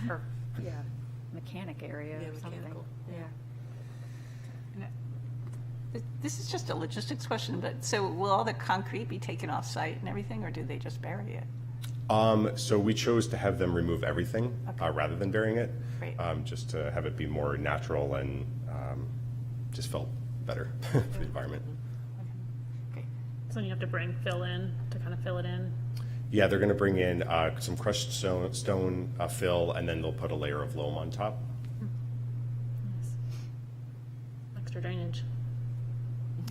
A: or, yeah, mechanic area
C: Yeah,
A: or something.
C: mechanical,
A: Yeah.
E: This is just a logistics question, but so will all the concrete be taken off site and everything, or do they just bury it?
Q: So we chose to have them remove everything rather than burying it,
E: Great.
Q: just to have it be more natural and just felt better for the environment.
I: So you have to bring fill in to kind of fill it in.
Q: Yeah, they're going to bring in some crushed stone fill, and then they'll put a layer of loam on top.
I: Extra drainage.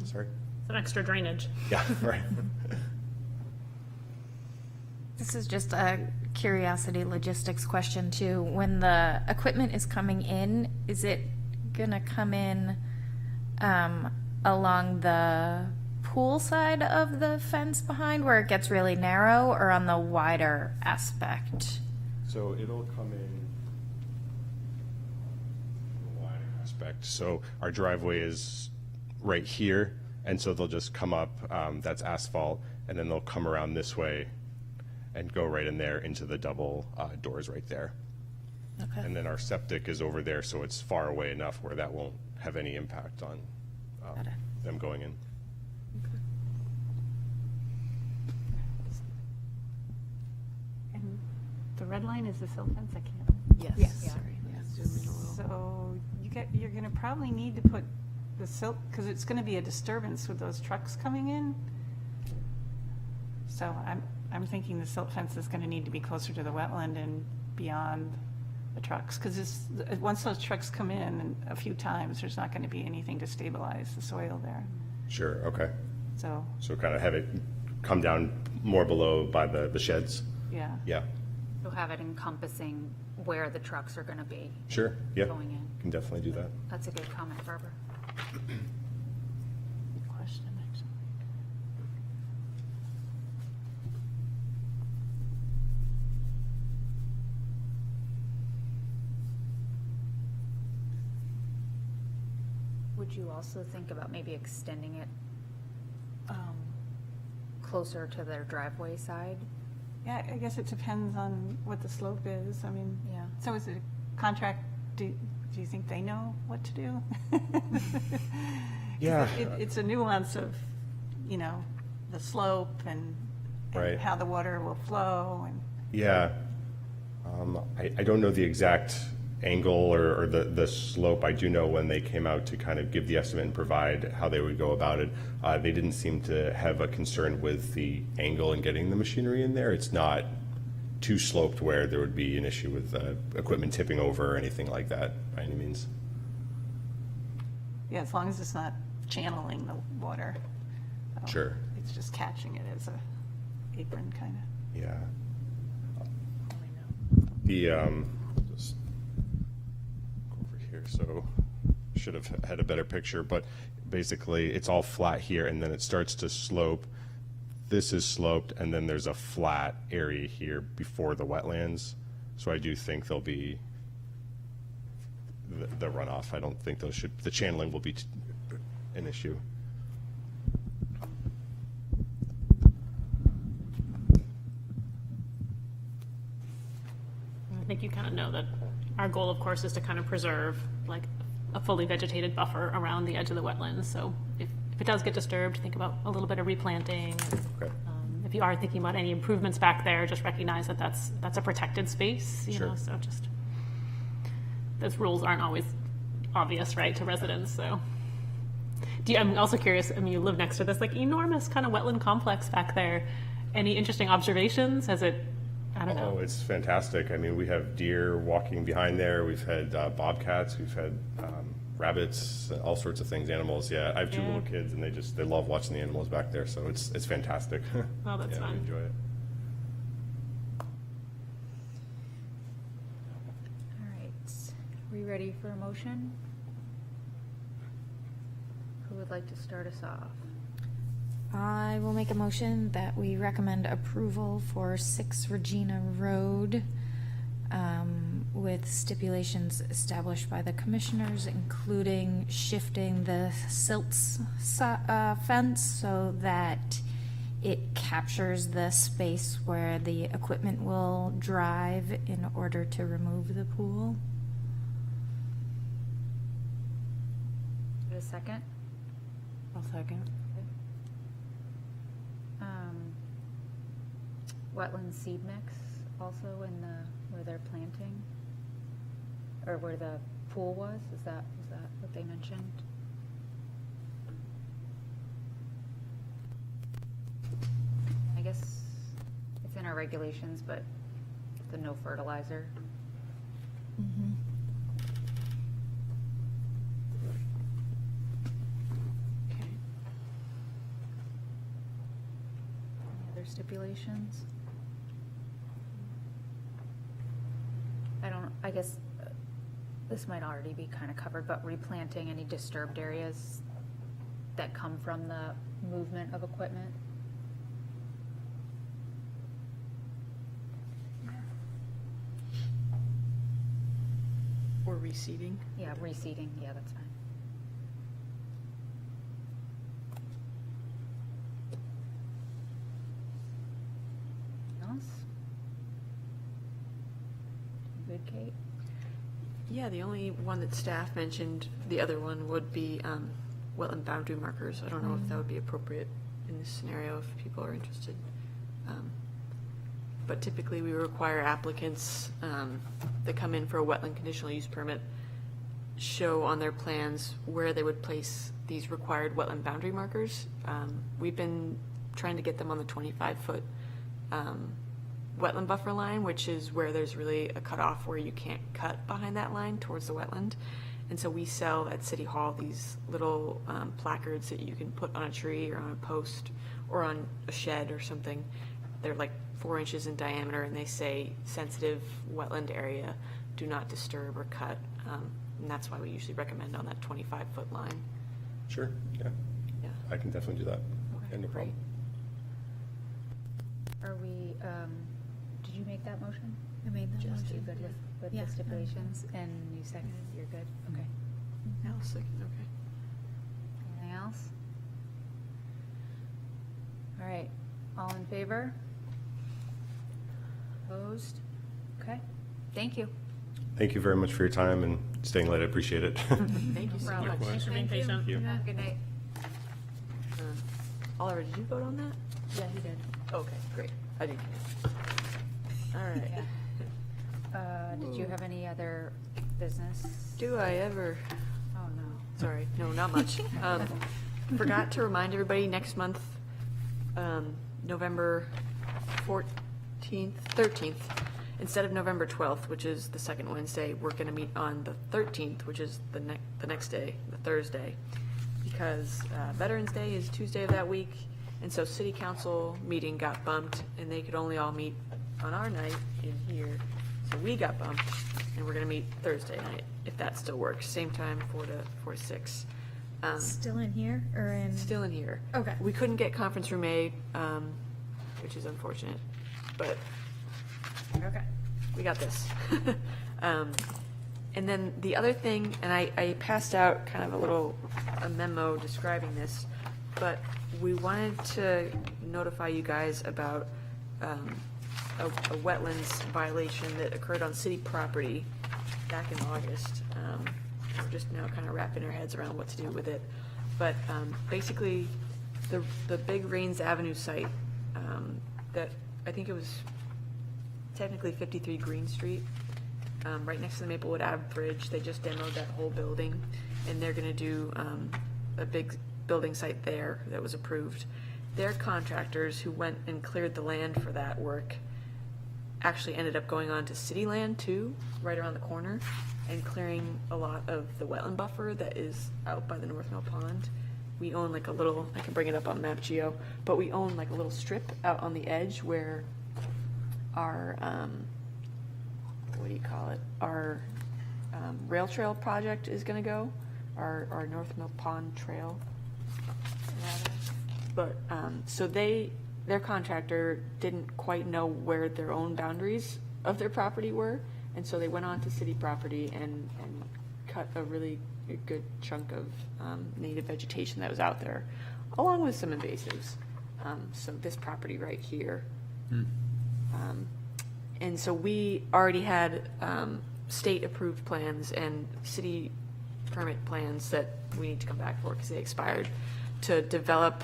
Q: Sorry?
I: It's an extra drainage.
Q: Yeah, right.
B: This is just a curiosity logistics question too. When the equipment is coming in, is it gonna come in along the pool side of the fence behind where it gets really narrow, or on the wider aspect?
Q: So it'll come in the wide aspect. So our driveway is right here, and so they'll just come up, that's asphalt, and then they'll come around this way and go right in there into the double doors right there.
B: Okay.
Q: And then our septic is over there, so it's far away enough where that won't have any impact on them going in.
E: And the red line is the silt fence, I can't.
C: Yes.
E: Yeah.
C: Sorry, yeah, zoom in a little.
E: So you're gonna probably need to put the silt, because it's gonna be a disturbance with those trucks coming in. So I'm thinking the silt fence is gonna need to be closer to the wetland and beyond the trucks, because once those trucks come in a few times, there's not gonna be anything to stabilize the soil there.
Q: Sure, okay.
E: So,
Q: So kind of have it come down more below by the sheds?
E: yeah.
Q: Yeah,
A: You'll have it encompassing where the trucks are gonna be
Q: sure, yeah.
A: going in.
Q: Can definitely do that.
A: That's a good comment, Barbara.
E: Question, actually.
A: Would you also think about maybe extending it closer to their driveway side?
E: Yeah, I guess it depends on what the slope is. I mean,
A: Yeah.
E: so is it a contract, do you think they know what to do?
Q: Yeah.
E: It's a nuance of, the slope and
Q: Right.
E: how the water will flow and.
Q: Yeah. I don't know the exact angle or the slope. I do know when they came out to kind of give the estimate and provide how they would go about it, they didn't seem to have a concern with the angle and getting the machinery in there. It's not too sloped where there would be an issue with equipment tipping over or anything like that by any means.
E: Yeah, as long as it's not channeling the water.
Q: Sure.
E: It's just catching it as a apron kind of.
Q: Yeah. The, just go over here, so should have had a better picture, but basically it's all flat here and then it starts to slope. This is sloped and then there's a flat area here before the wetlands. So I do think there'll be the runoff. I don't think the channeling will be an issue.
I: I think you kind of know that our goal, of course, is to kind of preserve like a fully vegetated buffer around the edge of the wetlands. So if it does get disturbed, think about a little bit of replanting.
Q: Okay.
I: If you are thinking about any improvements back there, just recognize that that's a protected space, you
Q: Sure.
I: know, so just, those rules aren't always obvious, right, to residents, so. I'm also curious, I mean, you live next to this like enormous kind of wetland complex back there. Any interesting observations? Has it, I don't know.
Q: Oh, it's fantastic. I mean, we have deer walking behind there. We've had bobcats. We've had rabbits, all sorts of things, animals. Yeah, I have two little kids, and they love watching the animals back there. So it's fantastic.
I: Well, that's
Q: yeah,
I: fun.
Q: we enjoy it.
A: we ready for a motion? Who would like to start us off?
B: I will make a motion that we recommend approval for 6 Regina Road, with stipulations established by the commissioners, including shifting the silts fence so that it captures the space where the equipment will drive in order to remove the pool.
A: A second?
C: I'll second.
A: Wetland seed mix also in where they're planting? Or where the pool was? Was that what they mentioned? I guess it's in our regulations, but the no fertilizer.
C: Okay.
A: Any other stipulations? I guess this might already be kind of covered, but replanting any disturbed areas that come from the movement of equipment.
C: Or reseeding.
A: Yeah, reseeding, yeah, that's fine. Else? Good, Kate?
C: Yeah, the only one that staff mentioned, the other one would be wetland boundary markers. I don't know if that would be appropriate in this scenario if people are interested. But typically we require applicants that come in for a wetland conditional use permit show on their plans where they would place these required wetland boundary markers. We've been trying to get them on the 25-foot wetland buffer line, which is where there's really a cutoff where you can't cut behind that line towards the wetland. And so we sell at City Hall these little placards that you can put on a tree or on a post or on a shed or something. They're like 4 inches in diameter, and they say sensitive wetland area, do not disturb or cut. And that's why we usually recommend on that 25-foot line.
Q: Sure, yeah.
C: Yeah.
Q: I can definitely do that.
A: Okay,
Q: Yeah, no problem.
A: Are we, did you make that motion?
B: I made that
A: Just, you
B: motion.
A: good with
B: Yeah.
A: the stipulations? And you seconded, you're good? Okay.
C: I'll second, okay.
A: Anything else? All right, all in favor? Opposed? Okay, thank you.
Q: Thank you very much for your time and staying late. I appreciate it.
C: Thank you so
A: problem.
C: much.
I: Thanks for being patient.
A: Have a good night.
C: Oliver, did you vote on that?
A: Yeah, he did.
C: Okay, great. I didn't. All right.
A: Did you have any other business?
C: Do I ever?
A: Oh, no.
C: Sorry, no, not much. Forgot to remind everybody, next month, November 13th, instead of November 12th, which is the second Wednesday, we're going to meet on the 13th, which is the next day, the Thursday, because Veterans Day is Tuesday of that week, and so City Council meeting got bumped, and they could only all meet on our night in here, so we got bumped, and we're going to meet Thursday night, if that still works, same time, 4 to 6.
B: Still in here or in?
C: Still in here.
B: Okay.
C: We couldn't get conference room A, which is unfortunate, but
B: Okay.
C: we got this. And then the other thing, and I passed out kind of a memo describing this, but we wanted to notify you guys about a wetlands violation that occurred on city property back in August. We're just now kind of wrapping our heads around what to do with it. But basically, the big Rains Avenue site that I think it was technically 53 Green Street, right next to the Maplewood Ave Bridge. They just demoed that whole building, and they're going to do a big building site there that was approved. Their contractors who went and cleared the land for that work actually ended up going on to city land too, right around the corner, and clearing a lot of the wetland buffer that is out by the North Mill Pond. We own like a little, I can bring it up on Map Geo, but we own like a little strip out on the edge where our, what do you call it? Our rail trail project is gonna go, our North Mill Pond Trail. But, so their contractor didn't quite know where their own boundaries of their property were, and so they went on to city property and cut a really good chunk of native vegetation that was out there, along with some invasives. So this property right here. And so we already had state-approved plans and city permit plans that we need to come back for because they expired, to develop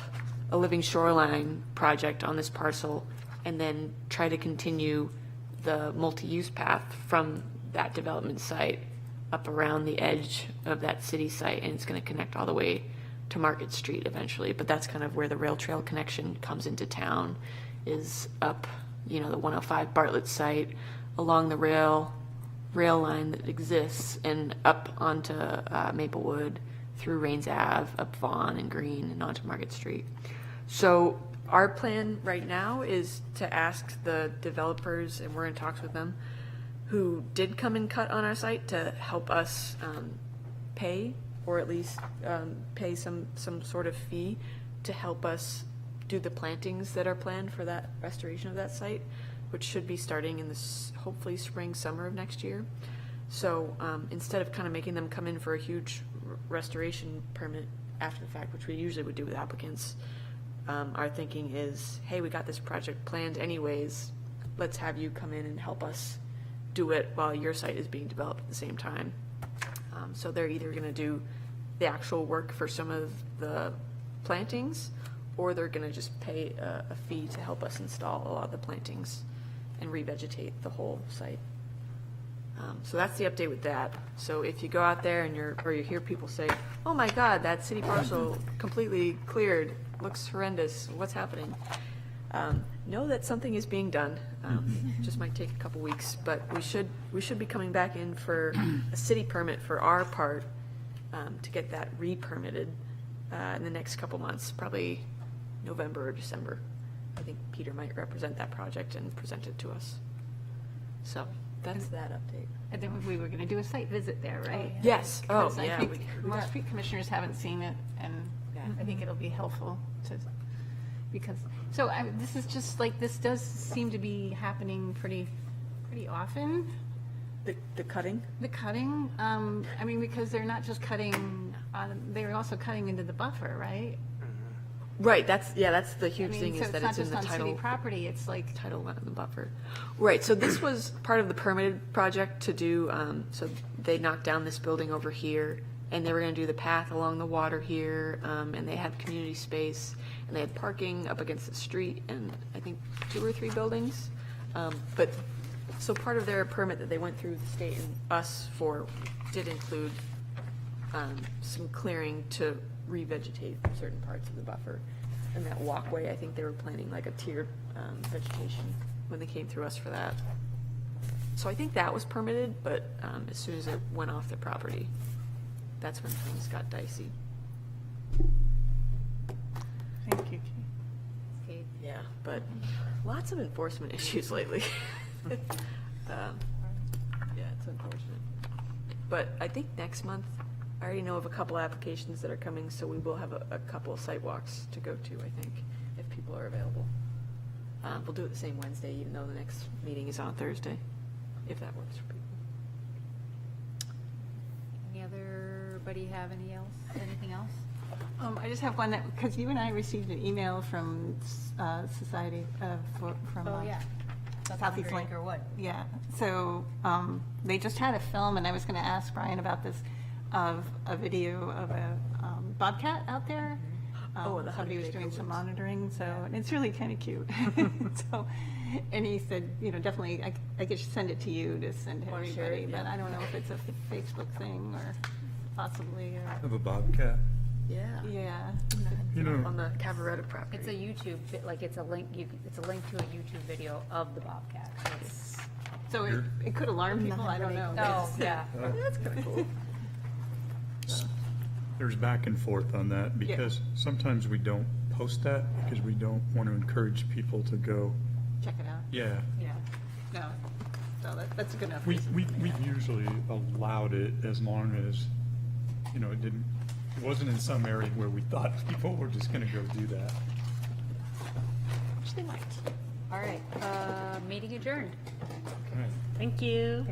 C: a living shoreline project on this parcel and then try to continue the multi-use path from that development site up around the edge of that city site, and it's going to connect all the way to Market Street eventually. But that's kind of where the rail trail connection comes into town, is up, the 105 Bartlett site, along the rail line that exists, and up onto Maplewood, through Rains Ave, up Vaughan and Green, and onto Market Street. So our plan right now is to ask the developers, and we're in talks with them, who did come and cut on our site, to help us pay, or at least pay some sort of fee to help us do the plantings that are planned for that restoration of that site, which should be starting in this hopefully spring, summer of next year. So instead of kind of making them come in for a huge restoration permit after the fact, which we usually would do with applicants, our thinking is, hey, we got this project planned anyways, let's have you come in and help us do it while your site is being developed at the same time. So they're either going to do the actual work for some of the plantings, or they're going to just pay a fee to help us install a lot of the plantings and revegetate the whole site. So that's the update with that. So if you go out there and you hear people say, oh my God, that city parcel completely cleared, looks horrendous, what's happening? Know that something is being done. Just might take a couple weeks, but we should be coming back in for a city permit for our part, to get that re-permitted in the next couple months, probably November or December. I think Peter might represent that project and present it to us. So that's that update.
E: And then we were going to do a site visit there, right?
C: Yes. Oh,
E: Because I
C: yeah.
E: think most street commissioners haven't seen it, and I think it'll be helpful to, because, so this is just like, this does seem to be happening pretty often.
C: The cutting?
E: The cutting, I mean, because they're not just cutting, they're also cutting into the buffer, right?
C: Right, that's the huge thing,
E: So
C: is that
E: not
C: it's in
E: just
C: the
E: on city
C: title.
E: property, it's like,
C: Title 1 of the buffer. Right, so this was part of the permitted project to do, so they knocked down this building over here, and they were gonna do the path along the water here, and they had community space, and they had parking up against the street, and I think 2 or 3 buildings. But, so part of their permit that they went through the state and us for did include some clearing to revegetate certain parts of the buffer. And that walkway, I think they were planning like a tiered vegetation when they came through us for that. So I think that was permitted, but as soon as it went off the property, that's when things got dicey.
E: thank you.
C: Yeah, but lots of enforcement issues lately. Yeah, it's unfortunate. But I think next month, I already know of a couple applications that are coming, so we will have a couple of site walks to go to, I think, if people are available. We'll do it the same Wednesday, even though the next meeting is on Thursday, if that works for people.
A: Anybody have anything else?
E: I just have one that, because you and I received an email from Society from Southeast Link.
A: Or what?
E: Yeah, so they just had a film, and I was going to ask Brian about this, of a video of a bobcat out there.
C: The
E: Somebody was
C: Honey
E: doing
C: Baker
E: some
C: ones.
E: monitoring, so, and it's really kind of cute. So, and he said, definitely, I could send it to you to send to everybody, but I don't know if it's a Facebook thing or possibly,
D: Of a bobcat.
C: Yeah.
E: yeah.
C: On the Cavaretta property.
A: It's a YouTube, it's a link to a YouTube video of the bobcat.
E: So it could alarm people, I don't know.
A: Oh, yeah.
C: That's kind of cool.
D: There's back and forth on that, because sometimes we don't post that because we don't want to encourage people to go,
E: Check it out.
D: yeah.
E: Yeah, no. So that's a good enough
D: We,
E: reason.
D: we've usually allowed it as long as, it wasn't in some area where we thought people were just gonna go do that.
E: Which they might.
A: All right, meeting adjourned.
D: Okay.
I: Thank you.